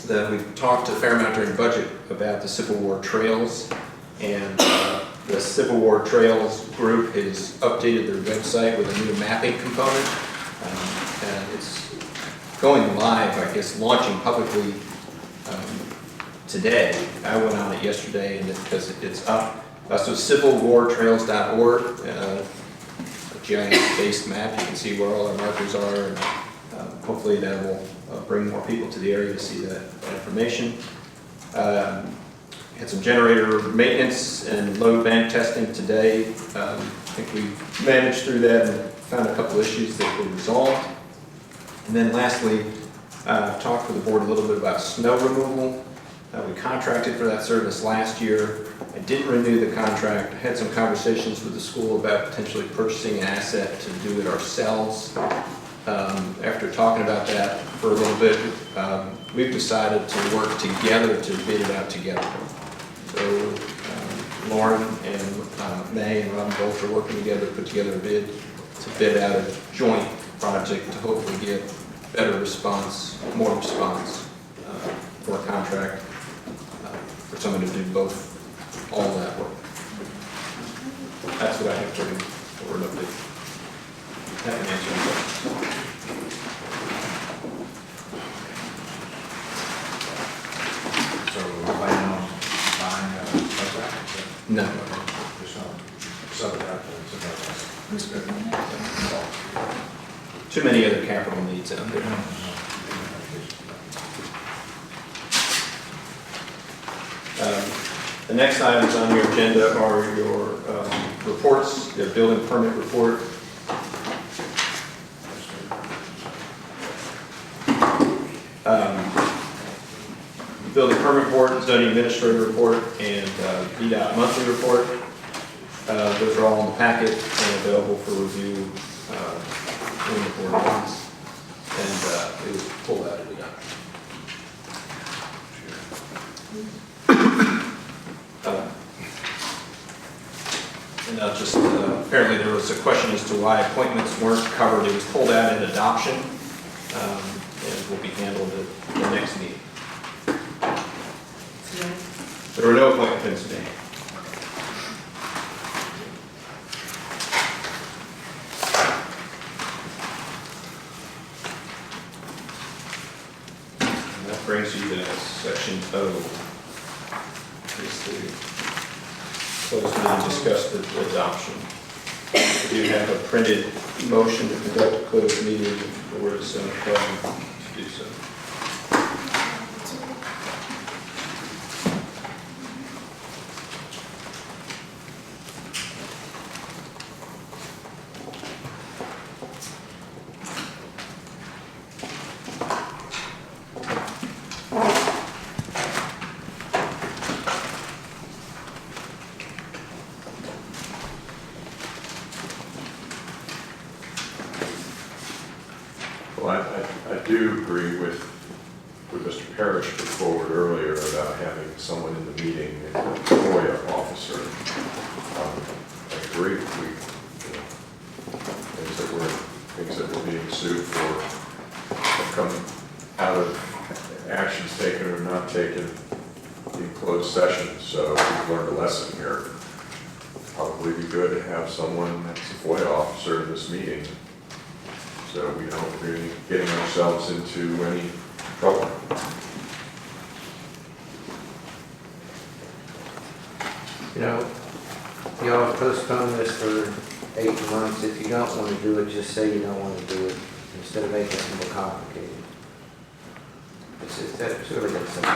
We've talked a fair amount during budget about the Civil War trails, and the Civil War Trails group has updated their website with a new mapping component. And it's going live, I guess, launching publicly today. I went on it yesterday, and because it's up. So civilwartrails.org, a GIS-based map. You can see where all our markers are, and hopefully that will bring more people to the area to see that information. Had some generator maintenance and load bank testing today. I think we managed through that and found a couple issues that were resolved. And then lastly, I've talked with the board a little bit about snow removal. We contracted for that service last year. I didn't renew the contract. I had some conversations with the school about potentially purchasing an asset to do it ourselves. After talking about that for a little bit, we've decided to work together to bid it out together. So Lauren and May and Robin both are working together to put together a bid to bid out a joint project to hopefully get better response, more response for a contract for someone to do both, all that work. That's what I have for you for an update. That can answer your questions. So we're planning on buying a truck? No. Too many other capital needs out there. The next items on your agenda are your reports, the building permit report. Building permit report, zoning administrator report, and VDOT monthly report. Those are all in the packet and available for review in the board meetings. And it was pulled out of VDOT. And I'll just, apparently there was a question as to why appointments weren't covered. It was pulled out in adoption and will be handled at the next meeting. There were no appointments today. And that brings you to section O. Is the closed meeting discussed the adoption. We do have a printed motion to conduct a closed meeting if the board is so inclined to do so. Well, I do agree with Mr. Parrish put forward earlier about having someone in the meeting, a FOIA officer. I agree. Things that we're being sued for have come out of actions taken or not taken in closed session. So we've learned a lesson here. Probably be good to have someone that's a FOIA officer in this meeting, so we don't really getting ourselves into any trouble. You know, y'all postpone this for 8 months. If you don't want to do it, just say you don't want to do it instead of making it more complicated. It's really that simple.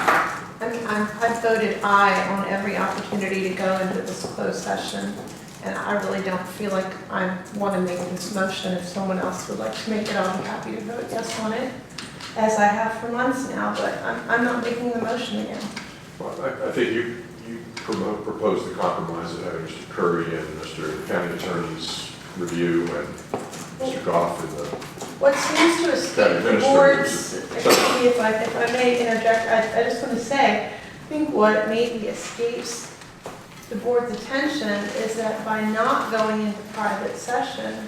I've voted aye on every opportunity to go into this closed session, and I really don't feel like I want to make this motion. If someone else would like to make it, I'll be happy to vote yes on it, as I have for months now, but I'm not making the motion again. Well, I think you proposed the compromise of having Mr. Curry and Mr. County Attorney's review and Mr. Goff in the... What seems to escape the boards, if I may interject, I just want to say, I think what maybe escapes the board's attention is that by not going into private session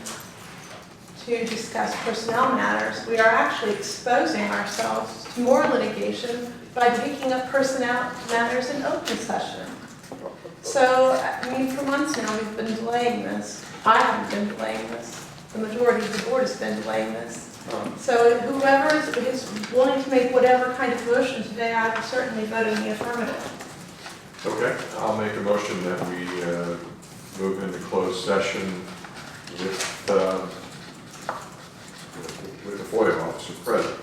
to discuss personnel matters, we are actually exposing ourselves to more litigation by picking up personnel matters in open session. So, I mean, for months now, we've been delaying this. I haven't been delaying this. The majority of the board has been delaying this. So whoever is willing to make whatever kind of motion today, I will certainly vote in the affirmative. Okay, I'll make a motion that we move into closed session with the FOIA officer present.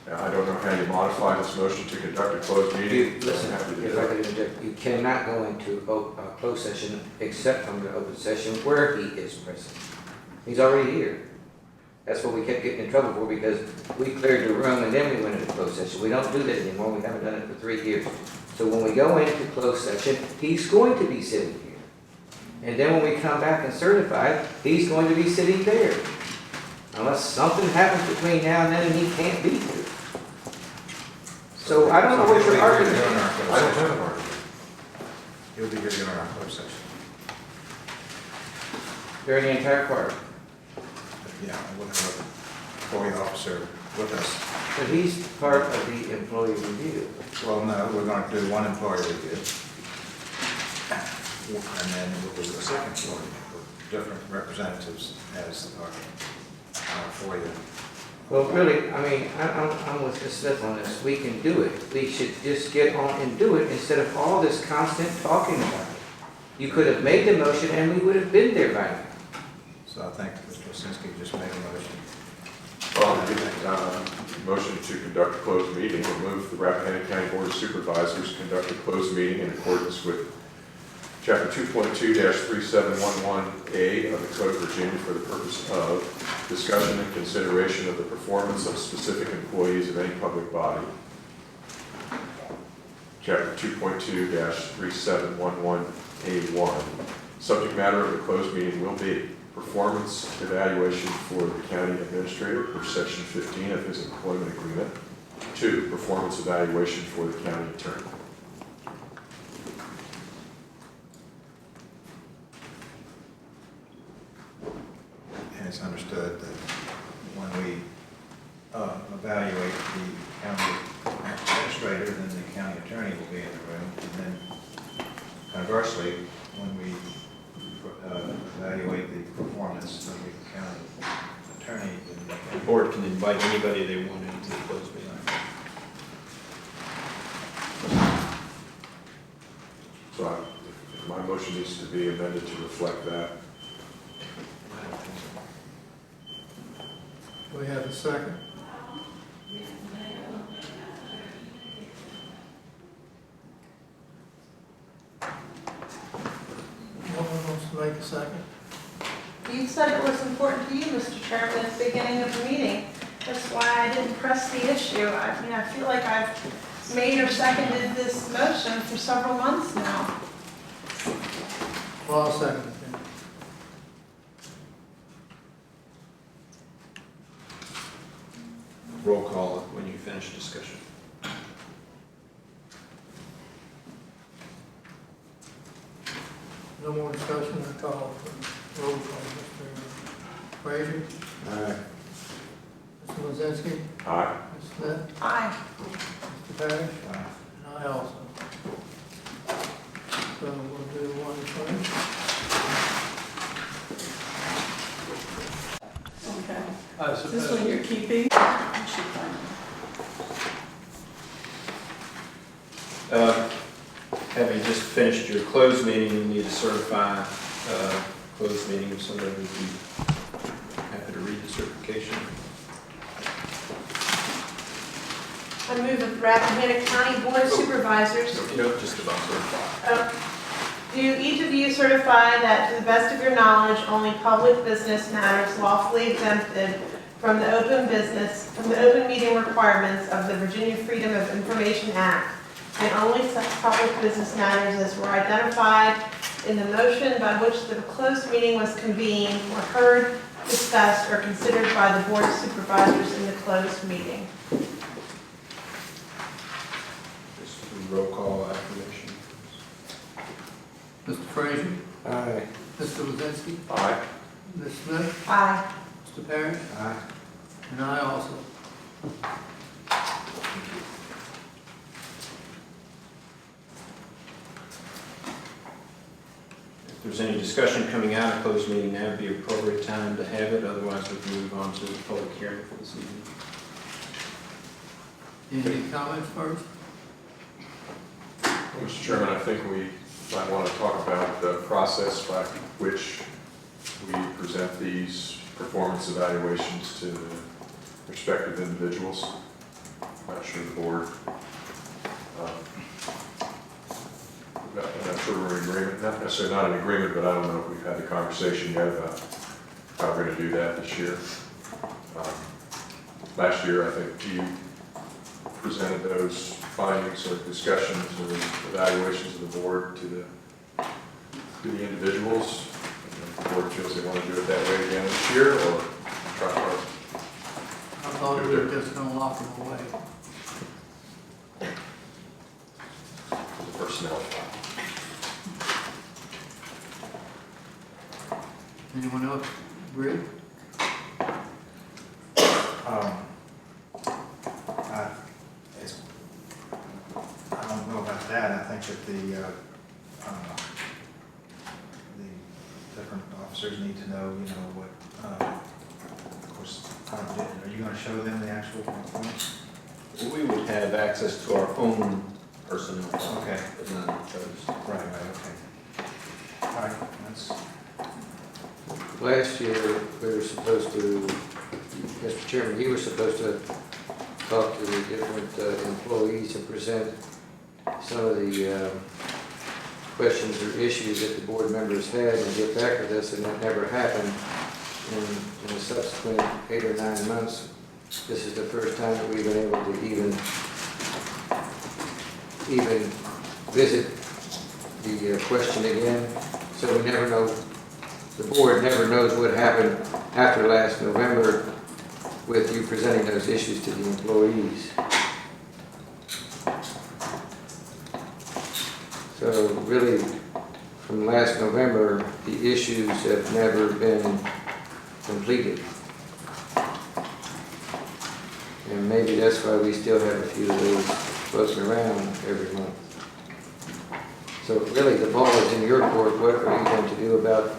Now, I don't know how you modify this motion to conduct a closed meeting. Listen, Have to do if I that. could interject, you cannot go into a closed session except from the open session where he is present. He's already here. That's what we kept getting in trouble for, because we cleared the room and then we went into closed session. We don't do that anymore. We haven't done it for 3 years. So when we go into closed session, he's going to be sitting here. And then when we come back and certify, he's going to be sitting there. Unless something happens between now and then and he can't be here. So I don't know what your argument is. I don't have an argument. You'll be here during our closed session. During the entire part. Yeah, we'll have a FOIA officer with us. But he's part of the employee review. Well, no, we're going to do one employee review. And then we'll do a second FOIA with different representatives as our FOIA. Well, really, I mean, I'm with Ms. Smith on this. We can do it. We should just get on and do it instead of all this constant talking about it. You could have made the motion and we would have been there by now. So I think Mr. Lisinski just made a motion. Well, motion to conduct a closed meeting, will move the Rappahannock County Board of Supervisors conduct a closed meeting in accordance with Chapter 2.2-3711A of the Code of Virginia for the purpose of discussion and consideration of the performance of specific employees of any public body. Chapter 2.2-3711A1. Subject matter of the closed meeting will be performance evaluation for the county administrator per section 15 of his employment agreement. 2, performance evaluation for the county attorney. And it's understood that when we evaluate the county administrator, then the county attorney will be in the room. And then conversely, when we evaluate the performance of the county attorney, then The board can invite anybody they want into the closed meeting. So my motion needs to be amended to reflect that. Do we have a second? No one wants to make a second? You said it was important to you, Mr. Chairman, at the beginning of the meeting. That's why I didn't press the issue. I mean, I feel like I've made or seconded this motion for several months now. Well, I'll second it then. Roll call when you finish discussion. No more discussion, I call for roll call. Mr. Frazier? Aye. Mr. Lozinski? Aye. Ms. Smith? Aye. Mr. Parrish? And I also. So we'll do one first. Okay. Is Is this one you're keeping? Having just finished your closed meeting, you need to certify closed meeting. If somebody would be happy to read the certification. I move that the Rappahannock County Board of Supervisors. Just about certified. Do each of you certify that, to the best of your knowledge, only public business matters lawfully exempted from the open meeting requirements of the Virginia Freedom of Information Act, and only such public business matters as were identified in the motion by which the closed meeting was convened were heard, discussed, or considered by the Board of Supervisors in the closed meeting? Just roll call affirmation. Mr. Frazier? Aye. Mr. Lozinski? Aye. Ms. Smith? Aye. Mr. Parrish? Aye. And I also. If there's any discussion coming out of closed meeting, now would be appropriate time to have it, otherwise we can move on to the public hearing for this evening. Any comments first? Mr. Chairman, I think we might want to talk about the process by which we present these performance evaluations to the respective individuals. I'm not sure the board, I'm not sure we're in agreement, not necessarily not in agreement, but I don't know if we've had the conversation yet about how we're going to do that this year. Last year, I think you presented those findings or discussions or evaluations of the board to the individuals. And if the board feels they want to do it that way again this year, or try to. I thought we were just going to lock them away. The personnel file. Anyone else agree? I don't know about that. I think that the different officers need to know, what, of course, are you going to show them the actual performance? We would have access to our own personnel file, Okay. but not each other's. Right, okay. All right, that's, Last year, we were supposed to, Mr. Chairman, you were supposed to talk to the different employees and present some of the questions or issues that the board members had and get back with us, and that never happened. And in the subsequent 8 or 9 months, this is the first time that we've been able to even visit the question again. So we never know, the board never knows what happened after last November with you presenting those issues to the employees. So really, from last November, the issues have never been completed. And maybe that's why we still have a few of those floating around every month. So really, the ball is in your court. What are you going to do about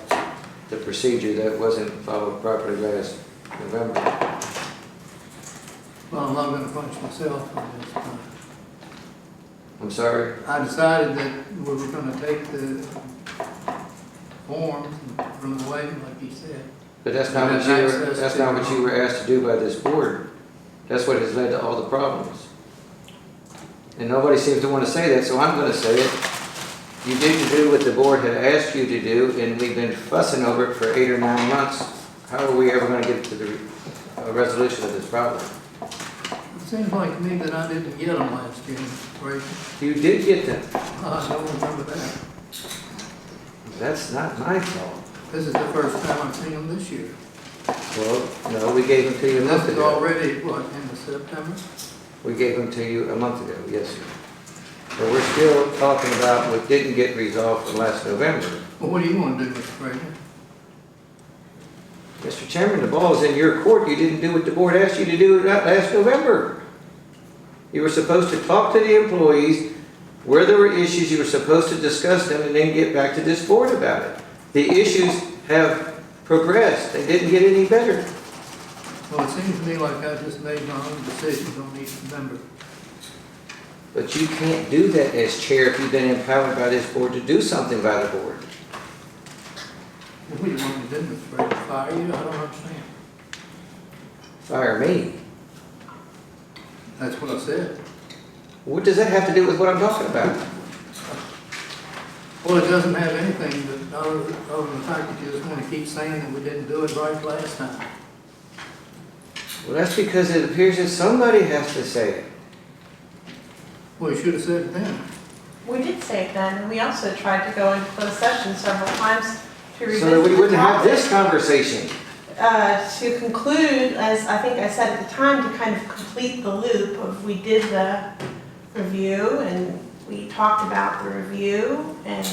the procedure that wasn't followed properly last November? Well, I'm not going to punish myself on this. I'm sorry? I decided that we were going to take the forms and put them away, like you said. But that's not what you were asked to do by this board. That's what has led to all the problems. And nobody seems to want to say that, so I'm going to say it. You didn't do what the board had asked you to do, and we've been fussing over it for 8 or 9 months. How are we ever going to get to the resolution of this problem? It seems like to me that I didn't get them last year, right? You did get them. I don't remember that. That's not my fault. This is the first time I've seen them this year. Well, no, we gave them to you a month This is ago. already, what, into September? We gave them to you a month ago, yes, sir. But we're still talking about what didn't get resolved from last November. Well, what do you want to do, Mr. Frazier? Mr. Chairman, the ball is in your court. You didn't do what the board asked you to do last November. You were supposed to talk to the employees. Where there were issues, you were supposed to discuss them and then get back to this board about it. The issues have progressed. They didn't get any better. Well, it seems to me like I just made my own decisions on each member. But you can't do that as chair if you've been empowered by this board to do something by the board. What do you want me to do, Mr. Frazier? Fire you? I don't understand. Fire me. That's what I said. What does that have to do with what I'm talking about? Well, it doesn't have anything but other than the fact that you just want to keep saying that we didn't do it right last time. Well, that's because it appears that somebody has to say it. Well, you should have said it then. We did say it then, and we also tried to go into closed session several times to revisit So that we the wouldn't have this topic. conversation. To conclude, as I think I said at the time, to kind of complete the loop of we did the review and we talked about the review and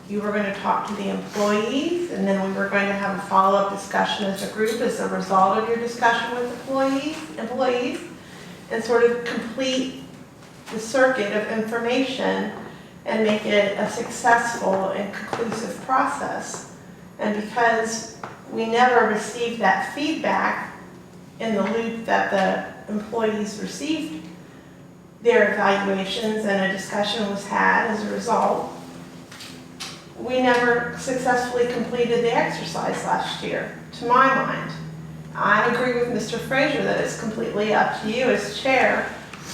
you were going to talk to the employees, and then we were going to have a follow-up discussion as a group as a result of your discussion with employees, and sort of complete the circuit of information and make it a successful and conclusive process. And because we never received that feedback in the loop that the employees received their evaluations and a discussion was had as a result, we never successfully completed the exercise last year, to my mind. I agree with Mr. Frazier that it's completely up to you as chair,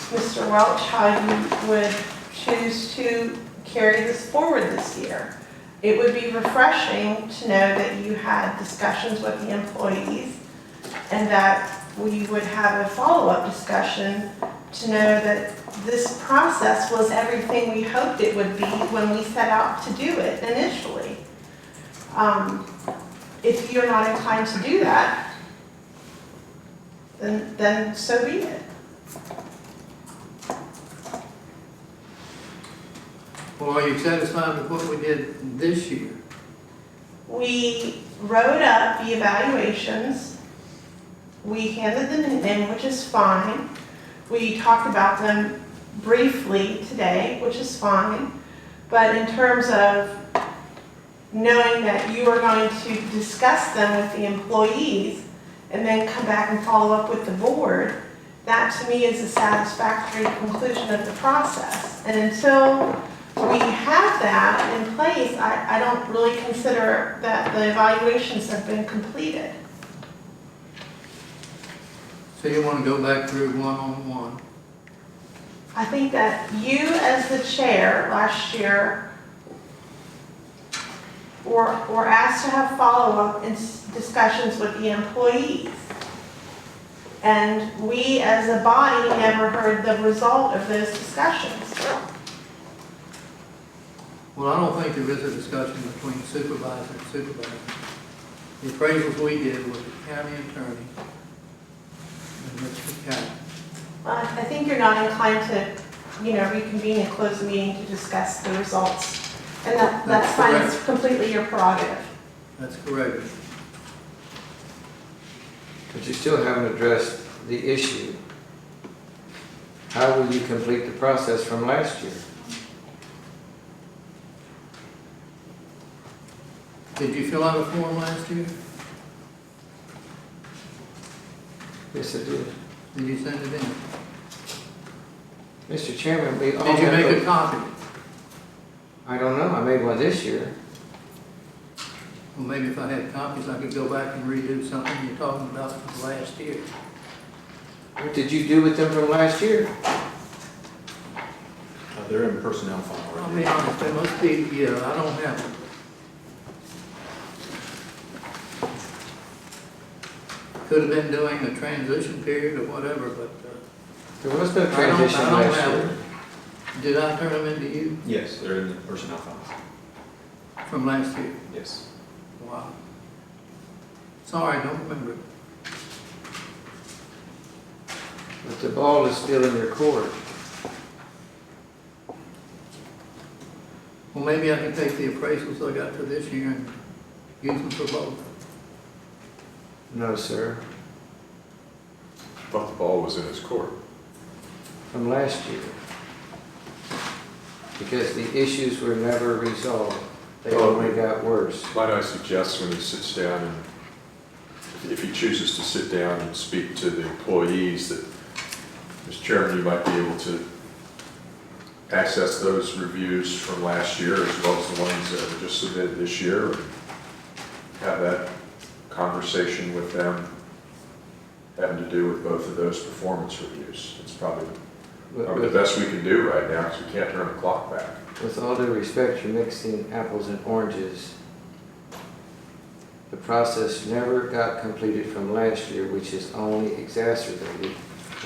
Mr. Welch, how you would choose to carry this forward this year. It would be refreshing to know that you had discussions with the employees and that we would have a follow-up discussion to know that this process was everything we hoped it would be when we set out to do it initially. If you're not inclined to do that, then so be it. Well, are you satisfied with what we did this year? We wrote up the evaluations. We handed them in, which is fine. We talked about them briefly today, which is fine. But in terms of knowing that you are going to discuss them with the employees and then come back and follow up with the board, that to me is a satisfactory conclusion of the process. And until we have that in place, I don't really consider that the evaluations have been completed. So you want to go back through one-on-one? I think that you, as the chair last year, were asked to have follow-up discussions with the employees. And we, as a body, never heard the result of those discussions. Well, I don't think there is a discussion between supervisor and supervisor. The appraisals we did was the county attorney and Mr. County. I think you're not inclined to, reconvene and close the meeting to discuss the results. And that's fine, correct. it's completely your prerogative. That's correct. But you still haven't addressed the issue. How will you complete the process from last year? Did you fill out a form last year? Yes, I did. Did you send it in? Mr. Chairman, we all Did you have make a copy? I don't know, I made one this year. Well, maybe if I had copies, I could go back and redo something you're talking about from last year. What did you do with them from last year? They're in personnel file. I'll be honest, they must be, I don't have them. Could have been doing a transition period or whatever, but There was no I don't transition last have year. them. Did I turn them into you Yes, they're in the personnel files. from last year? Yes. Wow. Sorry, I don't remember. But the ball is still in your court. Well, maybe I can take the appraisals I got for this year and use them for both. No, sir. I thought the ball was in his court. From last year. Because the issues were never resolved. They only got worse. Might I suggest when he sits down and, if he chooses to sit down and speak to the employees, that, Mr. Chairman, you might be able to access those reviews from last year as well as the ones that were just submitted this year, and have that conversation with them having to do with both of those performance reviews. It's probably the best we can do right now, because we can't turn the clock back. With all due respect, you're mixing apples and oranges. The process never got completed from last year, which is only exacerbated.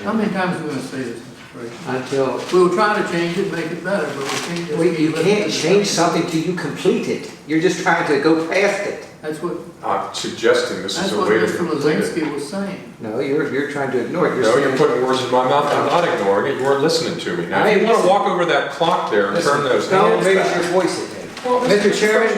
How many times are we going to say this, Mr. Frazier? Until We'll try to change it, make it better, but we can't just... you can't change something till you complete it. You're just trying to go past it. That's what, I'm suggesting this that's is a what way to Mr. complete it. Lazinski was saying. No, you're trying to ignore it. No, you're putting words in my mouth. I'm not ignoring it. You weren't listening to me. Now, if you want to walk over that clock there and turn those Don't hands raise back. your voice at me. Mr. Chairman,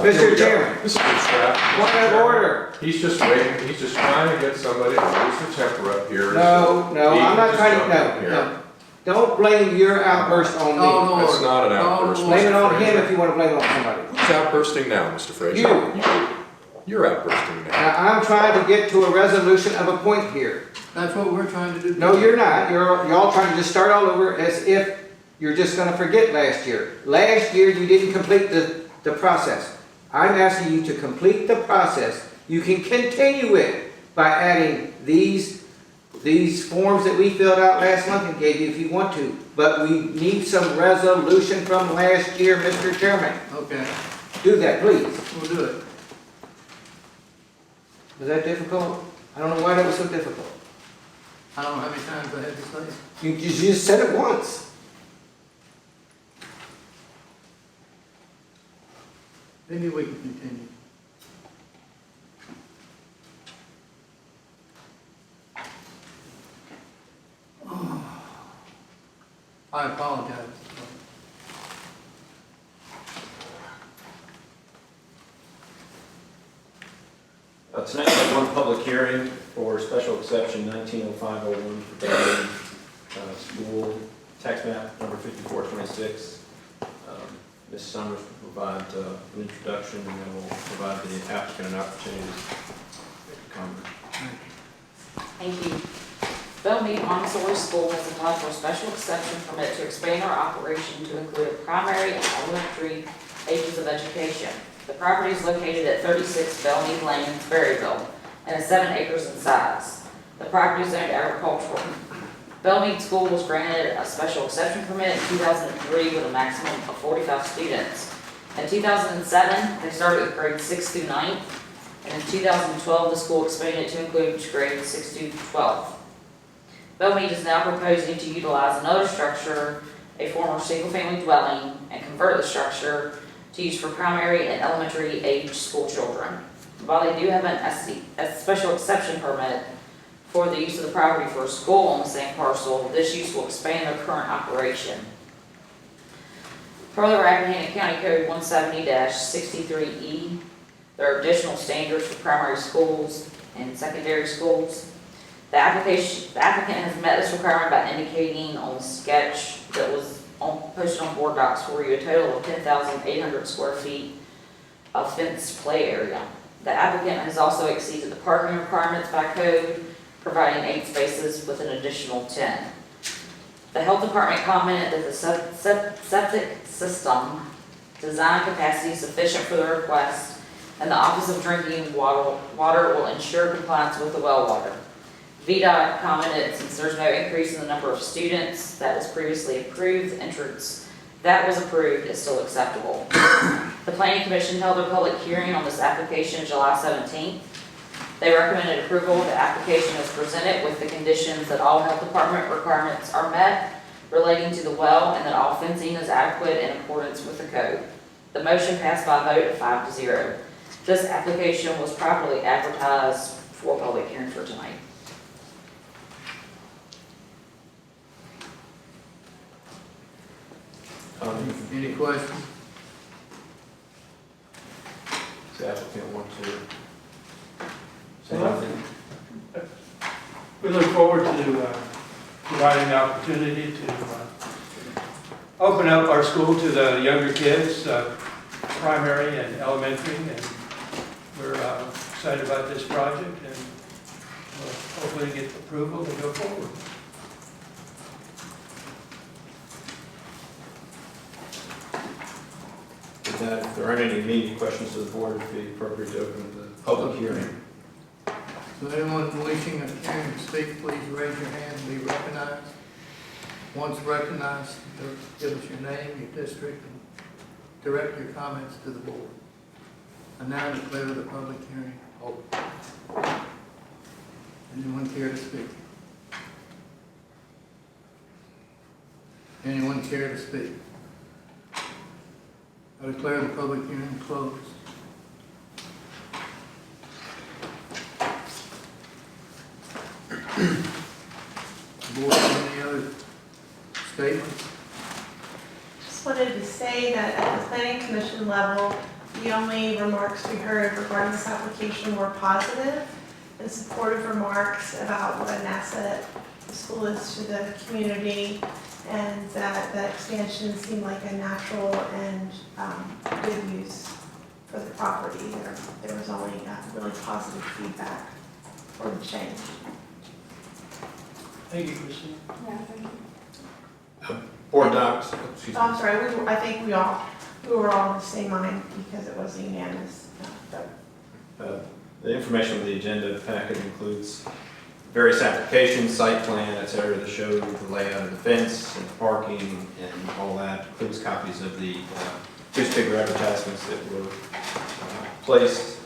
Mr. Chairman, This is a trap. point of order. He's just waiting, he's just trying to get somebody to lose their temper up here. No, I'm not trying to, Here. no. Don't blame your outburst on Call me. to That's order. not an Call to outburst. order. Blame it on Mr. him Frazier. if you want to blame it on somebody. Who's outbursting now, Mr. Frazier? You. You're outbursting now. Now, I'm trying to get to a resolution of a point here. That's what we're trying to do. No, you're not. Y'all trying to just start all over as if you're just gonna forget last year. Last year, you didn't complete the process. I'm asking you to complete the process. You can continue it by adding these forms that we filled out last month and gave you if you want to. But we need some resolution from last year, Mr. Chairman. Okay, Do that, please. we'll do it. Was that difficult? I don't know why that was so difficult. I don't know how many times I had to say it. You just said it once. Maybe we can continue. I apologize. Tonight we have one public hearing for special exception 190501 for Bellevue School Tax Map number 5426. Ms. Summers will provide an introduction, and then we'll provide the applicant an opportunity to make a comment. Thank you. Bellevue Montessori School has applied for a special exception permit to expand our operation to include a primary and elementary ages of education. The property is located at 36 Bellevue Lane, Berryville, and is 7 acres in size. The property is zoned agricultural. Bellevue School was granted a special exception permit in 2003 with a maximum of 45 students. In 2007, they started with grades 6 through 9, and in 2012, the school expanded to include grades 6 through 12. Bellevue is now proposing to utilize another structure, a former single-family dwelling, and convert the structure to use for primary and elementary age school children. While they do have a special exception permit for the use of the property for a school on the same parcel, this use will expand their current operation. Per the Rappahannock County Code 170-63E, there are additional standards for primary schools and secondary schools. The applicant has met this requirement by indicating on the sketch that was posted on board docs for you a total of 10,800 square feet of fenced play area. The applicant has also exceeded the parking requirements by code, providing 8 spaces with an additional 10. The health department commented that the septic system design capacity is sufficient for the request, and the Office of Drinking Water will ensure compliance with the well water. VDOT commented since there's no increase in the number of students that was previously approved, the entrance that was approved is still acceptable. The Planning Commission held a public hearing on this application July 17th. They recommended approval of the application as presented with the conditions that all health department requirements are met relating to the well and that all fencing is adequate in accordance with the code. The motion passed by a vote of 5-0. This application was properly advertised for public hearing for tonight. Any questions? Does the applicant want to say anything? We look forward to providing the opportunity to open up our school to the younger kids, primary and elementary, and we're excited about this project, and we'll hopefully get approval to go forward. With that, if there aren't any immediate questions to the board, it would be appropriate to open the public hearing. So anyone wishing a hearing to speak, please raise your hand and be recognized. Once recognized, give us your name, your district, and direct your comments to the board. I now declare the public hearing open. Anyone care to speak? Anyone care to speak? I declare the public hearing closed. Board, any other statements? Just wanted to say that at the planning commission level, the only remarks we heard regarding this application were positive and supportive remarks about what an asset the school is to the community, and that the expansion seemed like a natural and good use for the property. There was only really positive feedback for the change. Thank you, Christine. Yeah, thank you. Board docs, excuse me. I'm sorry, I think we were all of the same mind because it was unanimous. The information on the agenda packet includes various applications, site plan, et cetera, that show the layout of the fence and the parking and all that. Includes copies of the newspaper advertisements that were placed,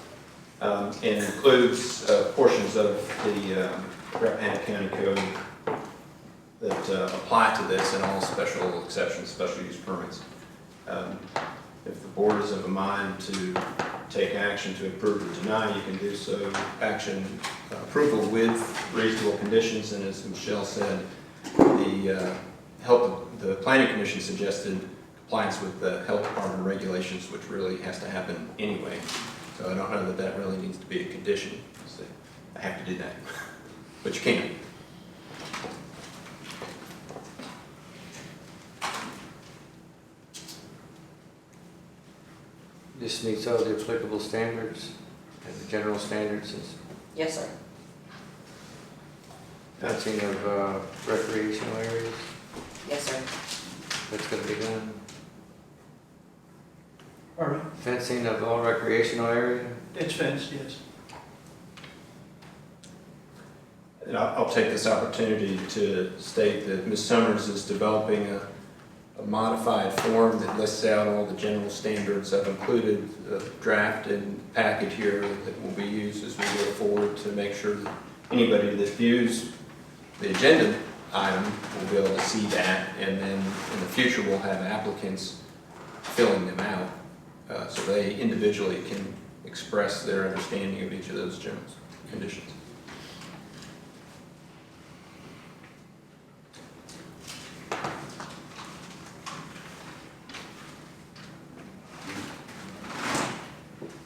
and includes portions of the Rappahannock County Code that apply to this and all special exceptions, special use permits. If the board is of a mind to take action to approve or deny, you can do so. Approval with reasonable conditions, and as Michelle said, the planning commission suggested compliance with the health department regulations, which really has to happen anyway. So I don't know that that really needs to be a condition. So I have to do that, but you can. This meets all the applicable standards and the general standards. Yes, sir. Fencing of recreational areas, Yes, sir. that's gonna be done. Pardon me? Fencing of all recreational area. It's fenced, yes. And I'll take this opportunity to state that Ms. Summers is developing a modified form that lists out all the general standards. I've included a draft and packet here that will be used as we go forward to make sure that anybody that views the agenda item will be able to see that, and then in the future we'll have applicants filling them out so they individually can express their understanding of each of those general conditions.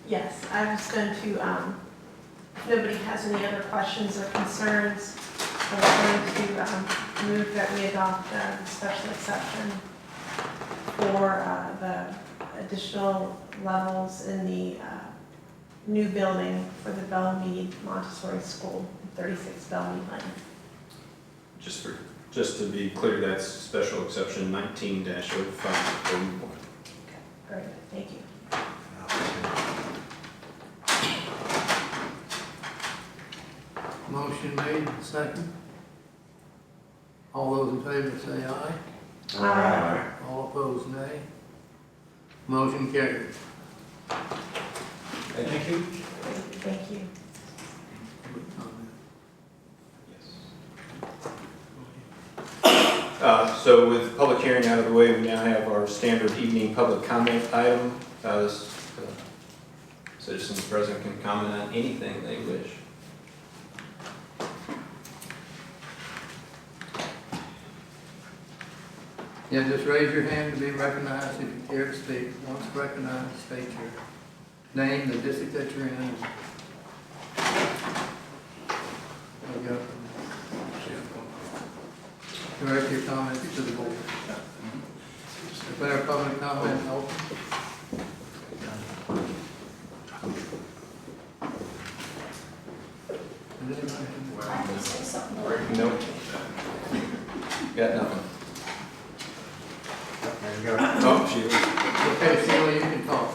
Yes, I was going to, if nobody has any other questions or concerns, I was going to move that we adopt the special exception for the additional levels in the new building for the Belmead Montessori School, 36 Belmead Lane. Just to be clear, that's special exception 19-05. Very good, thank you. Motion made, second. All those in favor say aye. Aye. All opposed, nay. Motion carried. Thank you. Thank you. So with public hearing out of the way, we now have our standard evening public comment item. Citizens present can comment on anything they wish. Yeah, just raise your hand to be recognized if you care to speak. Once recognized, state your name, the district that you're in. There we go. Direct your comments to the board. Declare public comment open. Nope. Got nothing. There you go. Oh, she was. Okay, Sheila, you can talk.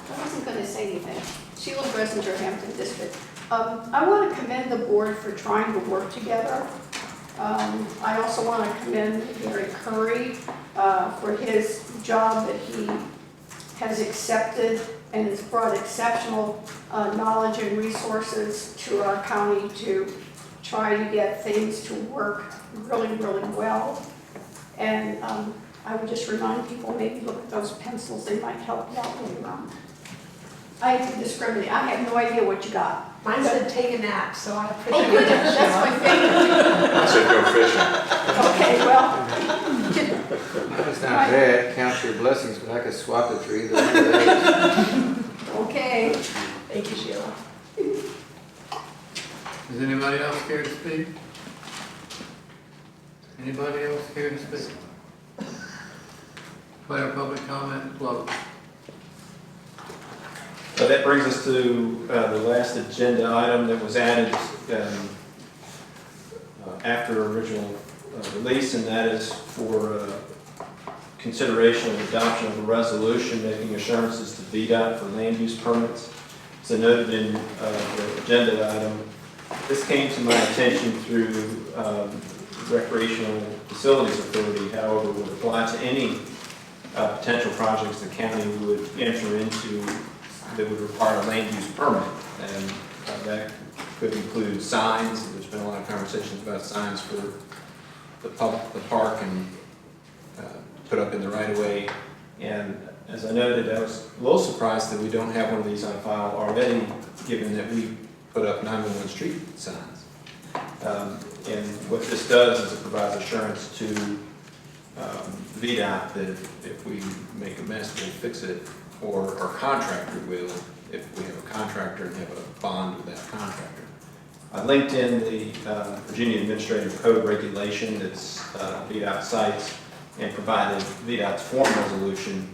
I wasn't going to say anything. Sheila Bressinger, Hampton District. I want to commend the board for trying to work together. I also want to commend Gary Curry for his job that he has accepted and has brought exceptional knowledge and resources to our county to try to get things to work really, really well. And I would just remind people, maybe look at those pencils, they might help you out later on. I discriminate, I have no idea what you got. Mine said take a nap, so I Oh, appreciate good, it. that's my favorite. I said go fishing. Okay, well, It's not bad, count your blessings, but I could swap it for either one of those. okay. Thank you, Sheila. Does anybody else care to speak? Anybody else care to speak? Declare public comment closed. That brings us to the last agenda item that was added after original release, and that is for consideration of adoption of a resolution making assurances to VDOT for land use permits. As I noted in the agenda item, this came to my attention through Recreational Facilities Authority, however, would apply to any potential projects the county would enter into that would require a land use permit. And that could include signs. There's been a lot of conversations about signs for the park and put up in the right of way. And as I noted, I was a little surprised that we don't have one of these on file already, given that we put up 911 street signs. And what this does is it provides assurance to VDOT that if we make a mess, we'll fix it, or our contractor will, if we have a contractor and have a bond with that contractor. I linked in the Virginia Administrative Code regulation that's VDOT cites and provided VDOT's form resolution,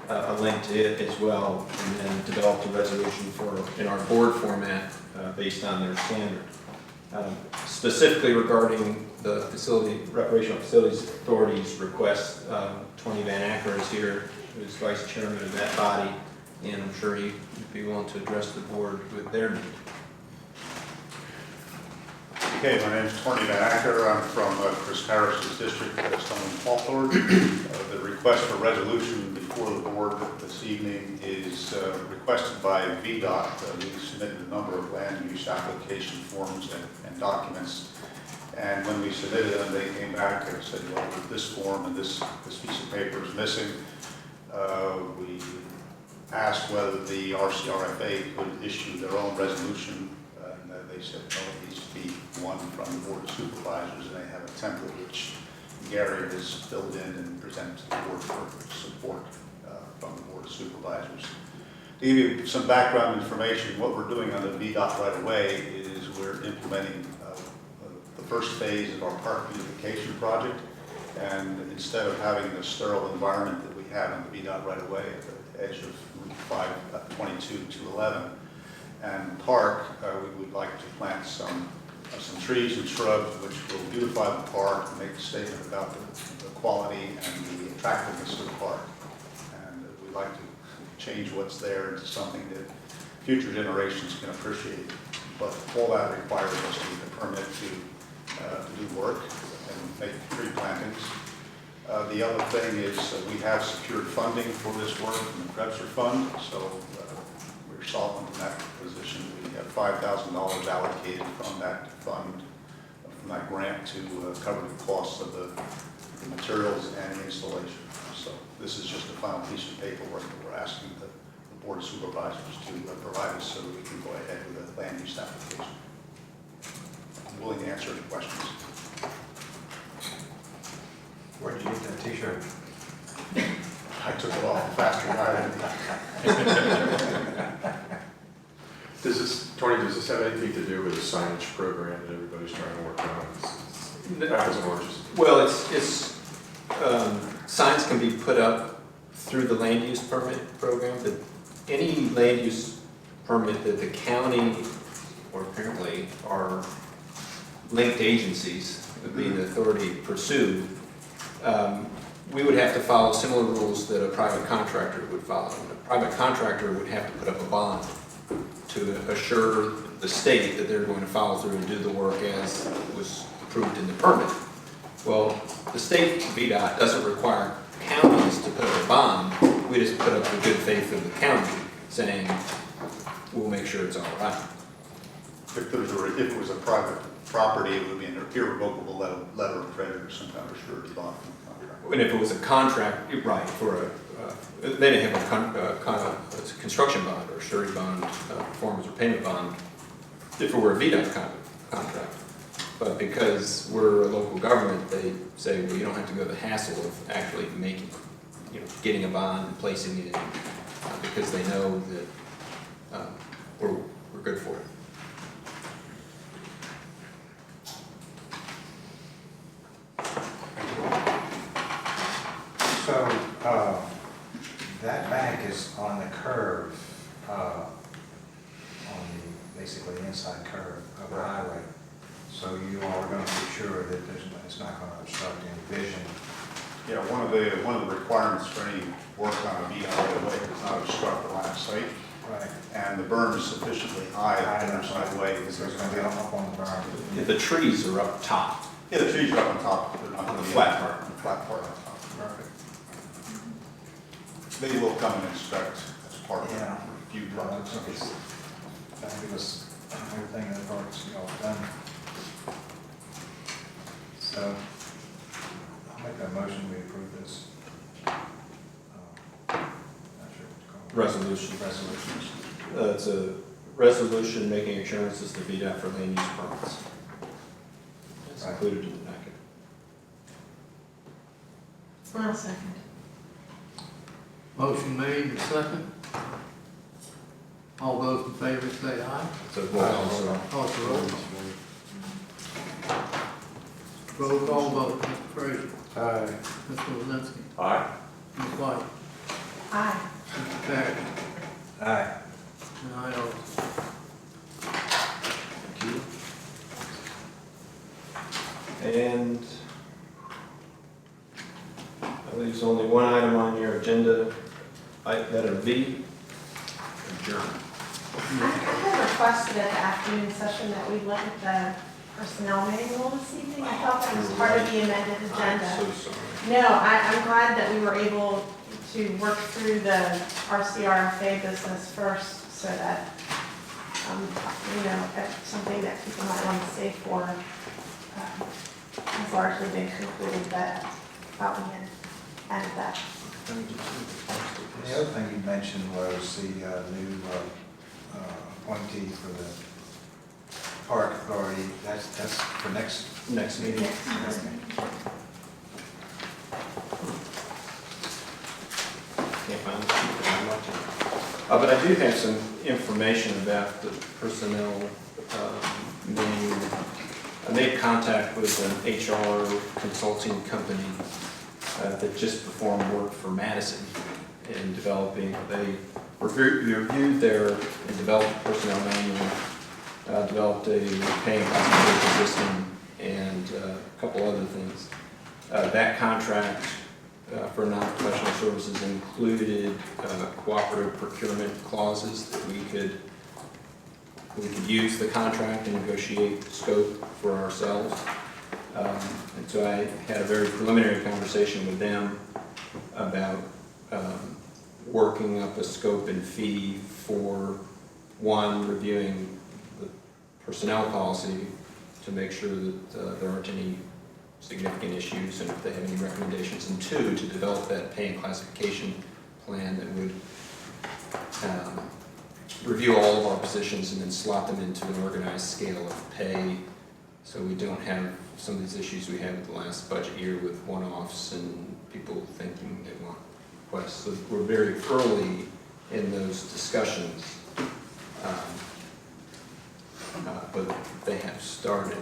a link to it as well, and then developed a resolution in our board format based on their standard. Specifically regarding the Recreational Facilities Authority's request, Tony Van Acker is here, who's vice chairman of that body, and I'm sure he'd be willing to address the board with their need. Okay, my name is Tony Van Acker. I'm from Chris Harris's district, Stone and Hawthorne. The request for resolution before the board this evening is requested by VDOT. We submitted a number of land use application forms and documents. And when we submitted them, they came back and said, well, this form and this piece of paper is missing. We asked whether the RCRFA could issue their own resolution, and they said, no, it needs to be one from the Board of Supervisors, and they have a template which Gary has filled in and presented to the board for support from the Board of Supervisors. To give you some background information, what we're doing on the VDOT right away is we're implementing the first phase of our park beautification project, and instead of having the sterile environment that we have on the VDOT right away at the edge of Route 522-211 and park, we would like to plant some trees and shrubs which will beautify the park and make a statement about the quality and the attractiveness of the park. And we'd like to change what's there into something that future generations can appreciate. But all that requires us to get a permit to do work and make tree plantings. The other thing is we have secured funding for this work from the Krebser Fund, so we're solvent in that position. We have $5,000 allocated from that fund, from that grant, to cover the costs of the materials and the installation. So this is just a final piece of paperwork that we're asking the Board of Supervisors to provide us so that we can go ahead with the land use application. I'm willing to answer any questions. Where did you get that t-shirt? I took it off faster than Tony, does this have anything to do with the signage program that everybody's trying to work on? Apples and oranges. Well, it's signs can be put up through the land use permit program, but any land use permit that the county, or apparently our linked agencies, would be the authority pursue, we would have to follow similar rules that a private contractor would follow. A private contractor would have to put up a bond to assure the state that they're going to follow through and do the work as was approved in the permit. Well, the state VDOT doesn't require counties to put up a bond. We just put up the good faith of the county saying, we'll make sure it's all right. If it was a private property, it would be an irrevocable letter of credit or some kind of surety bond from the contract. And if it was a contract, right, for a they may have a construction bond or surety bond, performance or payment bond, if it were a VDOT contract. But because we're a local government, they say, well, you don't have to go the hassle of actually making, getting a bond and placing it in, because they know that we're good for it. So, that bank is on the curve, basically the inside curve of the highway. So you all are going to be sure that it's not going to obstruct any vision. Yeah, one of the requirements for any work on a VDOT right-of-way is not obstruct the line of sight. Right. And the berm is sufficiently high that there's no way. So it's going to be up on the berm. Yeah, the trees are up top. Yeah, the trees are up on top. They're not On the gonna be flat up part. on the flat part on top. They will come and inspect as part of the review process. Fabulous, everything that works, you all done. So, I'll make that motion, we approve this. Not sure what to call it. Resolution. Resolution. It's a resolution making assurances to VDOT for land use permits. It's Right. included in the packet. I'll second. Motion made and second. All those in favor say aye. So, well, Call for roll. Roll call vote, Mr. Frazier. Aye. Mr. Lizinski. Aye. Ms. White. Aye. Mr. Perry. Aye. And I also. and I believe there's only one item on your agenda, letter V, adjourn. I had requested at the afternoon session that we look at the personnel manual this evening. I thought that was part of the amended agenda. I'm so sorry. No, I'm glad that we were able to work through the RCRFA business first so that, that's something that people might want to save for has largely been concluded, but thought we had added that. The other thing you mentioned was the new appointee for the park authority. That's for next meeting. Yes. Can't find the sheet that I'm watching. But I do have some information about the personnel manual. I made contact with an HR consulting company that just performed work for Madison in developing, they reviewed their and developed a personnel manual, developed a paying classification system, and a couple other things. That contract for non-professional services included cooperative procurement clauses that we could use the contract and negotiate scope for ourselves. And so I had a very preliminary conversation with them about working up a scope and fee for, one, reviewing the personnel policy to make sure that there aren't any significant issues and if they have any recommendations, and two, to develop that pay and classification plan that would review all of our positions and then slot them into an organized scale of pay so we don't have some of these issues we had with the last budget year with one-offs and people thinking they want requests. So we're very early in those discussions, but they have started.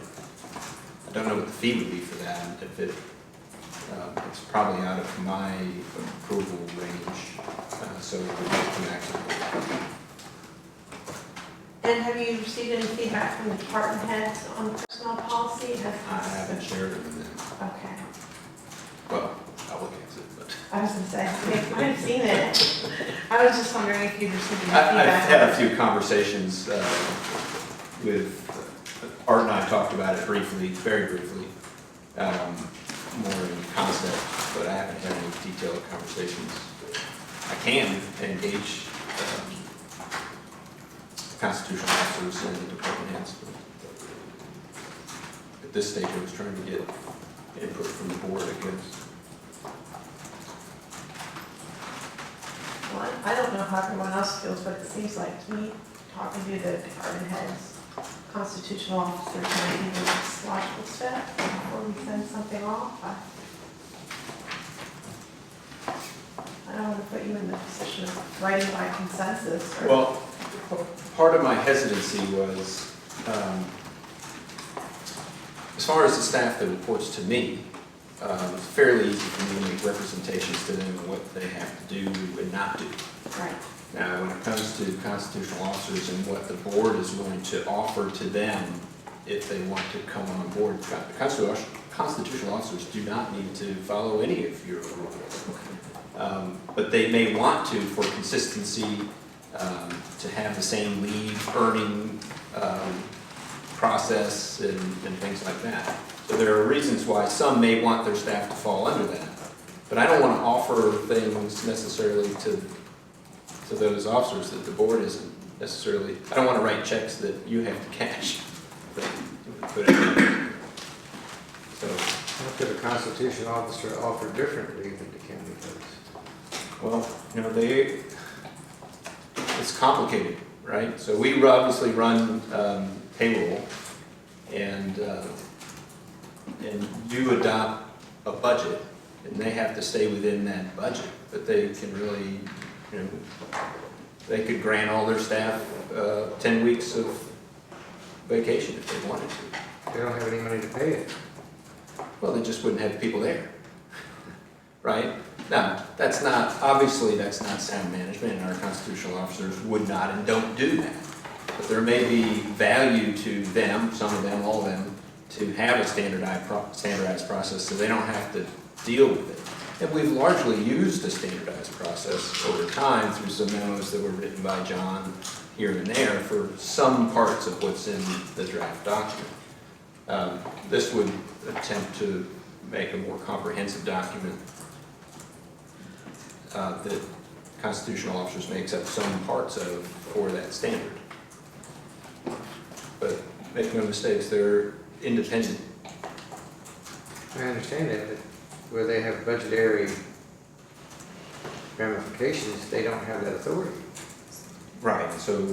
I don't know what the fee would be for that. If it's probably out of my approval range, so we would come back to it. And have you received any feedback from the department heads on personnel policy? I haven't shared it with them. Okay. Well, I'll look at it, but. I was gonna say, I've seen it. I was just wondering if you've received any I've feedback. had a few conversations with, Art and I talked about it briefly, very briefly, more in concept, but I haven't had any detailed conversations. I can engage constitutional officers and the department heads. At this stage, I was trying to get input from the board, I guess. I don't know how everyone else feels, but it seems like to me, talking to the department heads, constitutional officers, might be the next logical step before we send something off. I don't want to put you in the position of writing by consensus or. Well, part of my hesitancy was, as far as the staff that reports to me, it's fairly easy for me to make representations to them on what they have to do and not do. Right. Now, when it comes to constitutional officers and what the board is willing to offer to them if they want to come on board, constitutional officers do not need to follow any of your rules. But they may want to, for consistency, to have the same leave earning process and things like that. So there are reasons why some may want their staff to fall under that. But I don't want to offer things necessarily to those officers that the board isn't necessarily, I don't want to write checks that you have to cash. So, How could a constitutional officer offer different leave than the county does? well, you know, it's complicated, right? So we obviously run payroll, and you adopt a budget, and they have to stay within that budget. But they can really, you know, they could grant all their staff 10 weeks of vacation if they wanted to. They don't have any money to pay it. Well, they just wouldn't have people there, right? Now, that's not, obviously, that's not sound management, and our constitutional officers would not and don't do that. But there may be value to them, some of them, all of them, to have a standardized process so they don't have to deal with it. And we've largely used a standardized process over time through some memos that were written by John here and there for some parts of what's in the draft document. This would attempt to make a more comprehensive document that constitutional officers may accept some parts of for that standard. But make no mistakes, they're independent. I understand that, but where they have budgetary ramifications, they don't have that authority. Right, so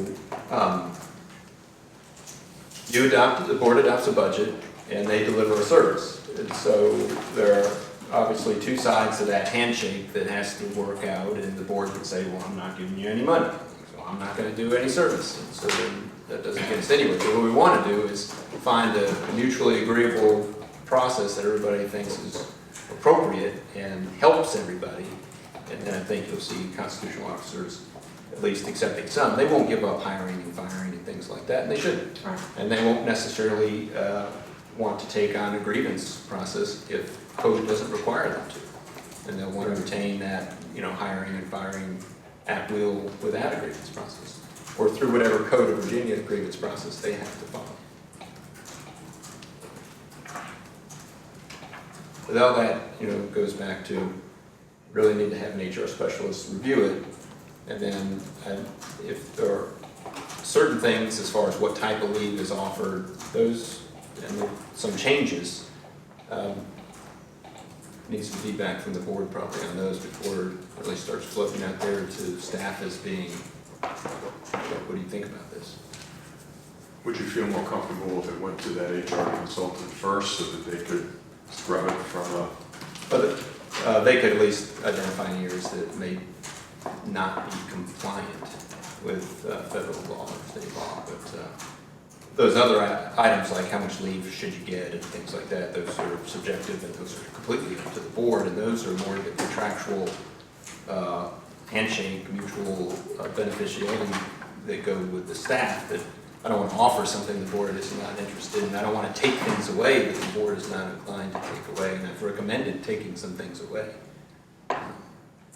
the board adopts a budget and they deliver a service. And so there are obviously two sides to that handshake that has to work out, and the board can say, well, I'm not giving you any money, so I'm not going to do any service. And so then that doesn't get us anywhere. But what we want to do is find a mutually agreeable process that everybody thinks is appropriate and helps everybody. And then I think you'll see constitutional officers at least accepting some. They won't give up hiring and firing and things like that, and they shouldn't. And they won't necessarily want to take on a grievance process if code doesn't require them to. And they'll want to retain that, you know, hiring and firing at will without a grievance process, or through whatever code of Virginia grievance process they have to follow. But all that, you know, goes back to really need to have an HR specialist review it, and then if there are certain things as far as what type of leave is offered, those and some changes needs some feedback from the board probably on those before it really starts floating out there to staff as being, what do you think about this? Would you feel more comfortable if it went to that HR consultant first so that they could scrub it from a... But they could at least identify years that may not be compliant with federal law or state law, but those other items like how much leave should you get and things like that, those are subjective and those are completely up to the board, and those are more the contractual handshake, mutual beneficiality that go with the staff. That I don't want to offer something the board is not interested in. I don't want to take things away that the board is not inclined to take away, and I've recommended taking some things away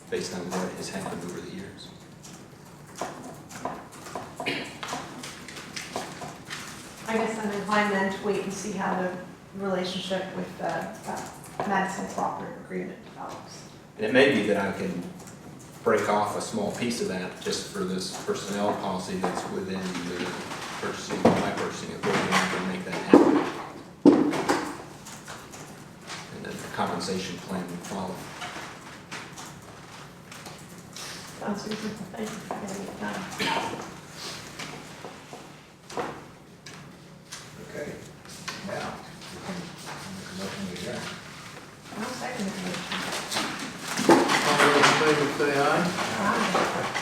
based on what has happened over the years. I guess I'm inclined then to wait and see how the relationship with Madison Cooperative Agreement develops. And it may be that I can break off a small piece of that just for this personnel policy that's within the my purchasing authority, and I can make that happen. And then the compensation plan would follow. on, Susan. Thank you for getting it done. Okay, now, motion to adjourn. I'll second the motion. All those in favor say aye. Aye.